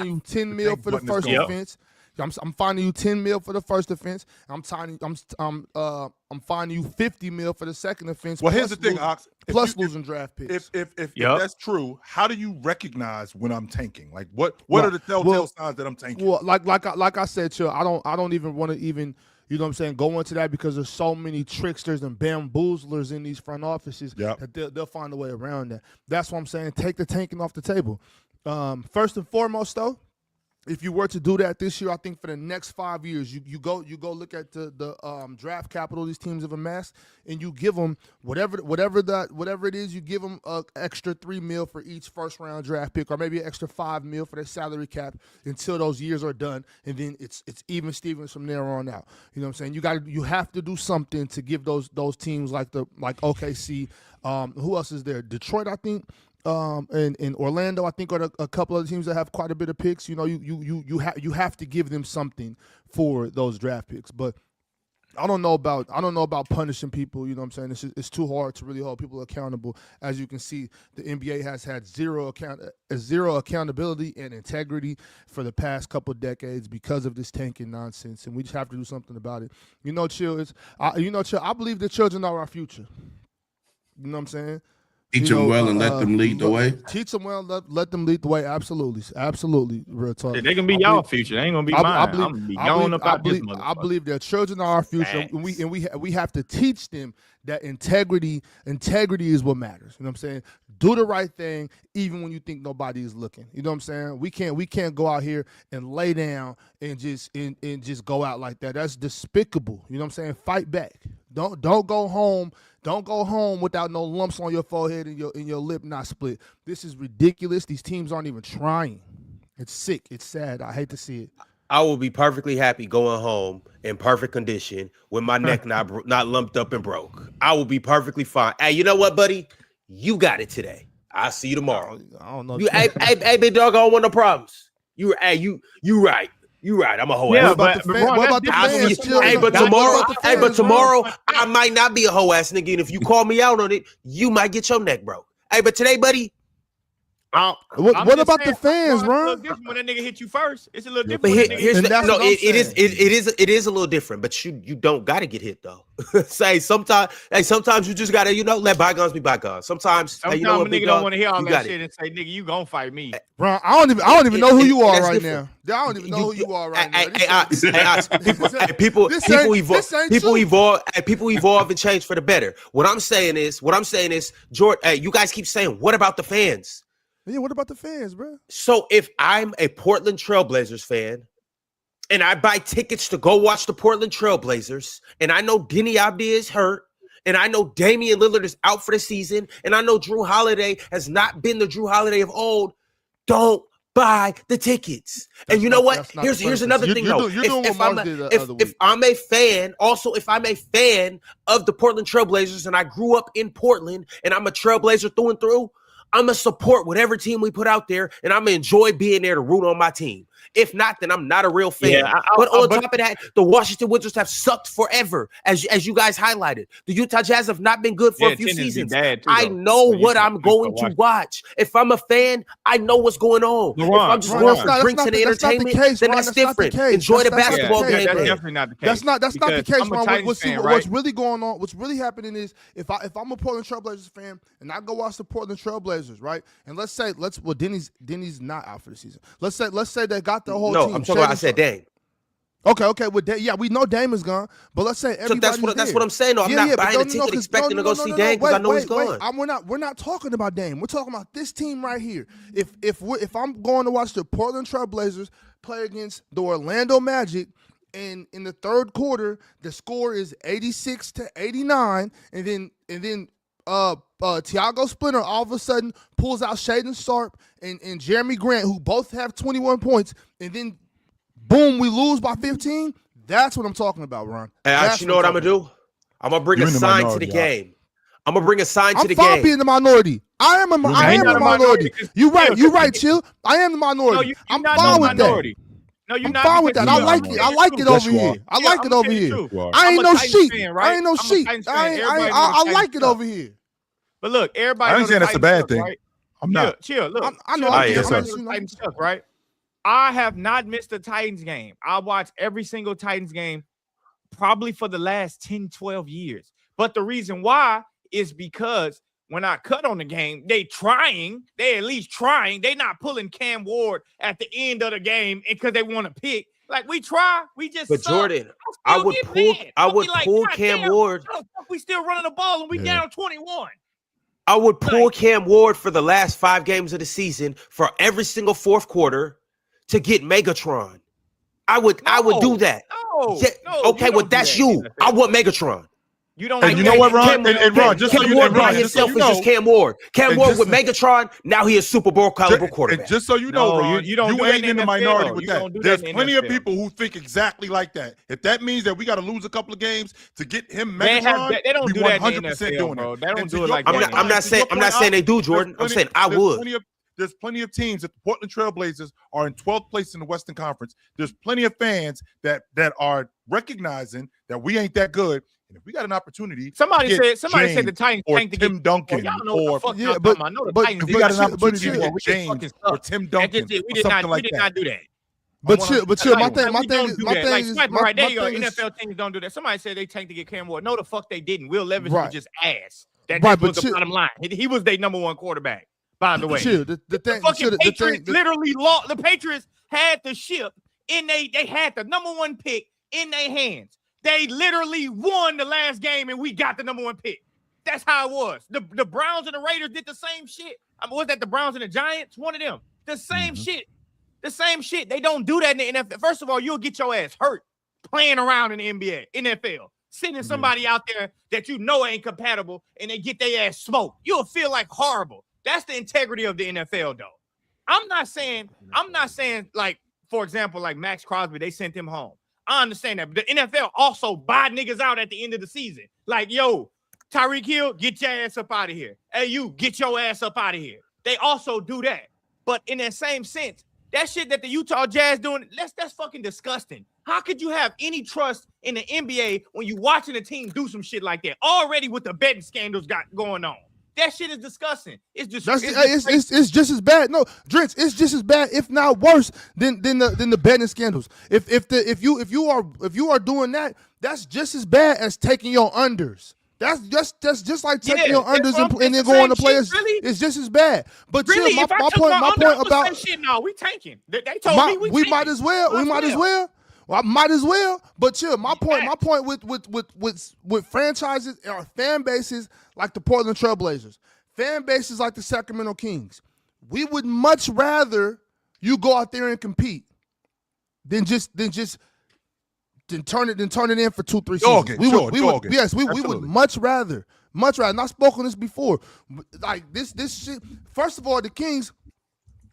you 10 mil for the first offense. I'm fining you 10 mil for the first offense. I'm fining you 50 mil for the second offense. Well, here's the thing, Ox. Losing draft picks. If that's true, how do you recognize when I'm tanking? Like what are the telltale signs that I'm tanking? Well, like I said, Chill, I don't even want to even. You know what I'm saying? Go into that, because there's so many tricksters and bamboozlers in these front offices that they'll find a way around that. That's what I'm saying. Take the tanking off the table. First and foremost, though, if you were to do that this year, I think for the next 5 years, you go look at the draft capital these teams have amassed, and you give them whatever it is. You give them an extra $3 million for each first round draft pick, or maybe an extra $5 million for their salary cap until those years are done, and then it's even Stevens from there on out. You know what I'm saying? You have to do something to give those teams like OKC. Who else is there? Detroit, I think. And Orlando, I think, are a couple of teams that have quite a bit of picks. You have to give them something for those draft picks. But I don't know about punishing people. You know what I'm saying? It's too hard to really hold people accountable. As you can see, the NBA has had zero accountability and integrity for the past couple of decades because of this tanking nonsense, and we just have to do something about it. Chill. Chill. I believe the children are our future. You know what I'm saying? Teach them well and let them lead the way. Teach them well, let them lead the way. Absolutely. Real talk. They're gonna be y'all future. They ain't gonna be mine. I believe their children are our future, and we have to teach them that integrity is what matters. You know what I'm saying? Do the right thing even when you think nobody is looking. You know what I'm saying? We can't go out here and lay down and just go out like that. That's despicable. You know what I'm saying? Fight back. Don't go home. Don't go home without no lumps on your forehead and your lip not split. This is ridiculous. These teams aren't even trying. It's sick. It's sad. I hate to see it. I will be perfectly happy going home in perfect condition with my neck not lumped up and broke. I will be perfectly fine. Hey, you know what, buddy? You got it today. I'll see you tomorrow. I don't know. Hey, big dog, I don't want no problems. You right. You right. I'm a hoe ass. What about the fans? But tomorrow I might not be a hoe ass nigga. And if you call me out on it, you might get your neck broke. Hey, but today, buddy. What about the fans, Ron? When that nigga hit you first, it's a little different. But it is a little different. But you don't gotta get hit though. Sometimes you just gotta let bygones be bygones. Sometimes a nigga don't want to hear all that shit and say, nigga, you gonna fight me, Ron. I don't even know who you are right now. I don't even know who you are right now. People evolve and change for the better. What I'm saying is, George, you guys keep saying, what about the fans? Yeah, what about the fans, bro? So if I'm a Portland Trailblazers fan and I buy tickets to go watch the Portland Trailblazers, and I know Denny Abdie is hurt, and I know Damian Lillard is out for the season, and I know Drew Holiday has not been the Drew Holiday of old, don't buy the tickets. And you know what? Here's another thing, though. If I'm a fan of the Portland Trailblazers, and I grew up in Portland, and I'm a Trailblazer through and through, I'm going to support whatever team we put out there, and I'm going to enjoy being there to root on my team. If not, then I'm not a real fan. But on top of that, the Washington Wizards have sucked forever, as you guys highlighted. The Utah Jazz have not been good for a few seasons. I know what I'm going to watch. If I'm a fan, I know what's going on. If I'm just going for drinks and entertainment, then that's different. Enjoy the basketball game. That's definitely not the case. That's not the case, Ron. What's really going on? What's really happening is if I'm a Portland Trailblazers fan and I go watch the Portland Trailblazers, right? And let's say Denny's not out for the season. Let's say they got the whole team. No, I'm talking about I said Dame. Okay. With we know Dame is gone, but let's say everybody's so that's what I'm saying. No, I'm not buying a ticket expecting to go see Dame because I know he's gone. We're not talking about Dame. We're talking about this team right here. If I'm going to watch the Portland Trailblazers play against the Orlando Magic, and in the third quarter the score is 86-89, and then Tiago Splitter all of a sudden pulls out Shaedon Sharpe and Jeremy Grant, who both have 21 points, and then boom, we lose by 15. That's what I'm talking about, Ron. And you know what I'm gonna do? I'm gonna bring a sign to the game. I'm gonna bring a sign to the game. I'm fine being the minority. I am the minority. You're right, Chill. I am the minority. I'm fine with that. No, you're not. I'm fine with that. I like it. I like it over here. I like it over here. I ain't no sheep. I ain't no sheep. I like it over here. But look, everybody. I ain't saying that's a bad thing. I'm not. Chill. Look, I know. Titans stuff, right? I have not missed a Titans game. I watch every single Titans game probably for the last 10, 12 years. But the reason why is because when I cut on the game, they at least trying. They not pulling Cam Ward at the end of the game because they want to pick. Like, we try, we just But suck. Jordan, I would pull Cam Ward. We still running the ball and we down 21. I would pull Cam Ward for the last 5 games of the season for every single fourth quarter to get Megatron. I would do that. Okay, well, that's you. I want Megatron. You don't. And you know what, Ron? And Ron, just so you know, just Cam Ward. Cam Ward with Megatron. Now he is Super Bowl caliber quarterback. And just so you know, Ron, you ain't in the minority with that. There's plenty of people who think exactly like that. If that means that we got to lose a couple of games to get him Megatron, they don't do that in the NFL, doing bro. it. They don't do it like that. I'm not saying they do, Jordan. I'm saying I would. There's plenty of teams that the Portland Trailblazers are in 12th place in the Western Conference. There's plenty of fans that are recognizing that we ain't that good. And if we got an opportunity, somebody said the Titans tanked to Tim Duncan, y'all know what the fuck yeah, but I know the Titans. If we got an opportunity to get James or Tim Duncan, we did not do that. But chill. My thing is, right there you go. NFL teams don't do that. Somebody said they tanked to get Cam Ward. No, the fuck they didn't. Will Levis was just ass. That was the bottom line. He was their number 1 quarterback. By the way, the Patriots literally lost. The Patriots had the ship in they had the number 1 pick in their hands. They literally won the last game, and we got the number 1 pick. That's how it was. The Browns and the Raiders did the same shit. Was that the Browns and the Giants? One of them. The same shit. The same shit. They don't do that in the NFL. First of all, you'll get your ass hurt playing around in the NBA, NFL, sending somebody out there that you know ain't compatible, and they get their ass smoked. You'll feel like horrible. That's the integrity of the NFL, though. I'm not saying like, for example, like Max Crosby, they sent him home. I understand that, but the NFL also buy niggas out at the end of the season. Like, yo, Tyreek Hill, get your ass up out of here. Hey, you, get your ass up out of here. They also do that. But in that same sense, that shit that the Utah Jazz doing, that's fucking disgusting. How could you have any trust in the NBA when you watching a team do some shit like that? Already with the betting scandals got going on. That shit is disgusting. It's just it's just as bad. No, Drench, it's just as bad, if not worse, than the betting scandals. If you are doing that, that's just as bad as taking your unders. That's just like taking your unders and then going to players. Really? It's just as bad. But really, chill, my point about shit. No, we tanking. They told me we might as well. We might as well. Well, I might as well, but chill. My point with franchises or fan bases like the Portland Trailblazers, fan bases like the Sacramento Kings, we would much rather you go out there and compete than turn it in for 2-3 seasons. We would much rather. And I've spoken this before. Like this shit. First of all, the Kings.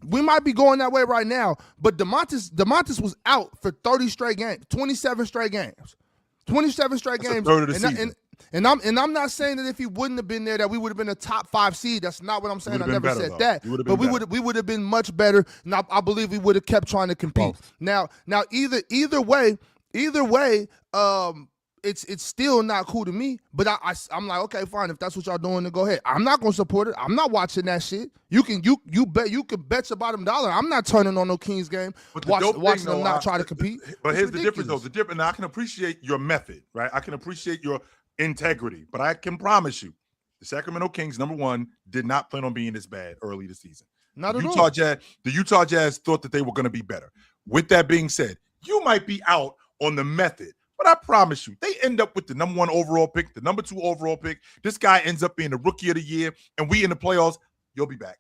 We might be going that way right now, but DeMontis was out for 30 straight games, 27 straight games. 27 straight games. A third of the season. And I'm not saying that if he wouldn't have been there that we would have been a top 5 seed. That's not what I'm saying. I never said that. But we would have been much better. And I believe we would have kept trying to compete. Now either way, it's still not cool to me. But I'm like, okay, fine. If that's what y'all doing, then go ahead. I'm not gonna support it. I'm not watching that shit. You can bet your bottom dollar. I'm not turning on no Kings game. Watching them not try to compete. But here's the difference, though. Now I can appreciate your method, right? I can appreciate your integrity, but I can promise you, the Sacramento Kings, number one, did not plan on being this bad early this season. Not at all. The Utah Jazz thought that they were going to be better. With that being said, you might be out on the method, but I promise you, they end up with the number 1 overall pick, the number 2 overall pick. This guy ends up being the rookie of the year, and we in the playoffs. You'll be back.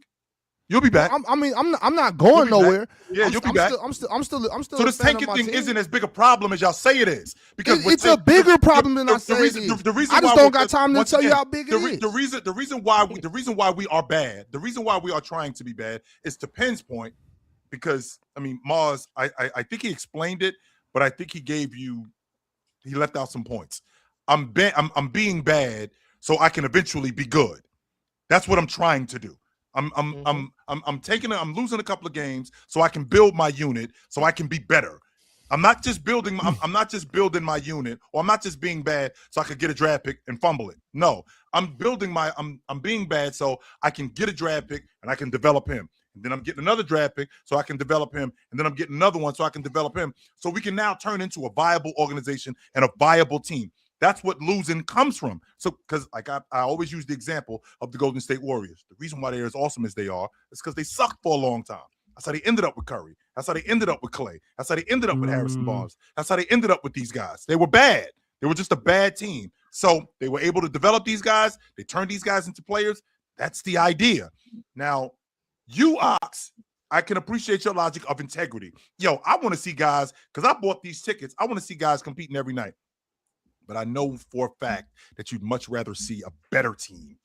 You'll be back. I'm not going nowhere. Yeah, you'll be back. I'm still. So this tanking thing isn't as big a problem as y'all say it is, because it's a bigger problem than I say it is. The reason I just don't got time to tell you how big it is. The reason why we are bad, the reason why we are trying to be bad, is to Penn's point, because I mean, Mars, I think he explained it, but I think he left out some points. I'm being bad so I can eventually be good. That's what I'm trying to do. I'm losing a couple of games so I can build my unit so I can be better. I'm not just building my unit, or I'm not just being bad so I could get a draft pick and fumble it. No, I'm being bad so I can get a draft pick and I can develop him. And then I'm getting another draft pick so I can develop him. And then I'm getting another one so I can develop him. So we can now turn into a viable organization and a viable team. That's what losing comes from. So, because like I always use the example of the Golden State Warriors. The reason why they're as awesome as they are is because they sucked for a long time. That's how they ended up with Curry. That's how they ended up with Clay. That's how they ended up with Harrison Barnes. That's how they ended up with these guys. They were bad. They were just a bad team. So they were able to develop these guys. They turned these guys into players. That's the idea. Now, you, Ox, I can appreciate your logic of integrity. Yo, I want to see guys, because I bought these tickets, I want to see guys competing every night. But I know for a fact that you'd much rather see a better team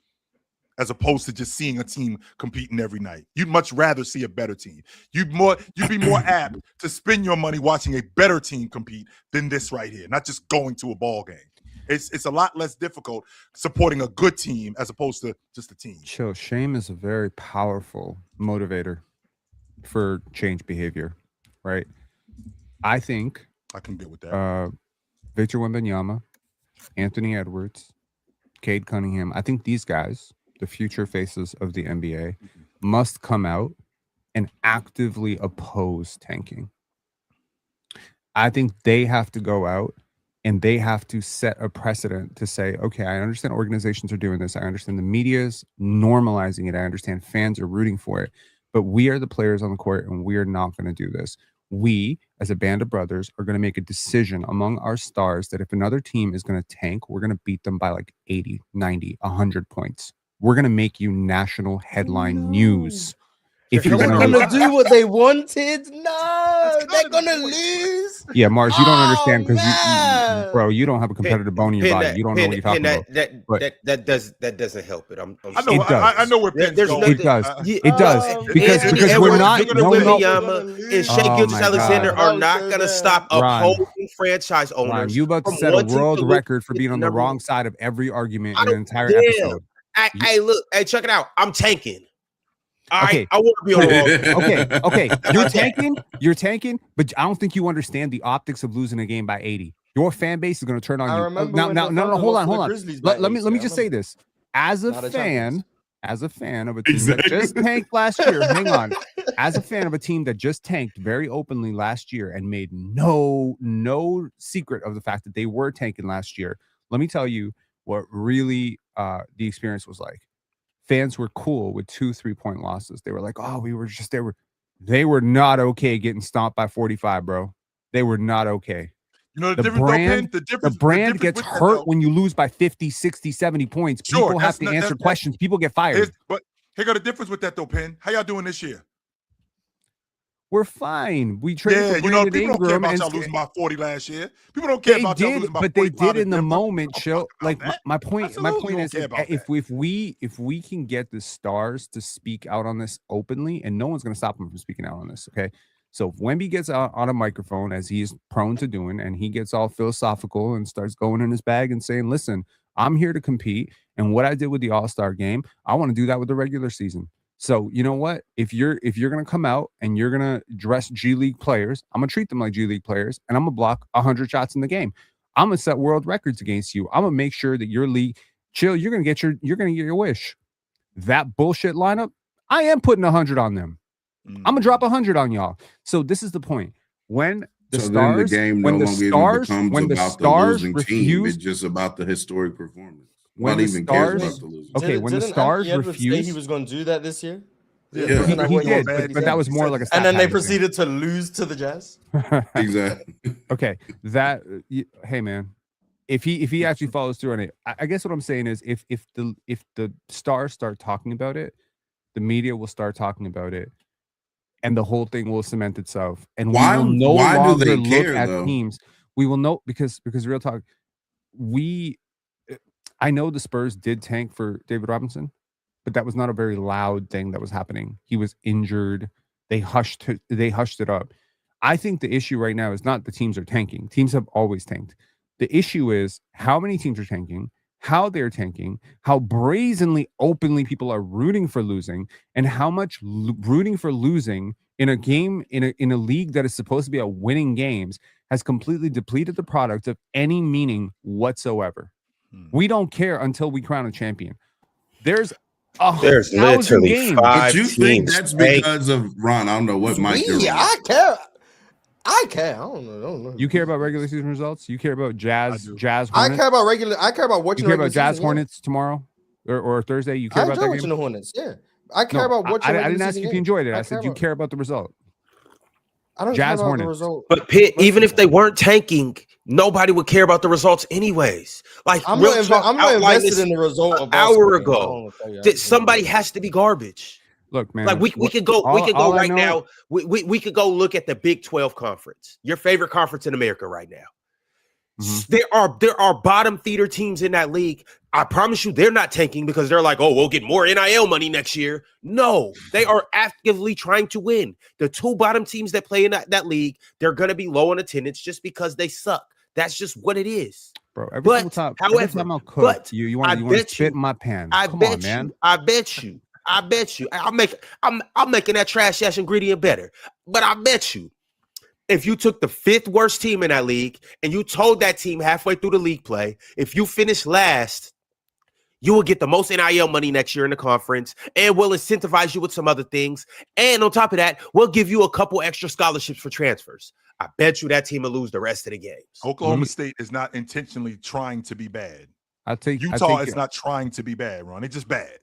as opposed to just seeing a team competing every night. You'd much rather see a better team. You'd be more apt to spend your money watching a better team compete than this right here, not just going to a ball game. It's a lot less difficult supporting a good team as opposed to just a team. Chill. Shame is a very powerful motivator for change behavior, right? I think I can get with that. Victor Wembanyama, Anthony Edwards, Cade Cunningham, I think these guys, the future faces of the NBA, must come out and actively oppose tanking. I think they have to go out and they have to set a precedent to say, okay, I understand organizations are doing this. I understand the media is normalizing it. I understand fans are rooting for it. But we are the players on the court, and we are not going to do this. We, as a band of brothers, are going to make a decision among our stars that if another team is going to tank, we're going to beat them by like 80, 90, 100 points. We're going to make you national headline news. If you're going to do what they wanted, no, they're going to lose. Yeah, Mars, you don't understand because bro, you don't have a competitive bone in your body. You don't know what you're talking about. That doesn't help it. I know where Penn's going. It does. It does because we're not. And Shai Gilgeous-Alexander are not going to stop upholding franchise owners. Ron, you about to set a world record for being on the wrong side of every argument in an entire episode. Hey, look, check it out. I'm tanking. All right, I want to be on the Okay. You're tanking, but I don't think you understand the optics of losing a game by 80. Your fan base is going to turn on you. No, hold on. Let me just say this. As a fan of a team that just tanked last year, hang on. As a fan of a team that just tanked very openly last year and made no secret of the fact that they were tanking last year, let me tell you what really the experience was like. Fans were cool with 2 3-point losses. They were like, oh, they were not okay getting stomped by 45, bro. They were not okay. You know, the brand gets hurt when you lose by 50, 60, 70 points. Sure, people have to answer questions. People get fired. But here got the difference with that though, Penn. How y'all doing this year? We're fine. We traded for Brandon people Ingram don't care about y'all losing by 40 last year. People don't care about y'all losing by 40. But they did in the moment, Chill. Like my point is, if we can get the stars to speak out on this openly, and no one's going to stop them from speaking out on this, okay? So if Wemby gets out on a microphone, as he's prone to doing, and he gets all philosophical and starts going in his bag and saying, "Listen, I'm here to compete. And what I did with the All-Star game, I want to do that with the regular season. So you know what? If you're gonna come out and you're gonna dress G League players, I'm gonna treat them like G League players, and I'm gonna block 100 shots in the game. I'm gonna set world records against you. I'm gonna make sure that your league, chill. You're gonna get your wish. That bullshit lineup, I am putting 100 on them. I'm gonna drop 100 on y'all. So this is the point. When the stars, when the stars refuse, it's just about the historic performance. When the stars, okay, when the stars refuse, he was going to do that this year. Yeah. He did, but that was more like a. And then they proceeded to lose to the Jazz. Exactly. Okay, hey man, if he actually follows through on it, I guess what I'm saying is if the stars start talking about it, the media will start talking about it, and the whole thing will cement itself. And we will no longer look at teams. We will know because real talk, I know the Spurs did tank for David Robinson, but that was not a very loud thing that was happening. He was injured. They hushed it up. I think the issue right now is not the teams are tanking. Teams have always tanked. The issue is how many teams are tanking, how they're tanking, how brazenly, openly people are rooting for losing, and how much rooting for losing in a game, in a league that is supposed to be about winning games, has completely depleted the product of any meaning whatsoever. We don't care until we crown a champion. There's literally games. 5 But you teams. think that's because of Ron? I don't know what Mike. I care. I don't know. You care about regular season results? You care about Jazz Hornets? I care about watching. You care about Jazz Hornets tomorrow or Thursday? You care about that game? The Hornets. Yeah, I care about watching. I didn't ask you if you enjoyed it. I said you care about the result. I don't Jazz care about Hornets. the result. But Pitt, even if they weren't tanking, nobody would care about the results anyways. Like I'm not invested in the result. An hour ago, somebody has to be garbage. Look, man. Like we could go right now. We could go look at the Big 12 conference, your favorite conference in America right now. Mm-hmm. There are bottom feeder teams in that league. I promise you, they're not tanking because they're like, oh, we'll get more NIL money next year. No, they are actively trying to win. The 2 bottom teams that play in that league, they're going to be low in attendance just because they suck. That's just what it is. Bro, every time I'll cook, you want to spit in my pan. Come on, man. I bet you. I'm making that trash ass ingredient better. But I bet you, if you took the 5th worst team in that league and you told that team halfway through the league play, if you finish last, you will get the most NIL money next year in the conference, and we'll incentivize you with some other things. And on top of that, we'll give you a couple extra scholarships for transfers. I bet you that team will lose the rest of the games. Oklahoma State is not intentionally trying to be bad. Utah is not trying to be bad, Ron. It's just bad.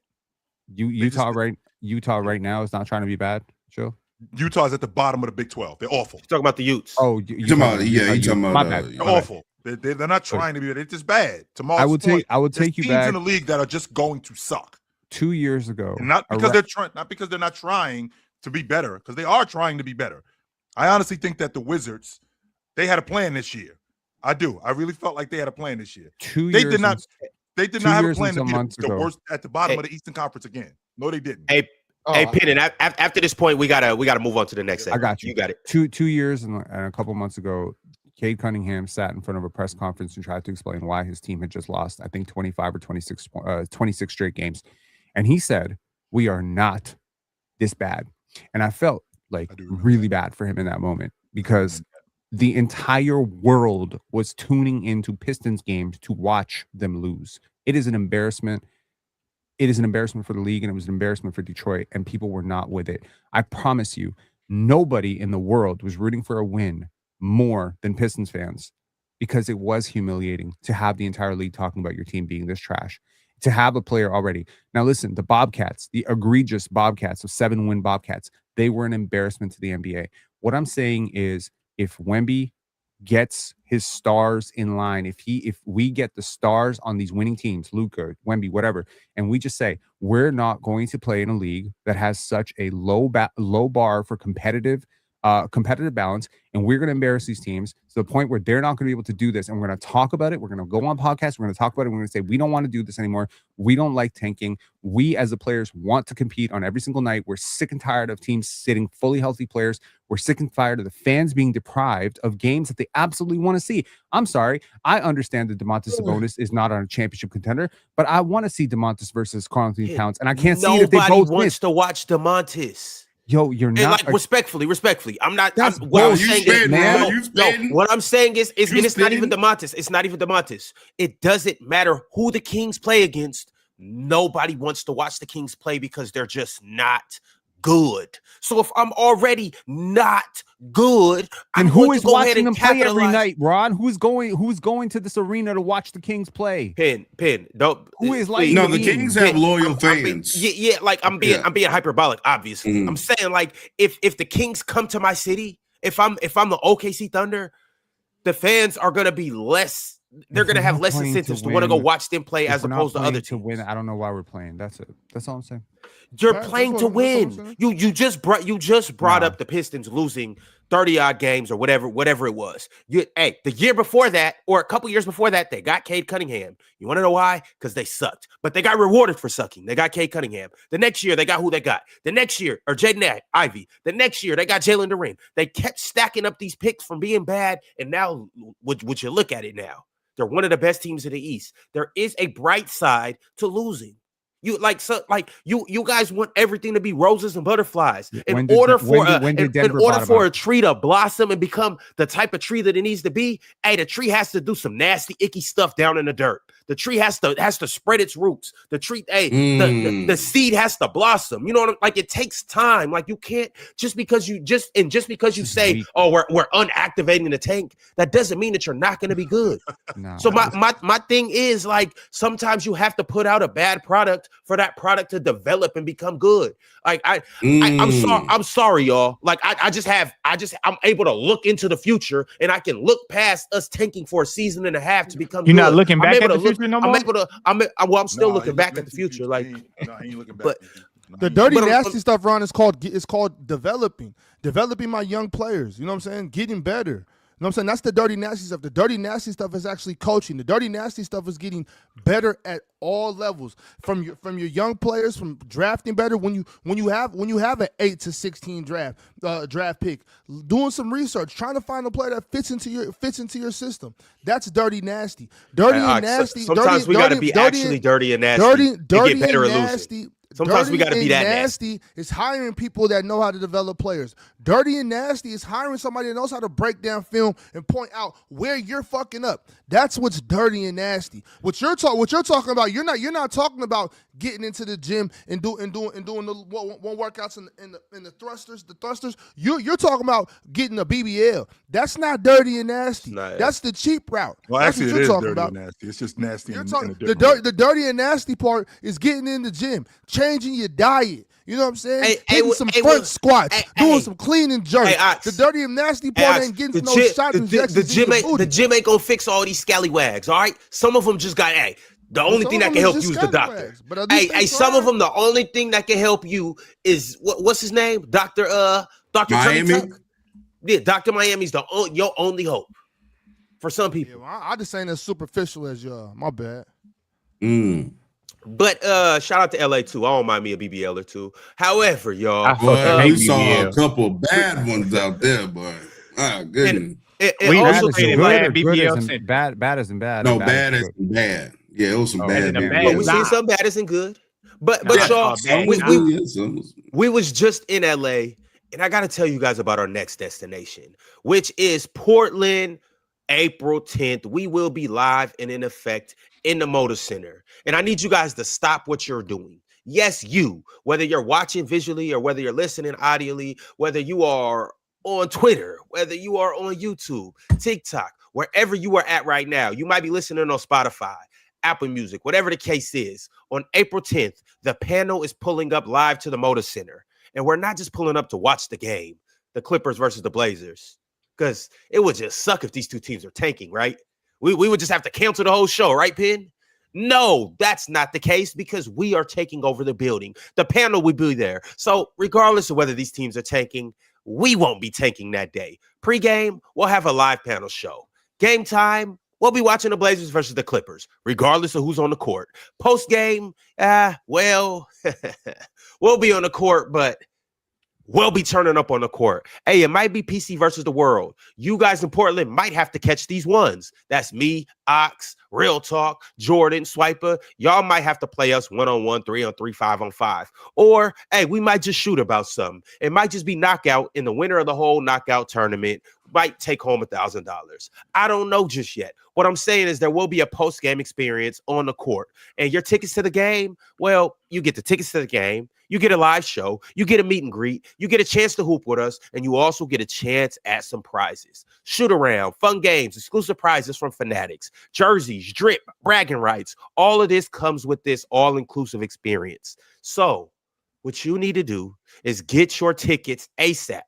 Utah right now is not trying to be bad, Joe. Utah's at the bottom of the Big 12. They're awful. You're talking about the Utes. Oh, you're talking about my bad. They're awful. They're not trying to be bad. It's just bad. I would take you teams back in the league that are just going to suck. 2 years ago. And not because they're not trying to be better, because they are trying to be better. I honestly think that the Wizards, they had a plan this year. I do. I really felt like they had a plan this year. They did not have a plan to be the worst at the bottom of the Eastern Conference again. No, they didn't. Hey, Penn, and after this point, we gotta move on to the next segment. I got you. You got it. 2 years and a couple months ago, Cade Cunningham sat in front of a press conference and tried to explain why his team had just lost, I think, 25 or 26 straight games. And he said, we are not this bad. And I felt like really bad for him in that moment because the entire world was tuning into Pistons games to watch them lose. It is an embarrassment. It is an embarrassment for the league, and it was an embarrassment for Detroit, and people were not with it. I promise you, nobody in the world was rooting for a win more than Pistons fans because it was humiliating to have the entire league talking about your team being this trash, to have a player already. Now, listen, the Bobcats, the egregious Bobcats of 7-win Bobcats, they were an embarrassment to the NBA. What I'm saying is if Wemby gets his stars in line, if we get the stars on these winning teams, Luka, Wemby, whatever, and we just say we're not going to play in a league that has such a low bar for competitive competitive balance, and we're going to embarrass these teams to the point where they're not going to be able to do this. And we're going to talk about it. We're going to go on podcasts. We're going to talk about it. We're going to say, we don't want to do this anymore. We don't like tanking. We as the players want to compete on every single night. We're sick and tired of teams sitting fully healthy players. We're sick and tired of the fans being deprived of games that they absolutely want to see. I'm sorry. I understand that Domantas Sabonis is not on a championship contender, but I want to see Domantas versus Karl-Anthony Towns. And I can't see it if they both Nobody wants to watch Domantas. Yo, you're not like respectfully. I'm not. That's what I'm bullshit, saying is, man. no, what I'm saying is it's not even Domantas. It's not even Domantas. It doesn't matter who the Kings play against. Nobody wants to watch the Kings play because they're just not good. So if I'm already not good, and who is watching them play every night, Ron? Who's going to this arena to watch the Kings play? Pin. Don't. Who is like? No, the Kings have loyal fans. Like I'm being hyperbolic. Obviously, I'm saying like if the Kings come to my city, if I'm the OKC Thunder, the fans are gonna be less. They're going to have less incentives to want to go watch them play as opposed to other teams. To win, I don't know why we're playing. That's it. That's all I'm saying. You're playing to win. You just brought up the Pistons losing 30-odd games or whatever it was. The year before that, or a couple years before that, they got Cade Cunningham. You want to know why? Because they sucked. But they got rewarded for sucking. They got Cade Cunningham. The next year, they got who they got. The next year, or Jaden Ivey. The next year, they got Jalen Durant. They kept stacking up these picks from being bad, and now, would you look at it now? They're one of the best teams in the East. There is a bright side to losing. You guys want everything to be roses and butterflies. In order for a tree to blossom and become the type of tree that it needs to be, the tree has to do some nasty, icky stuff down in the dirt. The tree has to spread its roots. The tree, the seed has to blossom. You know what I'm, like? It takes time. Like you can't just because you say, oh, we're unactivating the tank. That doesn't mean that you're not going to be good. No. So my thing is like sometimes you have to put out a bad product for that product to develop and become good. Like I'm sorry, y'all. Like I'm able to look into the future and I can look past us tanking for a season and a half to become. You're not looking back at the future no more. I'm still looking back at the future. Like, he ain't looking back. But the dirty, nasty stuff, Ron, is called developing my young players. You know what I'm saying? Getting better. You know what I'm saying? That's the dirty, nasty stuff. The dirty, nasty stuff is actually coaching. The dirty, nasty stuff is getting better at all levels. From your young players, from drafting better. When you have an 8 to 16 draft pick, doing some research, trying to find a player that fits into your system. That's dirty, nasty. Dirty and nasty. Sometimes we got to be actually dirty and nasty. Dirty get better and at nasty. Losing. Sometimes we got to be that nasty. Is hiring people that know how to develop players. Dirty and nasty is hiring somebody that knows how to break down film and point out where you're fucking up. That's what's dirty and nasty. What you're talking about, you're not talking about getting into the gym and doing the one workouts in the thrusters. The thrusters. You're talking about getting a BBL. That's not dirty and nasty. That's the cheap route. Well, that's actually, what it is dirty about. and nasty. It's just nasty. The dirty and nasty part is getting in the gym, changing your diet. You know what I'm saying? Hitting some front squats, doing some clean and jerk. The dirty and nasty part ain't getting no shot injections. The gym ain't gonna fix all these scallywags. All right, some of them just got the only thing that can help you is the doctor. Some of them, the only thing that can help you is what's his name, Dr. Miami. Yeah, Dr. Miami's your only hope for some people. Yeah, well, I just ain't as superficial as y'all. My bad. But shout out to LA too. I don't mind me a BBL or two. However, y'all, we saw a couple bad ones out there, but goodness. We also played bad BBL. Bad isn't bad. No, bad isn't bad. Yeah, it was some bad. But we seen some bad isn't good. But y'all, we was just in LA, and I got to tell you guys about our next destination, which is Portland, April 10th. We will be live and in effect in the Motor Center. And I need you guys to stop what you're doing. Yes, you, whether you're watching visually or whether you're listening audially, whether you are on Twitter, whether you are on YouTube, TikTok, wherever you are at right now, you might be listening on Spotify, Apple Music, whatever the case is. On April 10th, the panel is pulling up live to the Motor Center. And we're not just pulling up to watch the game, the Clippers versus the Blazers, because it would just suck if these two teams are tanking, right? We would just have to cancel the whole show, right, Penn? No, that's not the case because we are taking over the building. The panel will be there. So regardless of whether these teams are tanking, we won't be tanking that day. Pre-game, we'll have a live panel show. Game time, we'll be watching the Blazers versus the Clippers, regardless of who's on the court. Post-game, well, we'll be on the court, but we'll be turning up on the court. Hey, it might be PC versus the world. You guys in Portland might have to catch these ones. That's me, Ox, Real Talk, Jordan, Swiper. Y'all might have to play us 1-on-1, 3-on-3, 5-on-5. Or, hey, we might just shoot about something. It might just be knockout in the winner of the whole knockout tournament. Might take home $1,000. I don't know just yet. What I'm saying is there will be a post-game experience on the court. And your tickets to the game, well, you get the tickets to the game. You get a live show. You get a meet and greet. You get a chance to hoop with us. And you also get a chance at some prizes. Shoot around, fun games, exclusive prizes from Fanatics, jerseys, drip, bragging rights. All of this comes with this all-inclusive experience. So what you need to do is get your tickets ASAP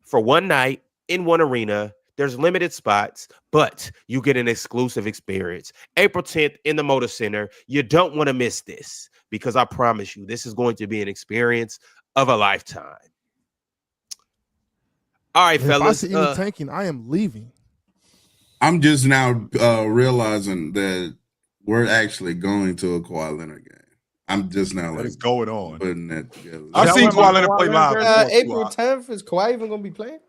for one night in one arena. There's limited spots, but you get an exclusive experience. April 10th in the Motor Center. You don't want to miss this because I promise you, this is going to be an experience of a lifetime. All right, fellas. If I see any tanking, I am leaving. I'm just now realizing that we're actually going to a Kawhi Leonard game. I'm just now What is going on? putting that together. I've seen Kawhi Leonard play live. April 10th, is Kawhi even going to be playing?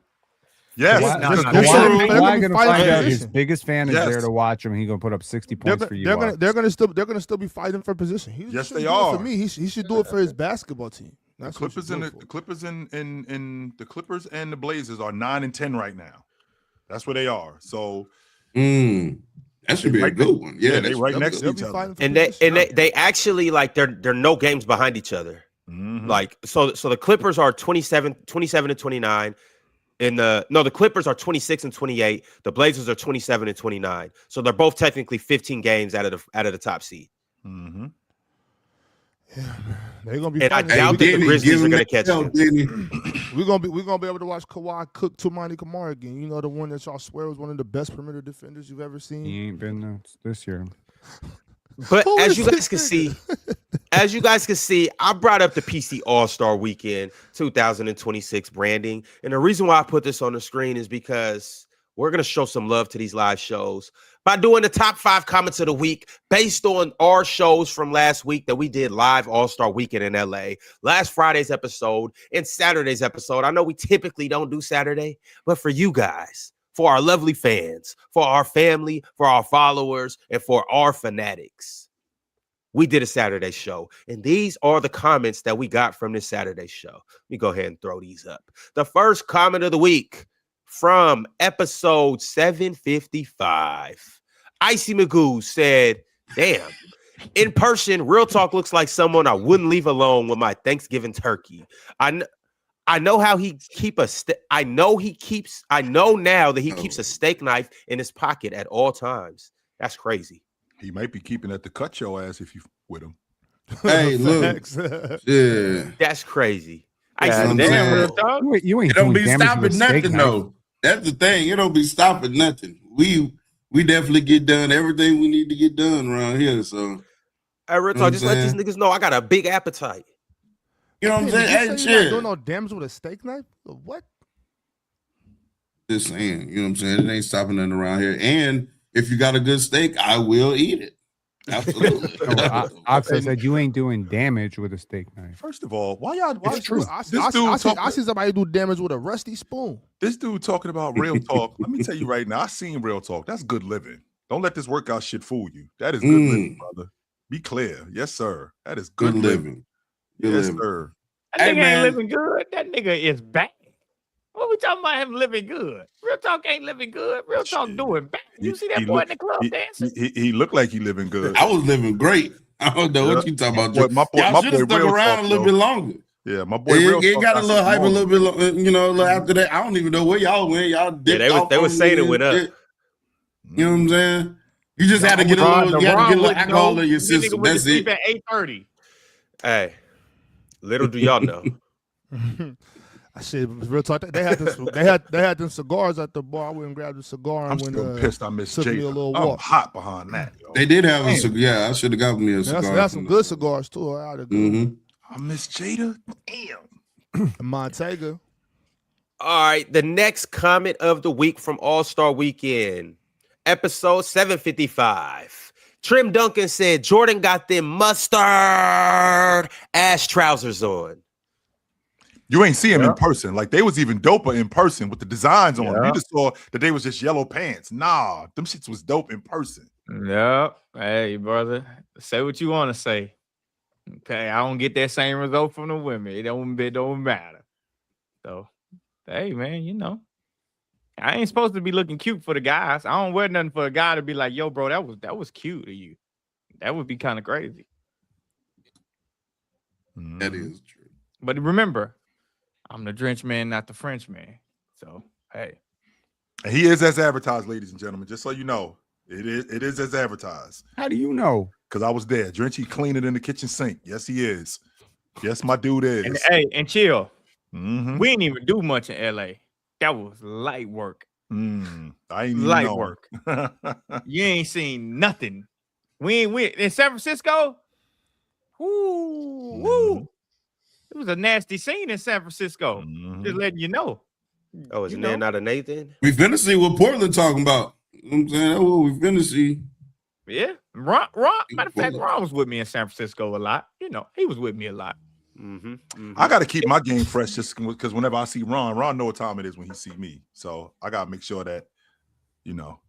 Yes. Kawhi going to find out his biggest fan is Yes. there to watch him. He's going to put up 60 points for you. They're gonna still be fighting for position. Yes, they are. For me, he should do it for his basketball team. The Clippers and the Clippers and the Blazers are 9-10 right now. That's where they are. So that should be a good one. Yeah, they right next to each other. And they actually like they're no games behind each other. Mm-hmm. Like so the Clippers are 27 and 29. The Clippers are 26 and 28. The Blazers are 27 and 29. So they're both technically 15 games out of the top seed. Mm-hmm. Yeah, they're gonna be. And I doubt that the Grizzlies are gonna catch them. We're gonna be able to watch Kawhi cook Tumani Kamara again. You know, the one that y'all swear was one of the best perimeter defenders you've ever seen. He ain't been there this year. But as you guys can see, I brought up the PC All-Star Weekend 2026 branding. And the reason why I put this on the screen is because we're going to show some love to these live shows by doing the top 5 comments of the week based on our shows from last week that we did live All-Star Weekend in LA, last Friday's episode and Saturday's episode. I know we typically don't do Saturday, but for you guys, for our lovely fans, for our family, for our followers, and for our fanatics, we did a Saturday show. And these are the comments that we got from this Saturday show. Let me go ahead and throw these up. The first comment of the week from episode 755. Icy Magoo said, damn, in person, Real Talk looks like someone I wouldn't leave alone with my Thanksgiving turkey. I know how he keep a I know now that he keeps a steak knife in his pocket at all times. That's crazy. He might be keeping it to cut your ass if you with him. Hey, look. Yeah. That's crazy. You ain't It don't be stopping nothing, though. That's the thing. It don't be stopping nothing. We definitely get done everything we need to get done around here. So, hey, Real Talk, just let these niggas know I got a big appetite. You know what I'm saying? Hey, you're not doing no damage with a steak knife? What? Just saying. You know what I'm saying? It ain't stopping nothing around here. And if you got a good steak, I will eat it. Absolutely. Oxa said you ain't doing damage with a steak knife. First of all, why y'all? Why True. I see somebody do damage with a rusty spoon. This dude talking about Real Talk. Let me tell you right now, I seen Real Talk. That's good living. Don't let this workout shit fool you. That is good living, brother. Be clear. Yes, sir. That is good living. Yes, sir. That nigga ain't living good. That nigga is bad. What we talking about him living good? Real Talk ain't living good. Real Talk doing bad. You see that boy in the club dancing? He looked like he living good. I was living great. I don't know what you talking about. Y'all should have stuck around a little bit longer. Yeah, my boy. It got a little hype a little bit, a little after that. I don't even know where y'all went. Y'all dipped they were saying it went up. You know what I'm saying? You just had to get a little alcohol in your system. That's it. At 8:30. Hey, little do y'all know. I said, Real Talk. They had them cigars at the bar. I went and grabbed a cigar. I'm still pissed. I missed Jay. I'm hot behind that. Yo. They did have a cigar. Yeah, I should have got me a cigar. That's some good cigars too. I miss Jada. Damn. Montega. All right, the next comment of the week from All-Star Weekend, episode 755. Trim Duncan said Jordan got them mustard ass trousers on. You ain't see him in person. Like they was even doper in person with the designs on them. You just saw that they was just yellow pants. Nah, them shits was dope in person. Yeah. Hey, brother, say what you want to say. Okay, I don't get that same result from the women. It don't matter. So, hey, man, you know, I ain't supposed to be looking cute for the guys. I don't wear nothing for a guy to be like, yo, bro, that was cute of you. That would be kind of crazy. That is true. But remember, I'm the Drench man, not the French man. So, hey. And he is as advertised, ladies and gentlemen. Just so you know, it is as advertised. How do you know? Because I was there. Drench, he cleaned it in the kitchen sink. Yes, he is. Yes, my dude is. And, hey, and chill. Mm-hmm. We didn't even do much in LA. That was light work. I ain't even light know. work. You ain't seen nothing. We in San Francisco. Woo. It was a nasty scene in San Francisco. Just letting you know. Oh, isn't there not a Nathan? We finna see what Portland talking about. You know what I'm saying? That's what we finna see. Yeah. Ron, matter of fact, Ron was with me in San Francisco a lot. You know, he was with me a lot. I got to keep my game fresh just because whenever I see Ron know what time it is when he see me. So I got to make sure that, you know.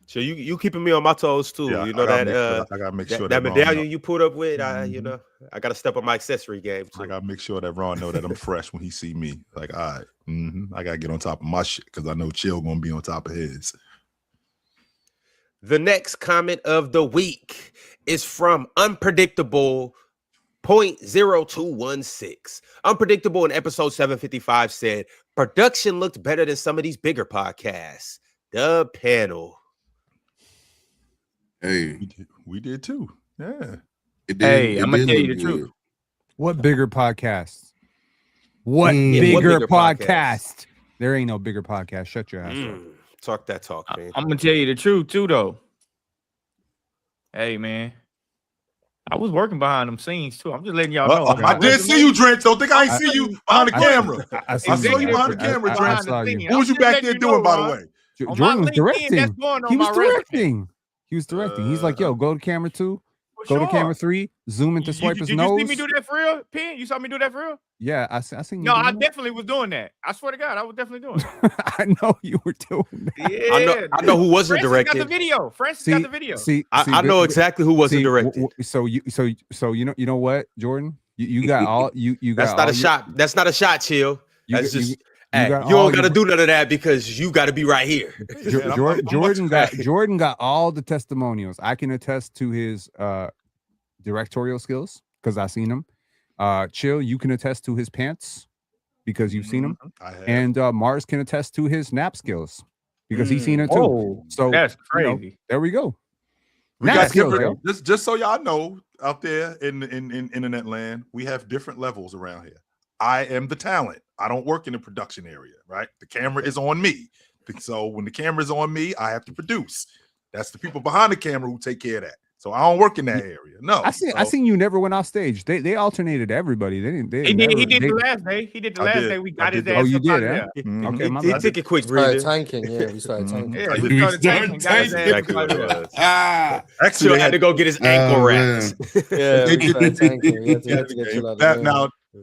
So you keeping me on my toes too. Yeah, you know I gotta make sure that medallion you put up with. You know, I gotta step up my accessory game too. I gotta make sure that Ron know that I'm fresh when he see me. Like, all right, I gotta get on top of my shit because I know Chill gonna be on top of his. The next comment of the week is from Unpredictable 0.0216. Unpredictable in episode 755 said production looked better than some of these bigger podcasts. The panel. Hey, we did too. Yeah. Hey, I'm gonna tell you the truth. What bigger podcast? What bigger podcast? There ain't no bigger podcast. Shut your ass up. Talk that talk, man. I'm gonna tell you the truth too, though. Hey, man, I was working behind them scenes too. I'm just letting y'all know. I did see you, Drench. Don't think I ain't see you behind the camera. I saw you behind the camera, Drench. What was you back there doing, by the way? Jordan was directing. He was directing. He was directing. He's like, yo, go to camera 2, go to camera 3, zoom into Swiper's nose. Did you see me do that for real, Penn? You saw me do that for real? Yeah, I seen you. No, I definitely was doing that. I swear to God, I was definitely doing it. I know you were doing that. Yeah, I know who wasn't directing. Got the video. Francis got the video. I know exactly who wasn't directing. So you know what, Jordan? You got all you got. That's not a shot. That's not a shot, Chill. That's just. You don't got to do none of that because you got to be right here. Jordan got all the testimonials. I can attest to his directorial skills because I seen him. Chill, you can attest to his pants because you've seen him. And Mars can attest to his nap skills because he's seen it too. Oh, so that's crazy. There we go. We got skills, just so y'all know out there in internet land, we have different levels around here. I am the talent. I don't work in the production area, right? The camera is on me. So when the camera is on me, I have to produce. That's the people behind the camera who take care of that. So I don't work in that area. No. I seen you never went off stage. They alternated everybody. They didn't. He did the last day. He did the last day. We got his ass. Oh, you did, huh? Okay, my bad. He took a quick breather. Tanking. Yeah, we started tanking. Yeah, we started tanking. Actually, had to go get his ankle wrapped. Yeah, we started tanking.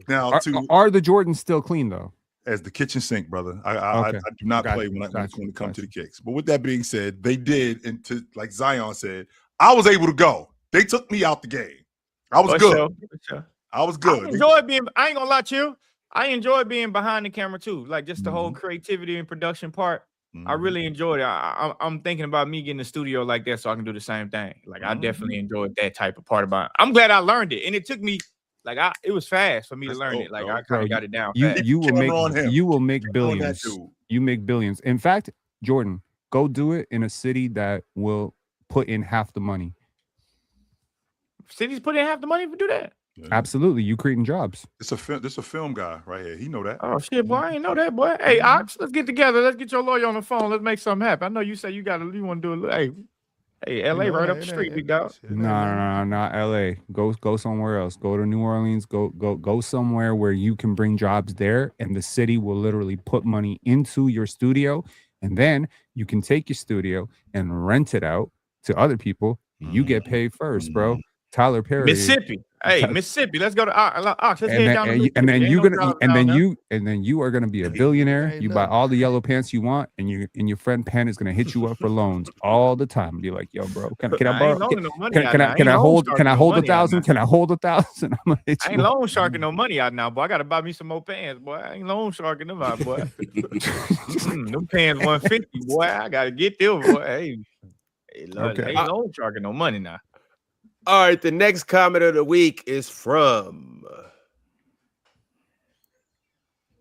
Now, are the Jordans still clean though? As the kitchen sink, brother. I do not play when it comes to the kicks. But with that being said, they did, and like Zion said, I was able to go. They took me out the game. I was good. Sure. I was good. I ain't gonna lie to you. I enjoy being behind the camera too. Like just the whole creativity and production part. I really enjoyed it. I'm thinking about me getting a studio like that so I can do the same thing. Like I definitely enjoyed that type of part about it. I'm glad I learned it, and it took me. Like it was fast for me to learn it. Like I kind of got it down. You will make billions. You make billions. In fact, Jordan, go do it in a city that will put in half the money. Cities put in half the money to do that. Yeah. Absolutely, you creating jobs. This a film guy right here. He know that. Oh shit, boy, I ain't know that, boy. Hey, Ox, let's get together. Let's get your lawyer on the phone. Let's make something happen. I know you say you want to do it. Hey, LA right up the street, big dog. No, not LA. Go somewhere else. Go to New Orleans. Go somewhere where you can bring jobs there, and the city will literally put money into your studio, and then you can take your studio and rent it out to other people. You get paid first, bro. Tyler Perry, Mississippi. Hey, Mississippi. Let's go to Ox. Let's head down to and Mississippi. then you are gonna be a billionaire. You buy all the yellow pants you want, and your friend Penn is gonna hit you up for loans all the time. Be like, yo, bro, can I borrow? Can I hold $1,000? Can I hold $1,000? I ain't loan sharking no money out now, boy. I gotta buy me some more pants, boy. I ain't loan sharking them out, boy. Them pants 150, boy. I gotta get them, boy. Hey, okay. I ain't loan sharking no money now. All right, the next comment of the week is from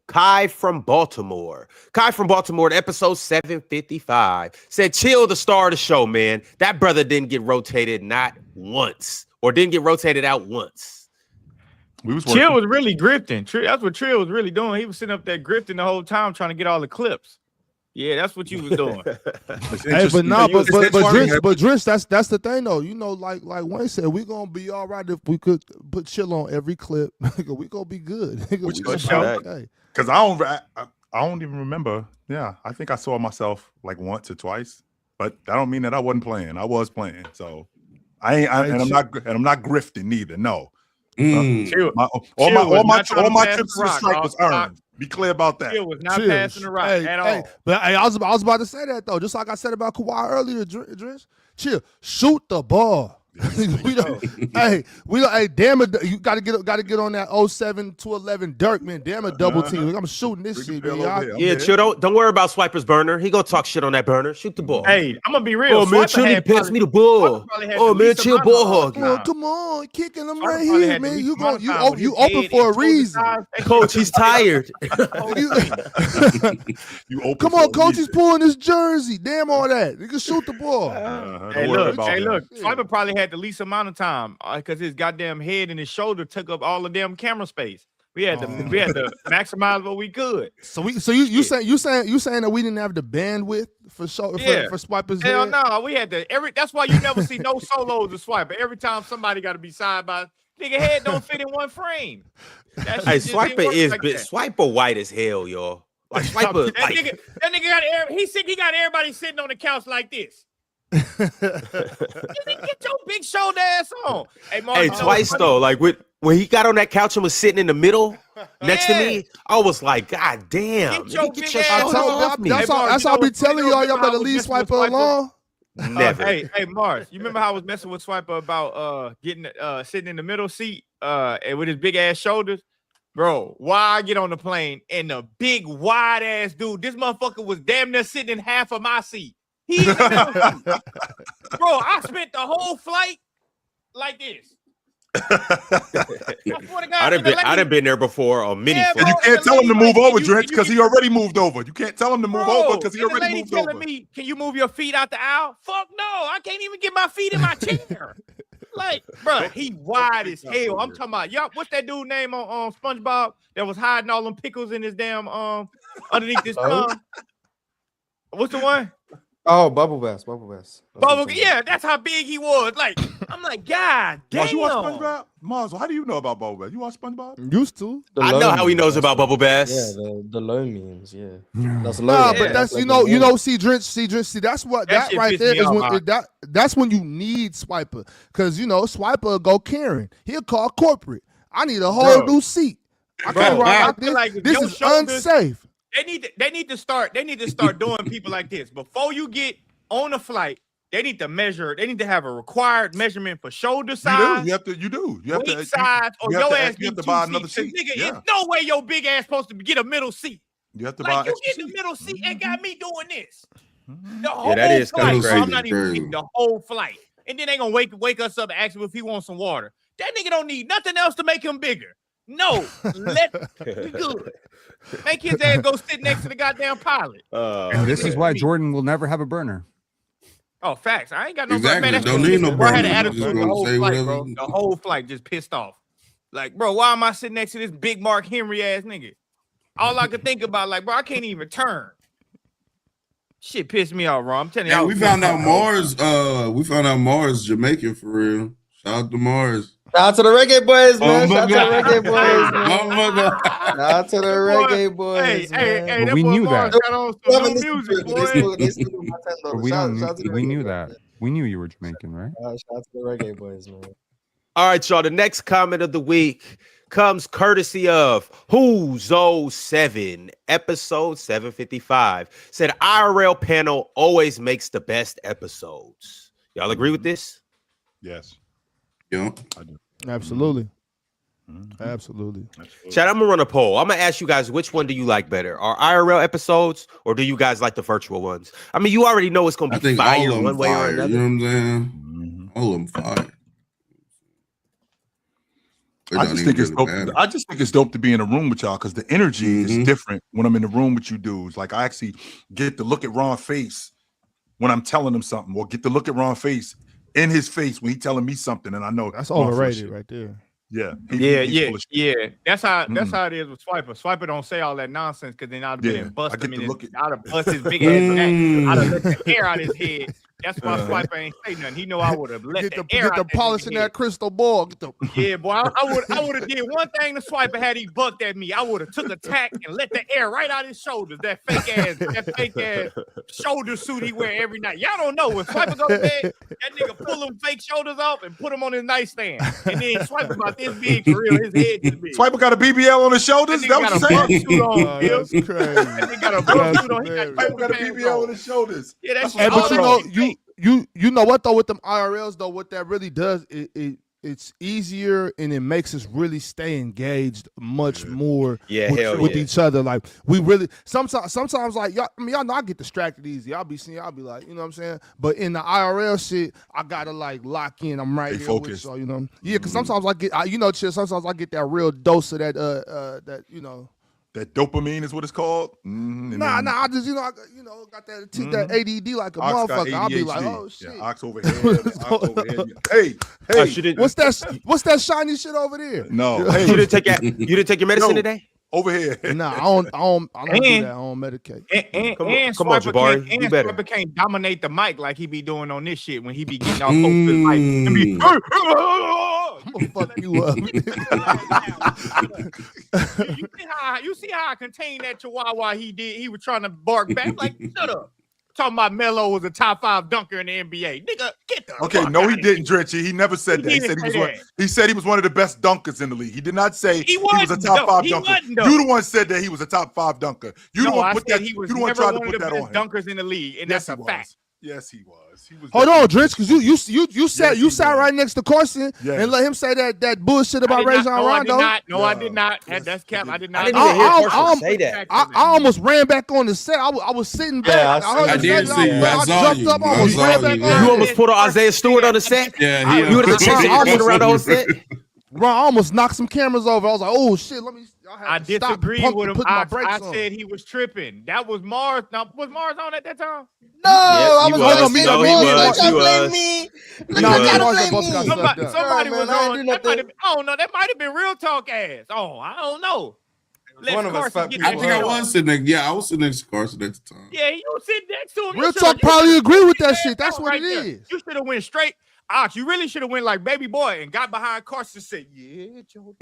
Kai from Baltimore. Kai from Baltimore, episode 755, said, chill, the star of the show, man. That brother didn't get rotated not once, or didn't get rotated out once. Chill was really grifting. That's what Trill was really doing. He was sitting up there grifting the whole time trying to get all the clips. Yeah, that's what you was doing. Hey, but Drench, that's the thing though. You know, like Wayne said, we gonna be all right if we could put Chill on every clip. We gonna be good. Because I don't even remember. Yeah, I think I saw myself like once or twice, but that don't mean that I wasn't playing. I was playing, so I'm not grifting neither. No. All my trips to the strike was earned. Be clear about that. Chill was not passing the rock at all. But I was about to say that though, just like I said about Kawhi earlier, Drench. Chill, shoot the ball. Damn it, you gotta get on that 07 to 11 Dirk, man. Damn it, double team. I'm shooting this shit, man. Yeah, Chill, don't worry about Swiper's burner. He gonna talk shit on that burner. Shoot the ball. Hey, I'm gonna be real. Oh man, Chill need to pass me the ball. Oh man, Chill ball hog. Come on, kicking them right here, man. You open for a reason. Coach, he's tired. You open. Come on, coach, he's pulling his jersey. Damn all that. You can shoot the ball. Hey, look. Swiper probably had the least amount of time because his goddamn head and his shoulder took up all the damn camera space. We had to maximize what we could. So you saying that we didn't have the bandwidth for Swiper's Hell head? no, we had that's why you never see no solos of Swiper. Every time somebody got to be side by nigga head don't fit in one frame. Hey, Swiper white as hell, y'all. Like Swiper, that nigga got everybody sitting on the couch like this. Get your big shoulder ass on. Hey, twice though, like when he got on that couch and was sitting in the middle next to me, I was like, God damn. Get your shoulder off me. That's all I be telling y'all better leave Swiper alone. Never. Hey, Mars, you remember how I was messing with Swiper about getting sitting in the middle seat and with his big ass shoulders? Bro, why I get on the plane and the big wide ass dude, this motherfucker was damn near sitting in half of my seat. Bro, I spent the whole flight like this. I'd have been there before on mini flight. And you can't tell him to move over, Drench, because he already moved over. You can't tell him to move over because he already moved over. Me, can you move your feet out the aisle? Fuck no, I can't even get my feet in my chair. Like, bro, he wide as hell. I'm talking about, y'all, what's that dude name on SpongeBob that was hiding all them pickles in his damn underneath his tongue? What's the one? Oh, Bubble Bass. Yeah, that's how big he was. Like, I'm like, God damn. Mars, you watch SpongeBob? Mars, how do you know about Bubble Bass? You watch SpongeBob? Used to. I know how he knows about Bubble Bass. Yeah, the low memes. Yeah, that's low. Nah, but that's see, Drench. That's what that right there is when that's when you need Swiper, because Swiper go Karen. He'll call corporate. I need a whole new seat. I can't ride like this. This is unsafe. They need to start doing people like this. Before you get on a flight, they need to measure. They need to have a required measurement for shoulder size. You do. You have weight to size, or your ass you have to buy another seat. Nigga, it's no way your big ass supposed to get a middle seat. You have to buy. You get the middle seat and got me doing this. The whole that is kind of crazy. I'm not even getting the whole flight, and then they gonna wake us up and ask him if he wants some water. That nigga don't need nothing else to make him bigger. No, we good. Make his ass go sit next to the goddamn pilot. This is why Jordan will never have a burner. Oh, facts. I ain't got no exactly. Man, don't need no burner. I had an attitude the whole flight, bro. The whole flight just pissed off. Like, bro, why am I sitting next to this big Mark Henry ass nigga? All I could think about, like, bro, I can't even turn. Shit pissed me off, Ron. I'm telling you. Yeah, we found out Mars. We found out Mars Jamaican for real. Shout out to Mars. Shout out to the reggae boys, man. Shout out to the Motherfucker. reggae boys, man. Motherfucker. Shout out to the reggae boys, Hey, man. that we boy knew Mars that. got on They some haven't new listened to music, it, boy. they still do my $10. But we Shout don't. out to the We reggae knew boys, that. man. We knew you were Jamaican, right? Shout out to the reggae boys, man. All right, y'all. The next comment of the week comes courtesy of Who's 07, episode 755. Said IRL panel always makes the best episodes. Y'all agree with this? Yes. Yeah. I do. Absolutely. Mhm. Absolutely. Chad, I'm gonna run a poll. I'm gonna ask you guys which one do you like better, our IRL episodes or do you guys like the virtual ones? I mean, you already know it's gonna I be think all fire of them one way or fire. another. You know what I'm saying? Mhm. All of them fire. It I don't just even think it's really dope. matter. I just think it's dope to be in a room with y'all because the energy is Mhm. different when I'm in the room with you dudes. Like I actually get to look at Ron's face when I'm telling him something, or get to look at Ron's face in his face when he's telling me something, and I know That's Ron full of overrated shit. right there. Yeah, Yeah. full of shit. That's how it is with Swiper. Swiper don't say all that nonsense because then I'd Yeah, been bust I get him in to his, look at- I'd have bust his big ass back. I'd have let the Mm. air out his head. That's why Swiper ain't say nothing. He know I would have let Get the the air get the out polish in that crystal ball. Get the Yeah, boy, I would have did one thing to Swiper had he bucked at me. I would have took a tack and let the air right out his shoulders. That fake ass shoulder suit he wear every night. Y'all don't know when Swiper go to bed, that nigga pull them fake shoulders off and put them on his nightstand. And then Swiper about this big for real, his head this big. Swiper got a BBL on his That shoulders. nigga That got was a saying. buck suit on, Oh, Bill. that's crazy. That nigga got a buck That's suit on. He got hilarious. Swiper got a pants BBL on on. his shoulders. Yeah, that That's shit Hey, what but all you I'm know, that saying. you know what though, with them IRLs though, what that really does, it's easier and it makes us really stay engaged much more Yeah, hell with yeah. each other. Like we really sometimes like y'all, I mean, y'all know I get distracted easy. I'll be like, you know what I'm saying? But in the IRL shit, I gotta like lock in. I'm right Stay here with focused. y'all, you know. Yeah, because sometimes I get sometimes I get that real dose of that that, you know. That dopamine is what it's called. Mhm, and Nah, then I just got that ADD like a Ox got motherfucker. I'll be like, ADHD. oh shit. Yeah, Ox over here. Ox over here. Hey, Shouldn't What's that shiny shit over there? no, you hey, didn't take your medicine Yo. today? over here. Nah, I don't do And- that. I don't medicate. And Come on, Swiper Jabari, can't, do better. Swiper can't dominate the mic like he be doing on this shit when he be getting all close to the mic. And be, I'm gonna fuck you up. you see how I contained that chihuahua he did? He was trying to bark back. Like, shut up. Talking about Melo was a top 5 dunker in the NBA. Nigga, get the Okay, fuck no, he outta didn't, Drenchy. He never said He that. He didn't said he say was one. that. He said he was one of the best dunkers in the league. He did not say He was a wasn't, top though. 5 He dunker. wasn't, though. You the one said that he was a top 5 dunker. You the No, one I put said that. he was You the one never tried to one of put the that on best him. dunkers in the league, and Yes, that's he a fact. was. Yes, he was. He was. Hold on, definitely- Dritch, because you sat he sat was. right next to Carson Yes. and let him say that bullshit I about did not- Rajon no, I did Rondo. not. No, I No. did not. Yes, That's he cap. did. I did not. I didn't even hear I- Carson I- say that. I almost ran back on the set. I was sitting back. Yeah, I heard I him did say see that. you. I I saw jumped you. up. I I almost saw ran you, back man. on. You almost put Isaiah Stewart on the set. Yeah, You would have been chasing I Carson around the whole set. Bro, I almost knocked some cameras over. I was like, oh shit, let me. I had to stop disagree and with him. put my I brakes on. said he was tripping. That was Mars. Now, was Mars on at that time? No, Yes, I he was was. gonna say, No, he Mars, was. like, He y'all blame was. me. He Like, was. you gotta Mars blame both got me. stuff Somebody, done. somebody No, was man, I ain't on. do That might have nothing. been, I don't know. That might have been real talk ass. Oh, I don't know. Let One of us Carson fat get people I that think I shit was off. sitting next. Yeah, I was sitting next to Carson at the time. Yeah, you was sitting next to him. You Real shoulda- talk you probably shoulda agree with put that his shit. ass That's down what right it there. is. You should have went straight. Ox, you really should have went like baby boy and got behind Carson and said, "Yeah, Joe."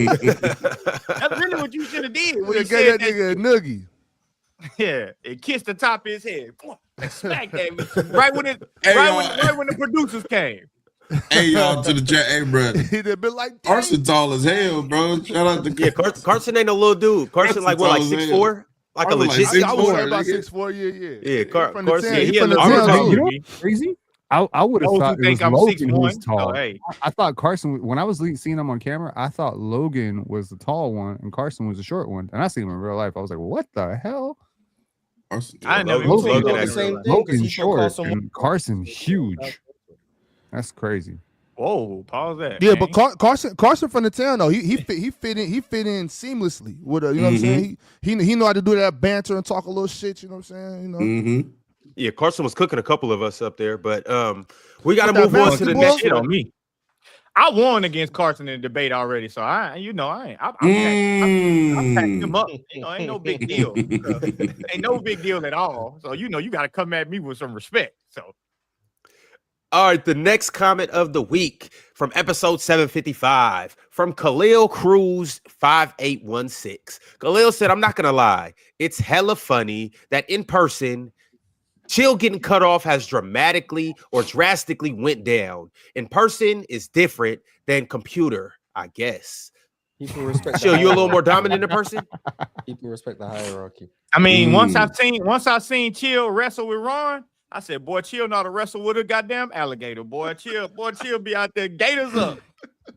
That's really what you should have did. When Yeah, he gave said that nigga a that, noogie. yeah, and kissed the top of his head and smacked that right when it, Hey, right when the producers came. Hey, y'all, to the chat. Hey, bro. He'd have been like, Carson tall as hell, bro. Shout out to Yeah, Carson ain't no little dude. Carson like what, like 6'4"? Like a Carson like legit 6'4". I would say 6'4", about nigga. 6'4", Yeah, From the Carson, town. yeah, He he a from the little town, bit too. You know what's crazy? I would have Those who thought it was think I'm Logan who was 6'1". tall. Oh, hey. I thought Carson, when I was seeing him on camera, I thought Logan was the tall one and Carson was the short one. And I seen him in real life. I was like, what the hell? Carson, I never Logan- even Logan seen actually- that. same thing. 'cause Logan's he short Carson and Carson huge. That's crazy. Whoa, pause that. Yeah, man. but Carson from the town though. He fit in seamlessly with you know what I'm saying. He know how to do that banter and talk a little shit. You know what I'm saying. You know. Mm-hmm. Yeah, Carson was cooking a couple of us up there, but we got to With that move on to the basketball? next shit one. on me. I won against Carson in the debate already, so I'm packing him up. Ain't no big deal. Ain't no big deal at all. So you got to come at me with some respect. So. All right, the next comment of the week from episode 755 from Khalil Cruz 5816. Khalil said, I'm not going to lie. It's hella funny that in person, Chill getting cut off has drastically went down. In person is different than computer, I guess. People respect Chill, you a little more dominant in person? People respect the hierarchy. I mean, once I seen Chill wrestle with Ron, I said, boy, Chill know how to wrestle with a goddamn alligator. Boy, Chill be out there, gators up.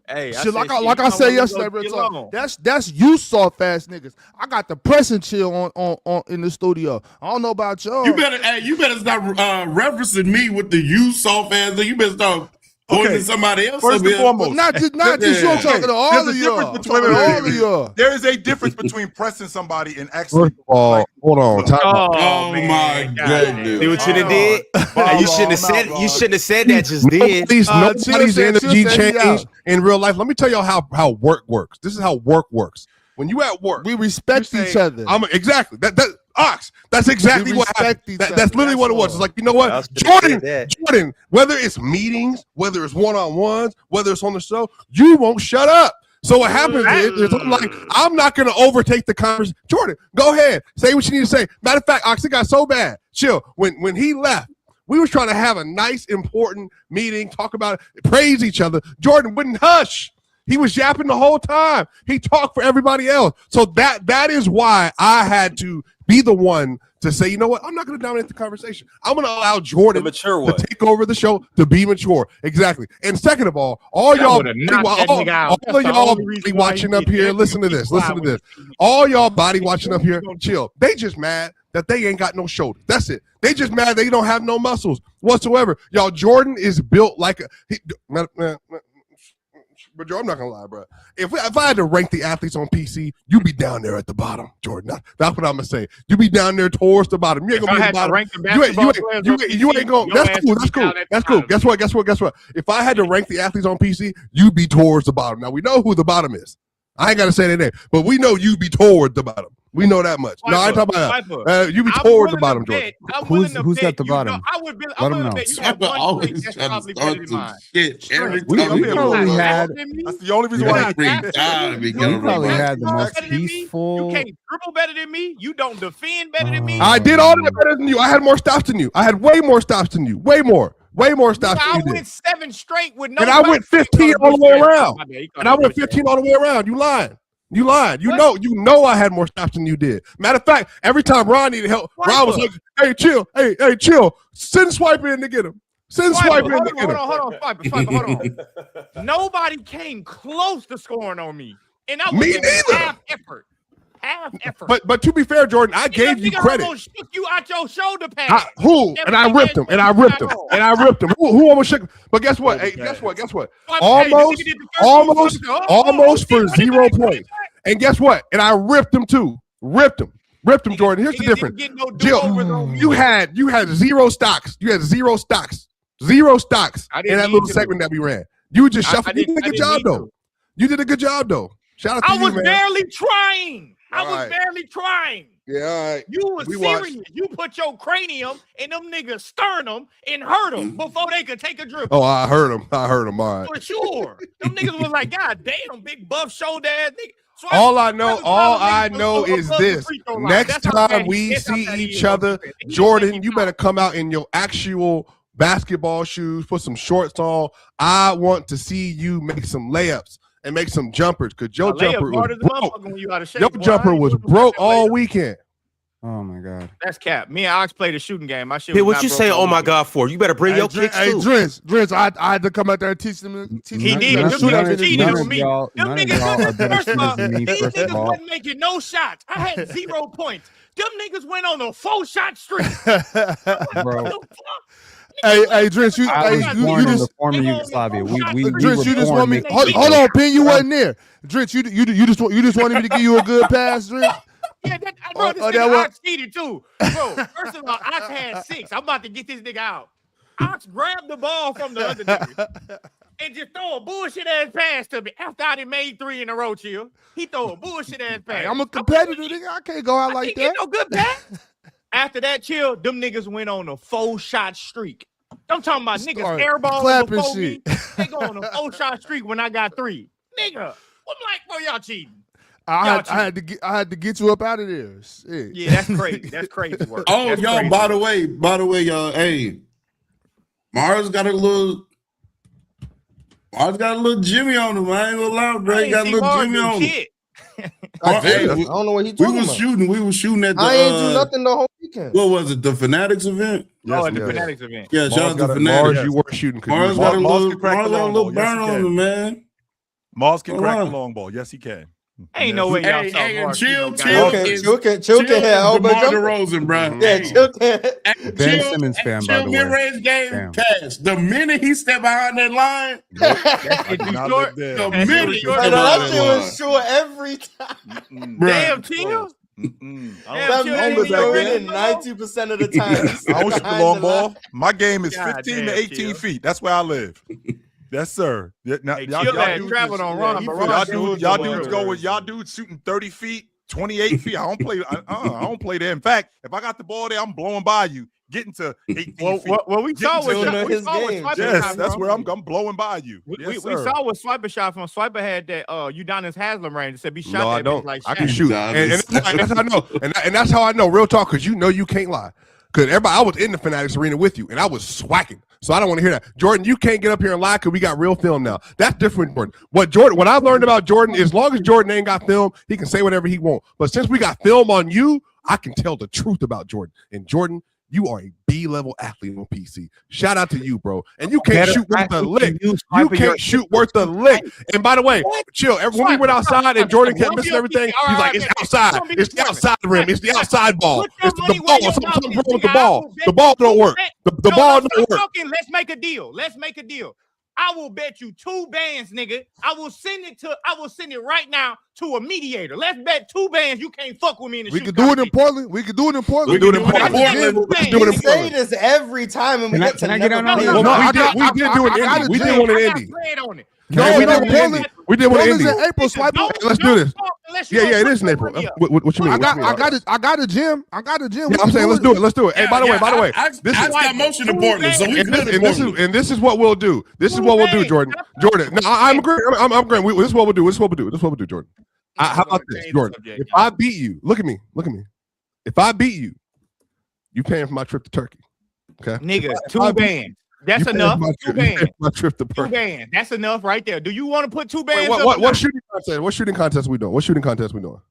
Hey, Shit, like I said yesterday, bro, that's you soft ass niggas. I got the pressing Chill on in the studio. I don't know about y'all. You better stop referencing me with the you soft ass. You better start pointing somebody else. First and foremost, not just you. I'm talking to all of y'all. There is a difference between pressing somebody and actually. First of all, hold on. Oh my god! See what you did? You shouldn't have said that just then. Nobody's energy changed in real life. Let me tell y'all how work works. This is how work works. When you at work, we respect each other. Exactly. Ox. That's exactly what happened. That's literally what it was. It's like, you know what, Jordan. Whether it's meetings, whether it's one-on-ones, whether it's on the show, you won't shut up. So what happens is I'm like, I'm not going to overtake the conversation. Jordan, go ahead. Say what you need to say. Matter of fact, Ox, it got so bad. Chill. When he left, we was trying to have a nice, important meeting, talk about it, praise each other. Jordan wouldn't hush. He was yapping the whole time. He talked for everybody else. So that is why I had to be the one to say, you know what? I'm not going to dominate the conversation. I'm going to allow Jordan to take over the show, to be mature. Exactly. And second of all y'all body watching up here, listen to this. All y'all body watching up here, chill. They just mad that they ain't got no shoulders. That's it. They just mad they don't have no muscles whatsoever. Y'all, Jordan is built like but Joe, I'm not gonna lie, bro. If I had to rank the athletes on PC, you be down there at the bottom, Jordan. That's what I'm gonna say. You be down there towards the bottom. You ain't gonna be at the bottom. You ain't gonna. That's cool. Guess what? If I had to rank the athletes on PC, you be towards the bottom. Now we know who the bottom is. I ain't gotta say their name, but we know you be toward the bottom. We know that much. No, I ain't talking about you be toward the bottom, Jordan. Who's at the bottom? I would Let them know. bet you have always that's probably better than mine. Shit every We probably had. That's the only reason why. We probably had the most peaceful. You can't dribble better than me. You don't defend better than me. I did all that better than you. I had more stops than you. I had way more stops than you. Way more stops than you did. I went 7 straight with no. And I went 15 all the way around. You lying. You know I had more stops than you did. Matter of fact, every time Ron needed help, Ron was like, hey, chill. Hey, chill. Send Swipe in to get him. Hold on. Nobody came close to scoring on me. And I was half effort. But to be fair, Jordan, I gave you credit. Shook you out your shoulder pad. Who? And I ripped him. Who almost shook? But guess what? Hey, guess what? Almost for 0 points. And guess what? And I ripped him too. Ripped him, Jordan. Here's the difference. Jill, you had 0 stocks. You had 0 stocks. 0 stocks in that little segment that we ran. You were just shuffling. You did a good job, though. Shout out to you, man. I was barely trying. Yeah, all right. You were serious. You put your cranium in them niggas' sternum and hurt them before they could take a dribble. Oh, I heard him. All right. For sure. Them niggas was like, God damn, big buff shoulder ass nigga. So all I know is this. Next time we see each other, Jordan, you better come out in your actual basketball shoes, put some shorts on. I want to see you make some layups and make some jumpers, because your jumper was broke. Your jumper was broke all weekend. Oh my God, that's cap. Me and Ox played a shooting game. My shit. Hey, what you saying? Oh my God, for you better bring your kicks too. Drench, I had to come out there and teach them. He did. Them niggas cheated with me. Them niggas wasn't making no shots. I had 0 points. Them niggas went on a 4-shot streak. Bro. Hey, Drench, you just former Yugoslavia. Drench, you just want me. Hold on, Pin, you wasn't there. Drench, you just wanted me to give you a good pass, Drench. Yeah, bro, this nigga Ox cheated too. Bro, first of all, Ox had 6. I'm about to get this nigga out. Ox grabbed the ball from the other nigga. and just throw a bullshit ass pass to me after I done made 3 in a row, chill. He throw a bullshit ass pass. Hey, I'm a competitor, nigga. I can't go out like that. Get no good pass. After that, chill, them niggas went on a 4-shot streak. I'm talking about niggas airballing before me. They go on a 4-shot streak when I got 3. Nigga, I'm like, bro, y'all cheating. I had to get you up out of there. Shit. Yeah, that's crazy. That's crazy work. Oh, that's y'all, crazy. by the way, y'all, hey, Mars got a little Jimmy on him. I ain't gonna lie, bro. He got a little Jimmy on him. I don't know what he talking about. We was shooting at the. I ain't do nothing the whole weekend. What was it? The Fanatics event? Yes, the Fanatics event. Yeah, shout out to Fanatics. Mars, you were shooting. Mars got a little burn on him, man. Mars can crack the long ball. Yes, he can. Ain't no way y'all saw Chill can DeMar DeRozan, bro. Yeah, Chill can. Ben Simmons fan, by the way. Mid-range game cash. The minute he stepped behind that line, that shit was short every time. Damn, Chill. That man was winning 90% of the time. I don't shoot the long ball. My game is 15 to 18 feet. That's where I live. Yes, sir. Y'all traveled on Ron, but y'all dudes shooting 30 feet, 28 feet. I don't play there. In fact, if I got the ball there, I'm blowing by you, getting to 18 feet. What we saw was his game. Yes, that's where I'm blowing by you. We saw what Swiper shot from. Swiper had that Udonis Haslam range. It said be shot. No, I don't. Like I can shoot, and that's how I know. And that's how I know. Real talk, because you can't lie. Because I was in the Fanatics arena with you, and I was swacking. So I don't want to hear that. Jordan, you can't get up here and lie because we got real film now. That's different, Jordan. What I've learned about Jordan, as long as Jordan ain't got film, he can say whatever he wants. But since we got film on you, I can tell the truth about Jordan. And Jordan, you are a B-level athlete on PC. Shout out to you, bro. And you can't shoot worth a lick. You can't shoot worth a lick. And by the way, chill. When we went outside and Jordan kept missing everything, he's like, it's outside. It's the outside rim. It's the outside ball. It's the ball. Something wrong with the ball. The ball don't work. The ball don't work. Let's make a deal. I will bet you 2 bands, nigga. I will send it right now to a mediator. Let's bet 2 bands. You can't fuck with me in the We can do it in Portland. We can do it in Portland. We say this every time, and we get to never play. We did do it in Indy. We did one in Indy. We did one in Indy. In April, Swipe. Let's do this. Yeah, it is in April. What you mean? I got a gym. Yeah, I'm saying let's do it. Hey, by the way, this is got motion to Portland, so we could. And this is what we'll do. Jordan. No, I'm agreeing. I'm agreeing. This is what we'll do, Jordan. How about this, Jordan? If I beat you, look at me. If I beat you, you paying for my trip to Turkey. Okay, nigga, 2 bands. That's enough. 2 bands. My trip to 2 bands. That's enough right there. Do you want to put 2 bands? What shooting contest? What shooting contest we doing?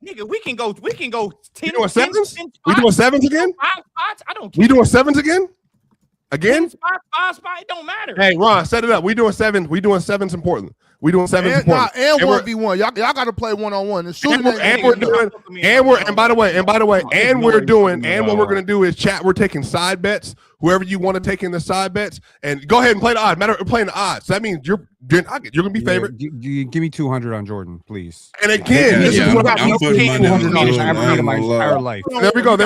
Nigga, we can go 10. We doing sevens? We doing sevens again? 5 spots? I don't care. We doing sevens again? Again? 5 spots, it don't matter. Hey, Ron, set it up. We doing sevens in Portland. We doing sevens in Portland. And 1v1. Y'all got to play one-on-one. And by the way, what we're gonna do is chat. We're taking side bets. Whoever you want to take in the side bets, and go ahead and play the odds. We're playing the odds. So that means you're gonna be favorite. Give me 200 on Jordan, please. And again, this is what I'm putting money on Jordan. My entire life. There we go.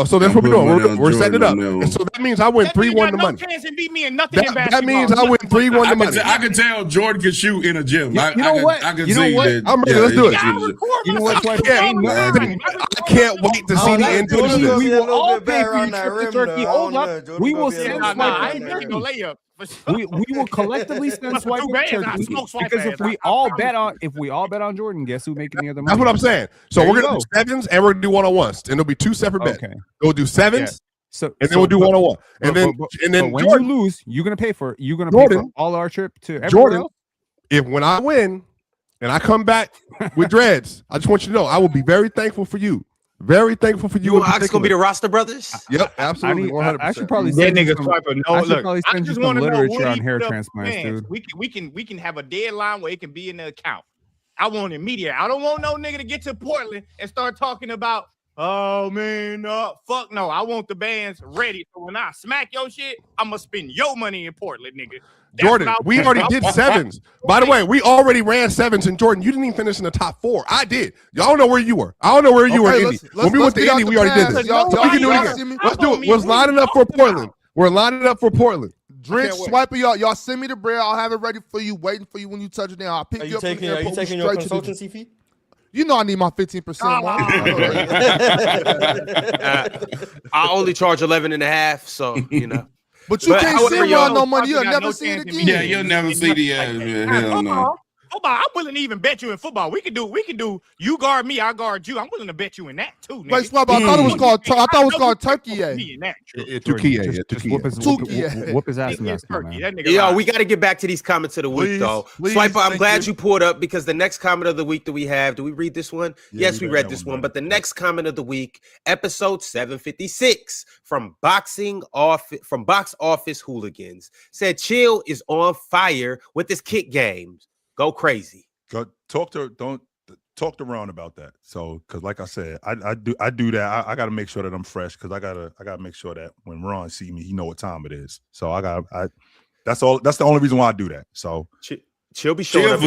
So that's what we're doing. We're setting it up. And so that means I win 3-1 the money. That means I win 3-1 the money. I can tell Jordan can shoot in a gym. You know what? I can see that. I'm ready. Let's do it. You know what? I can't wait to see the end of this. We will all pay for your trip to Turkey. Hold up. We will send layup. we will collectively send Swipe to Turkey because if we all bet on Jordan, guess who making the other money? That's what I'm saying. So we're gonna do sevens and we're gonna do one-on-ones, and it'll be 2 separate bets. Okay. We'll do sevens, and then we'll do one-on-one, and then when you lose, you're gonna pay for all our trip to everywhere Jordan. else? If when I win and I come back with dreads, I just want you to know I will be very thankful for you. Very thankful for you. It's gonna be the Roster Brothers. Yep, absolutely. 100%. I should probably send you some, I just some literature on hair transplants, dude. We can have a deadline where it can be in the account. I want immediate. I don't want no nigga to get to Portland and start talking about, oh man, fuck no. I want the bands ready. So when I smack your shit, I'm gonna spend your money in Portland, nigga. Jordan, we already did sevens. By the way, we already ran sevens, and Jordan, you didn't even finish in the top 4. I did. Y'all don't know where you were. I don't know where you were in Indy. When we went to Indy, we already did this. We can do it again. Let's do it. We're lining up for Portland. Drench, Swiper, y'all send me the bread. I'll have it ready for you, waiting for you when you touch it down. I'll pick you up. Are you taking your consultancy fee? You know I need my 15%. I only charge 11 and a half, so you know. But you can't send Ron no money. You'll never see it again. Yeah, you'll never see the hell no. Football, I'm willing to even bet you in football. We can do. You guard me, I guard you. I'm willing to bet you in that too. Nigga. Wait, Swab, I thought it was called. I thought it was called Turkey. Whoop his ass. Yo, we got to get back to these comments of the week, though. Swiper, I'm glad you pulled up because the next comment of the week that we have. Do we read this one? Yes, we read this one. But the next comment of the week, episode 756 from Box Office Hooligans, said Chill is on fire with his kick games. Go crazy. Go talk to Ron about that. So, because like I said, I do that. I got to make sure that I'm fresh because I gotta make sure that when Ron see me, he know what time it is. So that's all. That's the only reason why I do that. So Chill be showing up.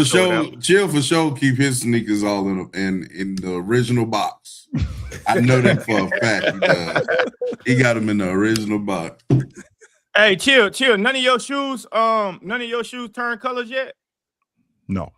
Chill for sure. Keep his sneakers all in the original box. I know that for a fact. He got them in the original box. Hey, chill. None of your shoes turn colors yet? No.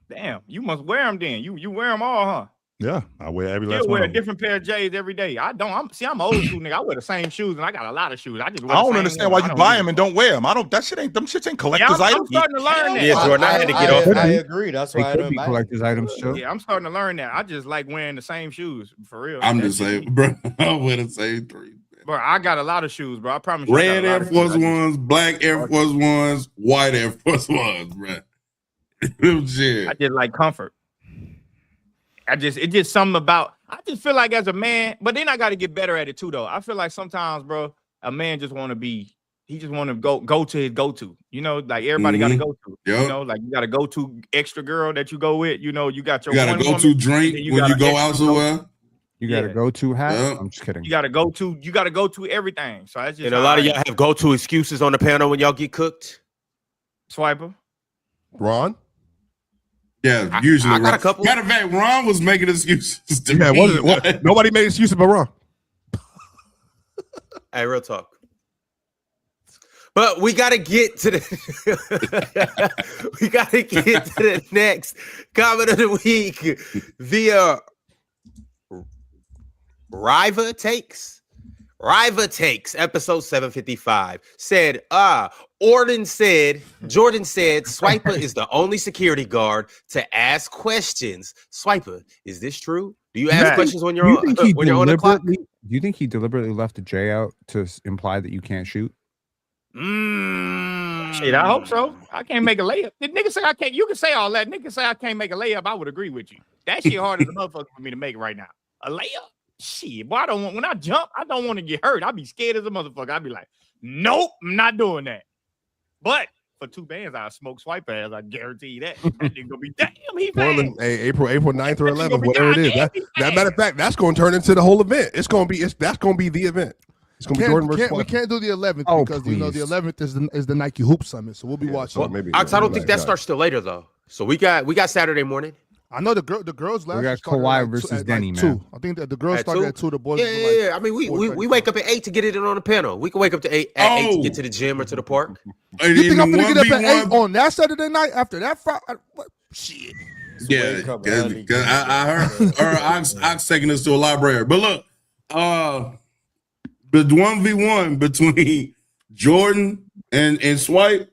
Damn, you must wear them then. You wear them all, huh? Yeah, I wear every last one. You wear a different pair of J's every day. I don't. I'm old school nigga. I wear the same shoes and I got a lot of shoes. I don't understand why you buy them and don't wear them. Them shits ain't collector's items. I'm starting to learn that. Yeah, Jordan, I had to get off. I agree. That's why I don't buy collector's items too. Yeah, I'm starting to learn that. I just like wearing the same shoes for real. I'm just saying, bro. I wear the same three. Bro, I got a lot of shoes, bro. I promise you. Red Air Force Ones, black Air Force Ones, white Air Force Ones, bro. I just like comfort. It's just something about. I just feel like as a man, but then I got to get better at it too, though. I feel like sometimes, bro, a man just want to be. He just want to go to his go-to. You know, like everybody got to go to. Yep. You know, like you got to go to extra girl that you go with. You know, you got your. You got to go to drink when you go out somewhere. You got to go to hat. Yep. I'm just kidding. You got to go to everything. So that's just. And a lot of y'all have go-to excuses on the panel when y'all get cooked. Swiper. Ron. Yeah, usually. I got a couple. Matter of fact, Ron was making excuses to me. What? Nobody made excuses but Ron. Hey, real talk. But we gotta get to the next comment of the week via Riva Takes, episode 755, said, Jordan said, Swiper is the only security guard to ask questions. Swiper, is this true? Do you ask questions when you're on the clock? Do you think he deliberately left the J out to imply that you can't shoot? Shit, I hope so. I can't make a layup. The nigga say I can't. You can say all that. Nigga say I can't make a layup. I would agree with you. That shit hard as a motherfucker for me to make right now. A layup? Shit, boy, when I jump, I don't want to get hurt. I'll be scared as a motherfucker. I'll be like, nope, I'm not doing that. But for 2 bands, I'll smoke Swipe ass. I guarantee you that. That nigga gonna be damn. He Portland, April 9th or 11th, whatever it is. That matter of fact, that's going to turn into the whole event. That's going to be the event. It's going to be Jordan versus we can't do the 11th because you know the 11th is the Nike Hoop Summit, so we'll be watching. Well, maybe I don't think that starts till later though. So we got Saturday morning. I know the girls last. We got Kawhi versus Denny, man. 2. I think that the girls started at 2. The boys. Yeah. I mean, we wake up at 8 to get it in on the panel. We can wake up to 8 to get to the gym or to the park. You think I'm gonna get up at 8 on that Saturday night after that Friday? Shit. Yeah, because I heard Ox taking us to a library. But look, the 1v1 between Jordan and Swipe,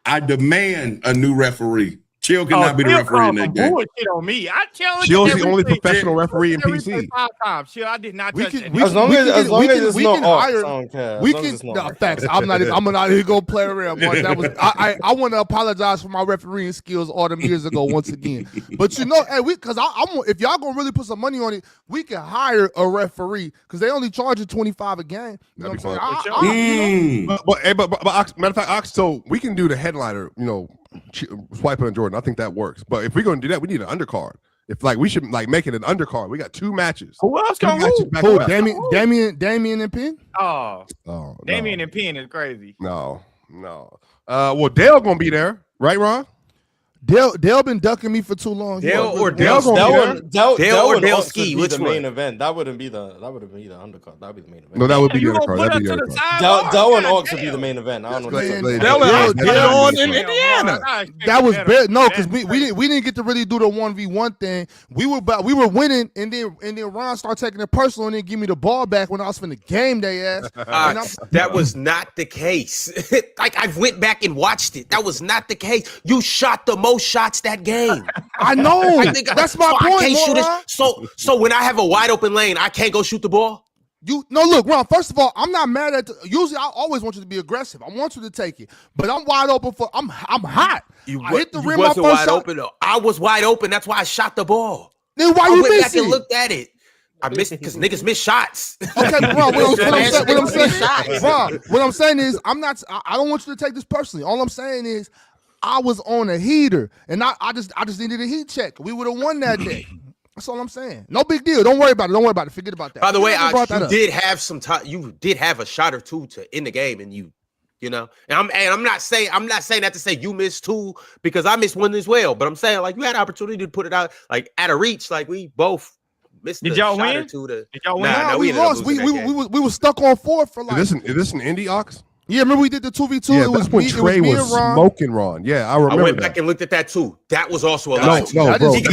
I demand a new referee. Chill cannot be the referee in that game. Bullshit on me. I challenge. Chill's the only professional referee in PC. 5 times. Chill, I did not touch that. As long as we can hire. We can. No, facts. I'm not here gonna play around. Mark. That was. I want to apologize for my refereeing skills all them years ago once again. But you know, hey, if y'all gonna really put some money on it, we can hire a referee because they only charge you $25 a game. You know what I'm saying? But matter of fact, Ox. So we can do the headliner. You know. Swiper and Jordan, I think that works. But if we're gonna do that, we need an undercard. If we should make it an undercard. We got 2 matches. Who else gonna who? Damian and Penn? Oh, Damian and Penn is crazy. No. Well, Dale gonna be there, right, Ron? Dale been ducking me for too long. Dale or Dale Dale gonna be there. Dale or Dale Ski, Ski, be which the main one? event. That wouldn't be the undercard. That would be the main event. No, that would be the You gonna undercard. put That'd us be to the the undercard. side? Dell and Ox would be the main event. I don't know. Man, What Dell Dale- put it on in Indiana. That was better. No, because we didn't get to really do the 1v1 thing. We were winning, and then Ron started taking it personal and then give me the ball back when I was finna game they ass. That was not the case. Like I went back and watched it. That was not the case. You shot the most shots that game. I know. That's my point. I can't shoot Ron. it. So when I have a wide open lane, I can't go shoot the ball. Look, Ron. First of all, I'm not mad at. Usually, I always want you to be aggressive. I want you to take it, but I'm wide open for. I'm hot. I hit the rim my wasn't first wide shot. open though. I was wide open. That's why I shot the ball. Then why I you went back missing? and looked at it. I missed because niggas miss shots. Okay, but Ron, what I'm saying, Shots. Ron, what I'm saying is, I don't want you to take this personally. All I'm saying is, I was on a heater, and I just needed a heat check. We would have won that day. That's all I'm saying. No big deal. Don't worry about it. Forget about that. By the way, you did have some time. You did have a shot or two to end the game, and you know. And I'm not saying that to say you missed two because I missed one as well. But I'm saying like you had an opportunity to put it out like out of reach. Like we both missed. Did a y'all shot win? or two to, Did y'all win? Nah, we ended up lost. We losing that game. were stuck on 4 for like. Is this an indie Ox? Yeah, remember we did the 2v2. Yeah, it was that's when me, Trey it was me was and Ron. smoking Ron. Yeah, I I remember went that. back and looked at that too. That was also a No, lie. no, bro. He got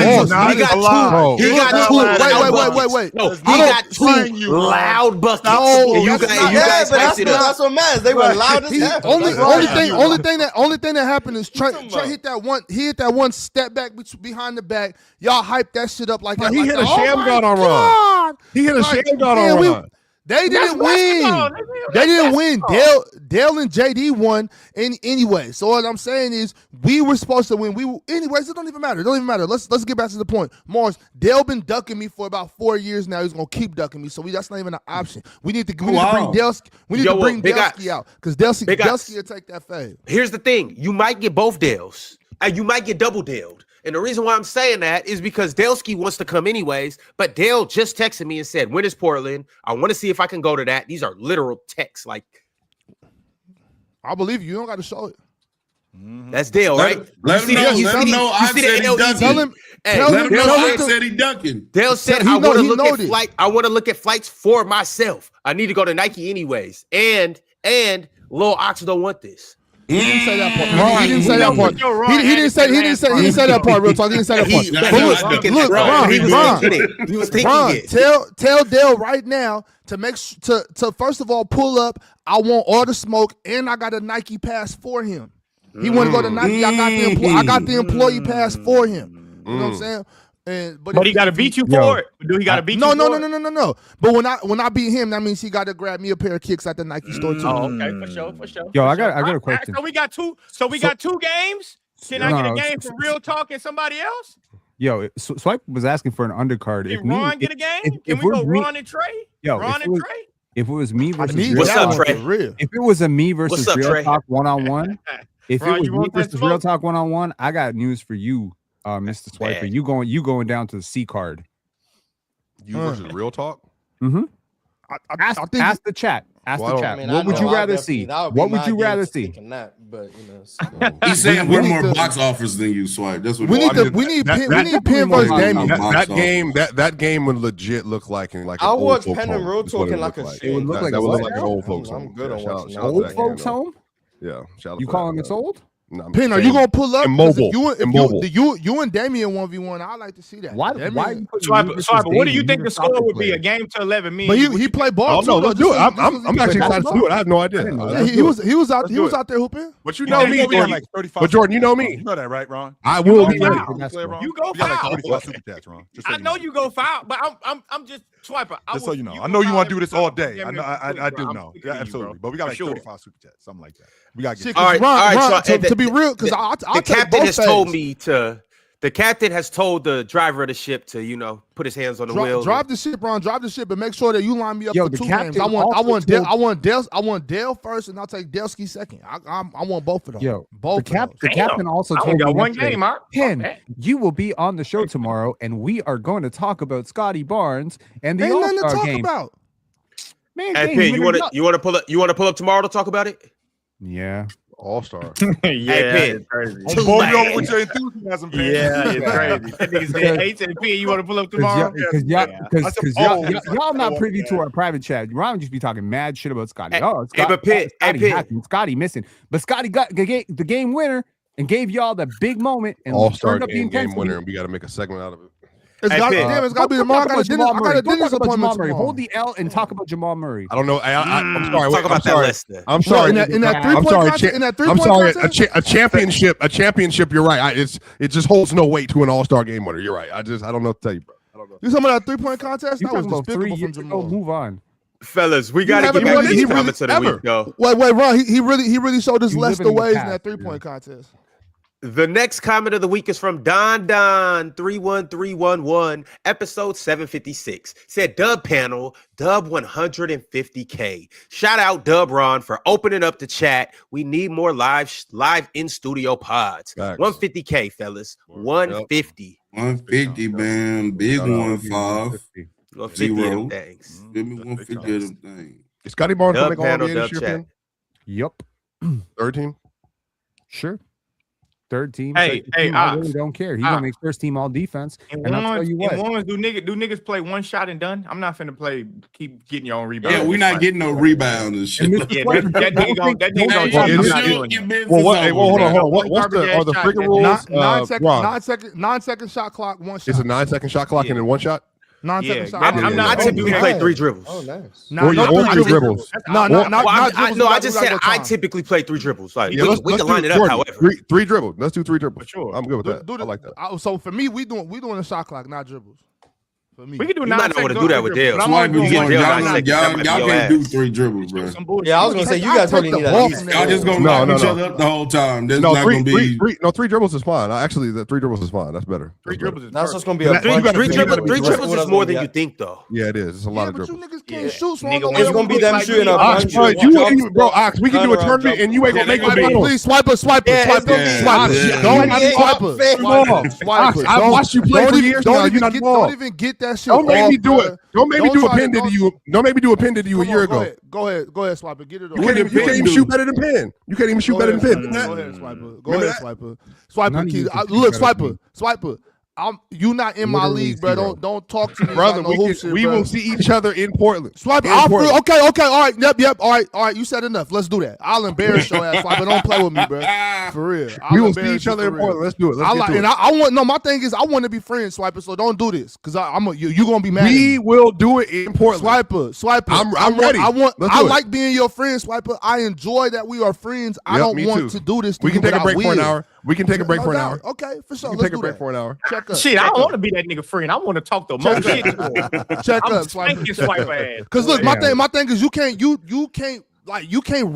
two. He got two. Wait. No, he got two loud buckets. No, And you that's guys, not- you yeah, guys but hyped it up. that's what matters. They were loud as hell. Only thing that happened is Trey hit that one. He hit that one step back behind the back. Y'all hyped that shit up like that. He like hit that. a sham my guard on Ron. God. He hit a Like, sham guard man, on we- Ron. They didn't win. They didn't win. Dale and JD won anyway. So what I'm saying is we were supposed to win. Anyways, it don't even matter. Let's get back to the point. Mars, Dale been ducking me for about 4 years now. He's gonna keep ducking me. So that's not even an option. We need to bring Delsky. We need to bring Delsky out because Delsky will take that fade. Here's the thing: you might get both Dales, and you might get double Daled. And the reason why I'm saying that is because Delsky wants to come anyways, but Dale just texted me and said, when is Portland? I want to see if I can go to that. These are literal texts. Like, I believe you. You don't got to show it. that's Dale, right? Let him know. I said he ducking. Tell him. Let him know I said he ducking. Dale said, I want to look at flight. I want to look at flights for myself. I need to go to Nike anyways. And Lil Ox don't want this. He didn't say that part. He didn't say that part. He didn't say that part. Real talk. He didn't say that part. Look, Ron. He was thinking it. Tell Dale right now to make to first of all pull up. I want all the smoke, and I got a Nike pass for him. He want to go to Nike. I got the employee pass for him. You know what I'm saying? But he got to beat you for it. Do he got to beat you? No. But when I beat him, that means he got to grab me a pair of kicks at the Nike store too. Oh, okay, for sure. Yo, I got a question. So we got two. So we got 2 games. Can I get a game for Real Talk and somebody else? Yo, Swipe was asking for an undercard. Can Ron get a game? Can we go Ron and Trey? Yo, Ron and Trey? If it was me versus What's up, Trey? If it was a me versus What's up, Real Trey? Talk one-on-one, if Ron, it was you me want that versus smoke? Real Talk one-on-one, I got news for you, Mr. Swiper. Man. You going down to the C card. You versus real talk. Mm-hmm. I think Ask the chat. Ask Well, the chat. I mean, What would you rather see? What would you rather see? But He's saying we we're need more to- box offers than you, Swipe. That's what we need to. Penn versus Damian. That game would legit look like an I'll old watch folks Penn and home. Real That's what Talk in would like look a like. It would look like that a would look what? like an old folks I'm home. good on Shout watching out that. to Old that folks game, though. home? Yeah, shout out You to calling that, us though. old? No, I'm Penn, are saying- you gonna pull up? And 'Cause mobile. If And mobile. you and Damian 1v1, I like to see that. Why? Damian- Why? you putting me versus Swiper, what do you Damian? think You're the a soccer score would be? player. A game to 11. Me. But he played ball. Oh no, too, let's though. do it. I'm actually That's excited to do it. I have no idea. didn't know Let's that. do He was Let's do it. out there hooping. But you Yeah, know you me, know we got me. like 35. But Jordan, you know me. You know that, right, Ron? I will be go ready. foul. Play, Ron? You go We got like foul. 35 super chats, Ron. Just so I know you go foul, but I'm just Swiper. Just so you know, I know you want to do this all day. I do know. Yeah, absolutely. But we got like 35 super chats, something like that. We got to Shit, get. All right, Ron, so, to be real, because the captain has told me to. The captain has told the driver of the ship to, put his hands on the wheel. drive the ship, Ron. Drive the ship, and make sure that you line me up Yo, for the 2 captain games. I want also Dale first, and I'll take Delsky second. I want both of them. Yo, both. the of captain also I told only me got one yesterday, game, Mark. Ken, you will be on the show tomorrow, and we are going to talk about Scotty Barnes and the Ain't nothing to All-Star talk game. about. Man, Hey, Dane, Penn, you better want to pull up? You want to pull up tomorrow to talk about it? Yeah. All-star. Yeah, Penn. crazy. Don't blow me over with your enthusiasm. doesn't pay. Yeah, it's crazy. That nigga said 8 to the P. You want to pull up tomorrow? Because y'all not privy to our private chat. Ron just be talking mad shit about Scotty. Scotty missing, but Scotty got the game winner and gave y'all the big moment and All-Star turned up the game intensity. winner, and we got to make a segment out of it. It's got to be tomorrow. I got a dentist appointment tomorrow. Hold the L and talk about Jamal Murray. I don't know. I'm sorry. Talk about that list. I'm sorry. In that 3-point contest. In that 3-point contest. A championship. A championship. You're right. It just holds no weight to an All-Star game winner. You're right. I don't know what to tell you, bro. I don't know. You talking about that 3-point contest? You That was talking about 3 despicable from years ago. Jamal. Move on. Fellas, we got to get back to these comments of the week, though. Wait, Ron. He really showed us You less live the in the ways in past, that 3-point contest. The next comment of the week is from Don 31311, episode 756. Said Dub panel, Dub 150K. Shout out Dub Ron for opening up the chat. We need more live in studio pods. Facts. 150K, fellas. 150. 150, man. Big 1-5. 150 of them things. Give me 150 of them things. Is Scotty Barnes Dub going to panel, make all Dub the chat. Yup. Third team? Sure. Third team. Hey, I really don't care. He's gonna make first team all defense. And I'll tell you what. Do niggas play one shot and done? I'm not finna keep getting your own rebound. Yeah, we're not getting no rebounds and shit. Yeah, that nigga gonna Hold on. Are the freaking rules? 9 second shot clock, 1 shot. It's a 9-second shot clock and then 1 shot. 9 second shot. I typically play 3 dribbles. Oh, nice. Or 3 dribbles. I just said I typically play 3 dribbles. Like we can line it up. However, 3 dribbles. Let's do 3 dribbles. Sure, I'm good with that. I like that. So for me, we doing a shot clock, not dribbles. For me, we can do. You might not want to do that with Dale. Y'all can't do 3 dribbles, bro. Yeah, I was gonna say you guys probably need Y'all just gonna knock each other up the whole time. There's not gonna be 3 dribbles is fine. Actually, the 3 dribbles is fine. That's better. 3 dribbles is that's just gonna be a three dribbles is more than you think, though. Yeah, it is. It's a lot of but dribbles. you niggas can't shoot. So It's gonna be them shooting up. Ox, we can do a tournament and you ain't gonna make a big. Please swipe. Don't I watched you play for years now. You're not don't even get that shit. Don't make me do it. Don't make me do a pin to you. Don't make me do a pin to you a year ago. Go ahead, Swiper. Get it on. You can't even shoot better than Pin. You can't even shoot better than Pin. Go ahead, Swiper. Go ahead, Swiper. Swiper, look, Swiper. You not in my league, bro. Don't talk to me, brother. We will see each other in Portland. Swiper. Okay. All right. Yep. All right. You said enough. Let's do that. I'll embarrass your ass, Swiper. Don't play with me, bro. For real. We will see each other in Portland. Let's do it. I want. No, my thing is, I want to be friends, Swiper. So don't do this, cause you gonna be mad. We will do it in Portland. Swiper. I'm ready. I like being your friend, Swiper. I enjoy that we are friends. I don't want to do this. We can take a break for an hour. We can take a break for an hour. Okay, for sure. We can take a break for an hour. Check up. Shit, I don't want to be that nigga friend. I want to talk the most shit. Check I'm up, spanking Swiper ass. Because look, my thing is you can't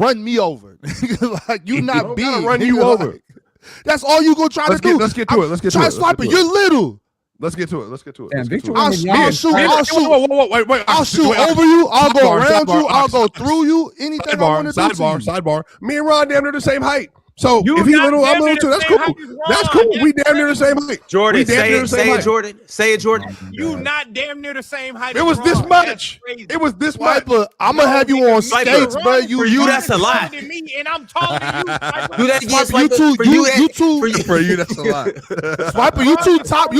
run me over. Like you not being run you over. That's all you gonna try to do. Let's get to it. Try Swiper. You're little. Let's get to it. I'll shoot over you. I'll go around you. I'll go through you. Anything I want to do. Sidebar. Me and Ron damn near the same height. So if he's little, I'm little too. That's cool. That's cool. We damn near the same height. Jordan, say it, Jordan. Say it, Jordan. You not damn near the same height. It was this much. It was this much. I'm gonna have you on skates, bro. For you, that's a lot. And I'm taller than you. Do that again, For you, that's a lot. Swiper, you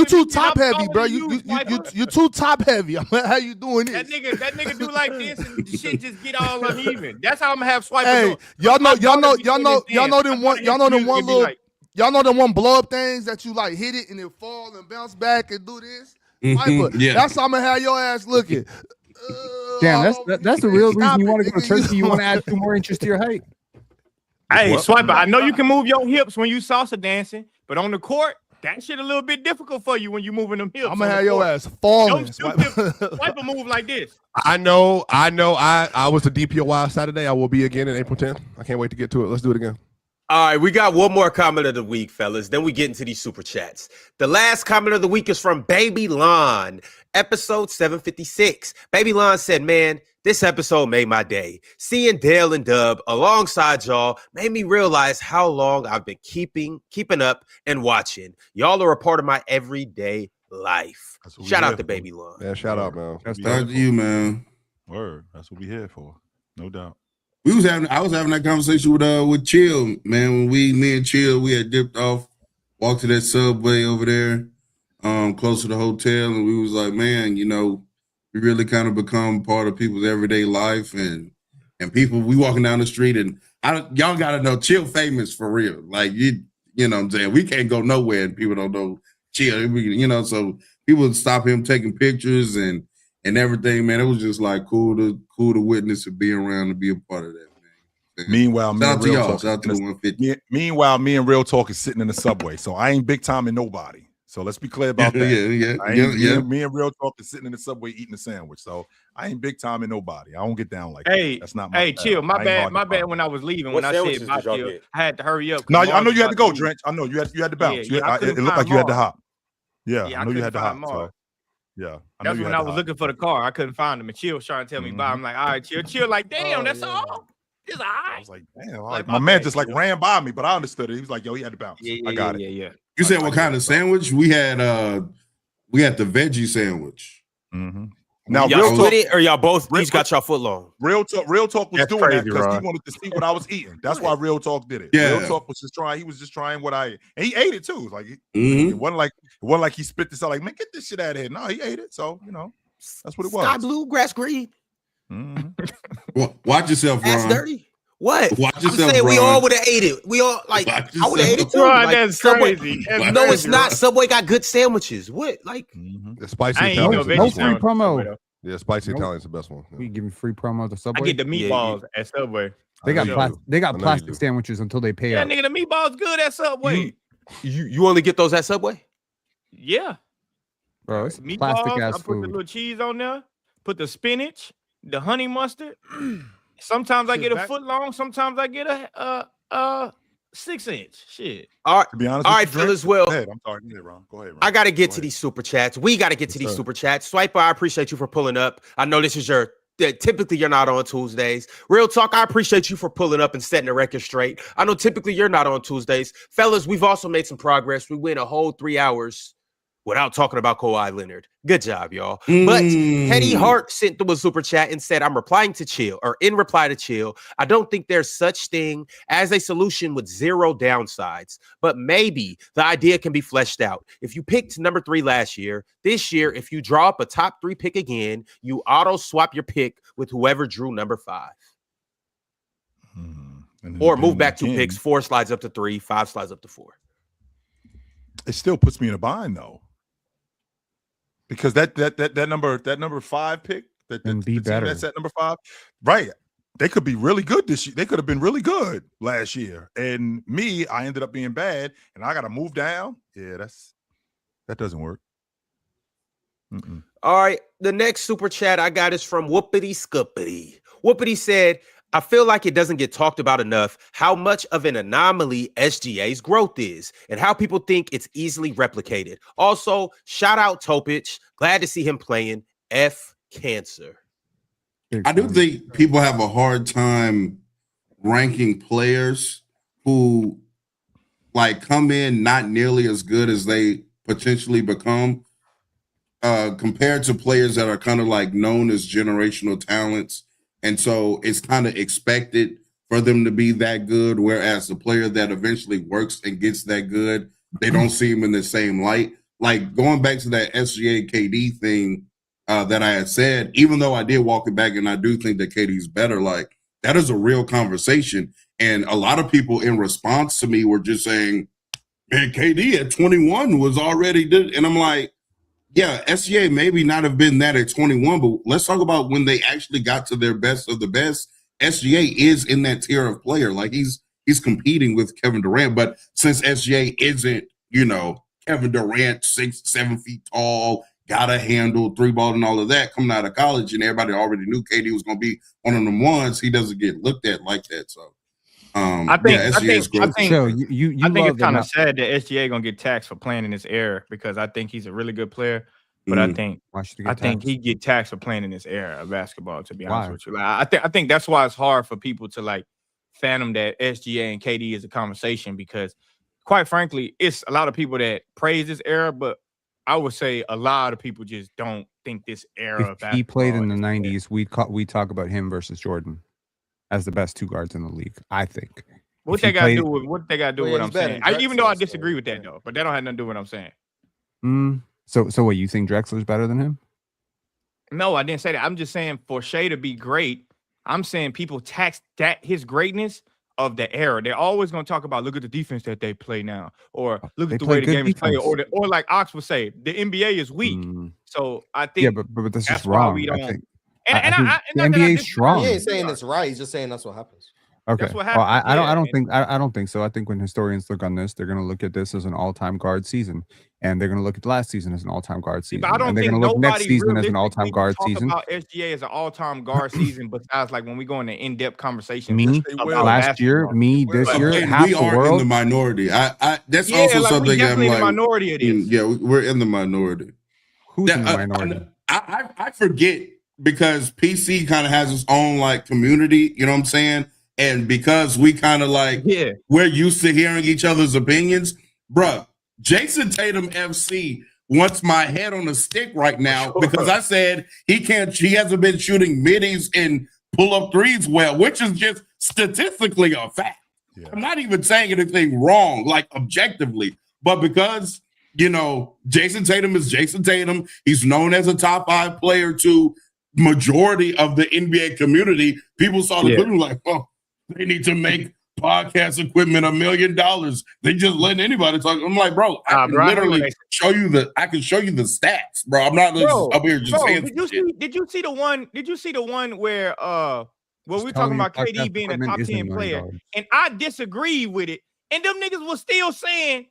too top heavy, bro. You too top heavy. How you doing this? That nigga do like this and shit just get all uneven. That's how I'm gonna have Swiper. Hey, y'all know them one blow up things that you like hit it and it fall and bounce back and do this. Yeah, that's how I'm gonna have your ass looking. Damn, that's the real reason you want to go to Turkey. You want to add 2 more inches to your height. Hey, Swiper, I know you can move your hips when you salsa dancing, but on the court, that shit a little bit difficult for you when you moving them hips. I'm gonna have your ass falling. Swiper move like this. I know. I was the DPOY Saturday. I will be again in April 10th. I can't wait to get to it. Let's do it again. All right, we got one more comment of the week, fellas. Then we get into these super chats. The last comment of the week is from Baby Lon, episode 756. Baby Lon said, man, this episode made my day. Seeing Dale and Dub alongside y'all made me realize how long I've been keeping up and watching. Y'all are a part of my everyday life. Shout out to Baby Lon. Yeah, shout out, man. Shout out to you, man. Word. That's what we here for. No doubt. I was having that conversation with Chill, man. When me and Chill, we had dipped off walked to that Subway over there, close to the hotel, and we was like, man, you know, we really kind of become part of people's everyday life, and people. We walking down the street, and y'all got to know, Chill famous for real. Like you know what I'm saying? We can't go nowhere, and people don't know Chill. You know, so people would stop him taking pictures and everything. Man, it was just like cool to witness and be around and be a part of that. Meanwhile, shout out to y'all. Shout out to the 150. Meanwhile, me and Real Talk is sitting in the Subway, so I ain't big time in nobody. So let's be clear about that. Me and Real Talk is sitting in the Subway eating a sandwich, so I ain't big time in nobody. I don't get down like that. That's not my. Hey, Chill. My bad. When I was leaving, when I said bye, Chill, I had to hurry up. No, I know you had to go, Drench. I know you had to bounce. It looked like you had to hop. Yeah, I know you had to hop. So, yeah, that's when I was looking for the car. I couldn't find him, and Chill was trying to tell me bye. I'm like, all right, Chill. Like, damn, that's all. It's all right. I was like, damn, like, my man just like ran by me, but I understood it. He was like, yo, he had to bounce. I got it. Yeah. You said what kind of sandwich? We had the veggie sandwich. Mm-hmm. Now, y'all split it, or y'all both each got y'all foot long? Real Talk was doing that because he wanted to see what I was eating. That's why Real Talk did it. Yeah. Real Talk was just trying. He was just trying what I ate, and he ate it too. Like it wasn't like he spit this out. Like, man, get this shit out of here. No, he ate it. So you know, that's what it was. Sky blue, grass green. Well, watch yourself, Ron. That's dirty. What? Watch yourself, I'm saying Ron. we all would have ate it. We all I would have ate it too. Ron, like, that's Subway, crazy. No, it's not. Subway got good sandwiches. What? Like the spicy Italian. Italian. No free promo. Yeah, spicy Italian's the best one. We give free promo to Subway. I get the meatballs at Subway. They got plastic sandwiches until they pay Yeah, out. nigga, the meatballs good at Subway. You only get those at Subway? Yeah. Bro, it's Meatballs, plastic ass I put food. the little cheese on there, put the spinach, the honey mustard. Sometimes I get a foot long, sometimes I get a 6-inch. Shit. All right, to be honest, all right, fellas. Well, go ahead. I'm sorry. Go ahead, Ron. Go ahead, Ron. I got to get to these super chats. We got to get to these super chats. Swiper, I appreciate you for pulling up. I know this is typically you're not on Tuesdays. Real Talk, I appreciate you for pulling up and setting the record straight. I know typically you're not on Tuesdays. Fellas, we've also made some progress. We went a whole 3 hours without talking about Kawhi Leonard. Good job, y'all. But Teddy Hart sent through a super chat and said, I'm replying to Chill, or in reply to Chill, I don't think there's such thing as a solution with zero downsides, but maybe the idea can be fleshed out. If you picked number 3 last year, this year, if you draw up a top 3 pick again, you auto swap your pick with whoever drew number 5. Or move back 2 picks, 4 slides up to 3, 5 slides up to 4. It still puts me in a bind though. Because that number 5 pick, the team that's at number 5, right? They could be really good this year. They could have been really good last year, and I ended up being bad, and I got to move down. Yeah, that doesn't work. All right, the next super chat I got is from Whoopity Scuppity. Whoopity said, I feel like it doesn't get talked about enough how much of an anomaly SGA's growth is and how people think it's easily replicated. Also, shout out Topic. Glad to see him playing. F Cancer. I do think people have a hard time ranking players who like come in not nearly as good as they potentially become compared to players that are kind of like known as generational talents. And so it's kind of expected for them to be that good, whereas the player that eventually works and gets that good, they don't see him in the same light. Like going back to that SGA KD thing that I had said, even though I did walk it back and I do think that KD's better, like that is a real conversation. And a lot of people in response to me were just saying, man, KD at 21 was already good. And I'm like, yeah, SGA maybe not have been that at 21, but let's talk about when they actually got to their best of the best. SGA is in that tier of player. Like he's competing with Kevin Durant, but since SGA isn't, Kevin Durant, 6-7 feet tall, got a handle, 3-ball and all of that coming out of college, and everybody already knew KD was going to be one of them ones. He doesn't get looked at like that. So I think it's kind of sad that SGA gonna get taxed for playing in this era because I think he's a really good player, but I think he get taxed for playing in this era of basketball. To be honest with you, like, I think that's why it's hard for people to like fathom that SGA and KD is a conversation because, quite frankly, it's a lot of people that praise this era, but I would say a lot of people just don't think this era. If he played in the '90s, we talk about him versus Jordan as the best 2 guards in the league, I think. What If they he got to played- do with what they got to do Well, with yeah, what I'm he's better saying? than Even though I Drexler, disagree so, with that yeah. though, but that don't have nothing to do with what I'm saying. So what, you think Drexler's better than him? No, I didn't say that. I'm just saying for Shea to be great, I'm saying people tax that his greatness of the era. They're always going to talk about look at the defense that they play now, or look They at the play way the good game is played, defense. or like Ox would say, the NBA is weak. So I think Yeah, but that's just why wrong. we I don't. think And I think not the that I NBA is disagree. strong. He ain't saying it's right. He's just saying that's what happens. Okay. That's what Well, happens. I Yeah, don't think so. I think when historians look on this, they're going to look at this as an all-time guard season, and they're going to look at last season as an all-time guard season, but I don't and they're think going to look next nobody season as an all-time realistically guard talk season. about SGA as an all-time guard season. Besides, like when we go into in-depth conversations, Me Yes, they will. about last year, basketball. me this But year, again, half we the are in world. the minority. That's Yeah, also like we something I'm definitely in the like, minority of this. yeah, we're in the minority. Who's in the minority? I forget because PC kind of has its own like community, you know what I'm saying? And because we kind of like, Yeah. we're used to hearing each other's opinions, bruh. Jason Tatum FC wants my head on a stick right now because I said he hasn't been shooting middies and pull-up threes well, which is just statistically a fact. Yeah. I'm not even saying anything wrong, like objectively, but because Jason Tatum is Jason Tatum, he's known as a top 5 player to majority of the NBA community. People saw the clip and like, oh, they need to make podcast equipment $1 million. They just letting anybody talk. I'm like, bro, I can literally show you the stats, bro. I'm not up here just saying. Did you see the one? Did you see the one where we're talking about KD being a top 10 player, and I disagree with it, and them niggas was still saying,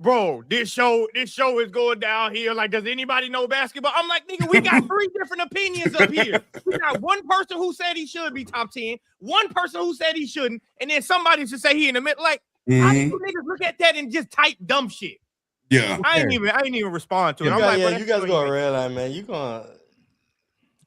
bro, this show is going down here. Like, does anybody know basketball? I'm like, nigga, we got 3 different opinions up here. We got one person who said he should be top 10, one person who said he shouldn't, and then somebody should say he in the middle. Like, how do you niggas look at that and just type dumb shit? Yeah, I ain't even respond to it. I'm like, like, you guys gonna realize, man. You gonna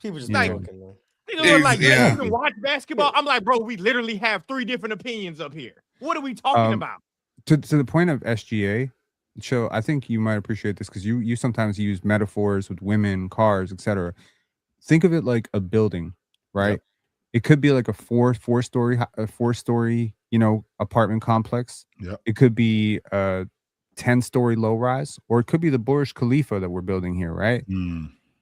people just like, talking, man. Nigga look like you can watch basketball. I'm like, bro, we literally have 3 different opinions up here. What are we talking about? To the point of SGA. So I think you might appreciate this because you sometimes use metaphors with women, cars, etc. Think of it like a building, right? Yep. It could be like a four story apartment complex. Yep. It could be a 10-story low rise, or it could be the Burj Khalifa that we're building here, right?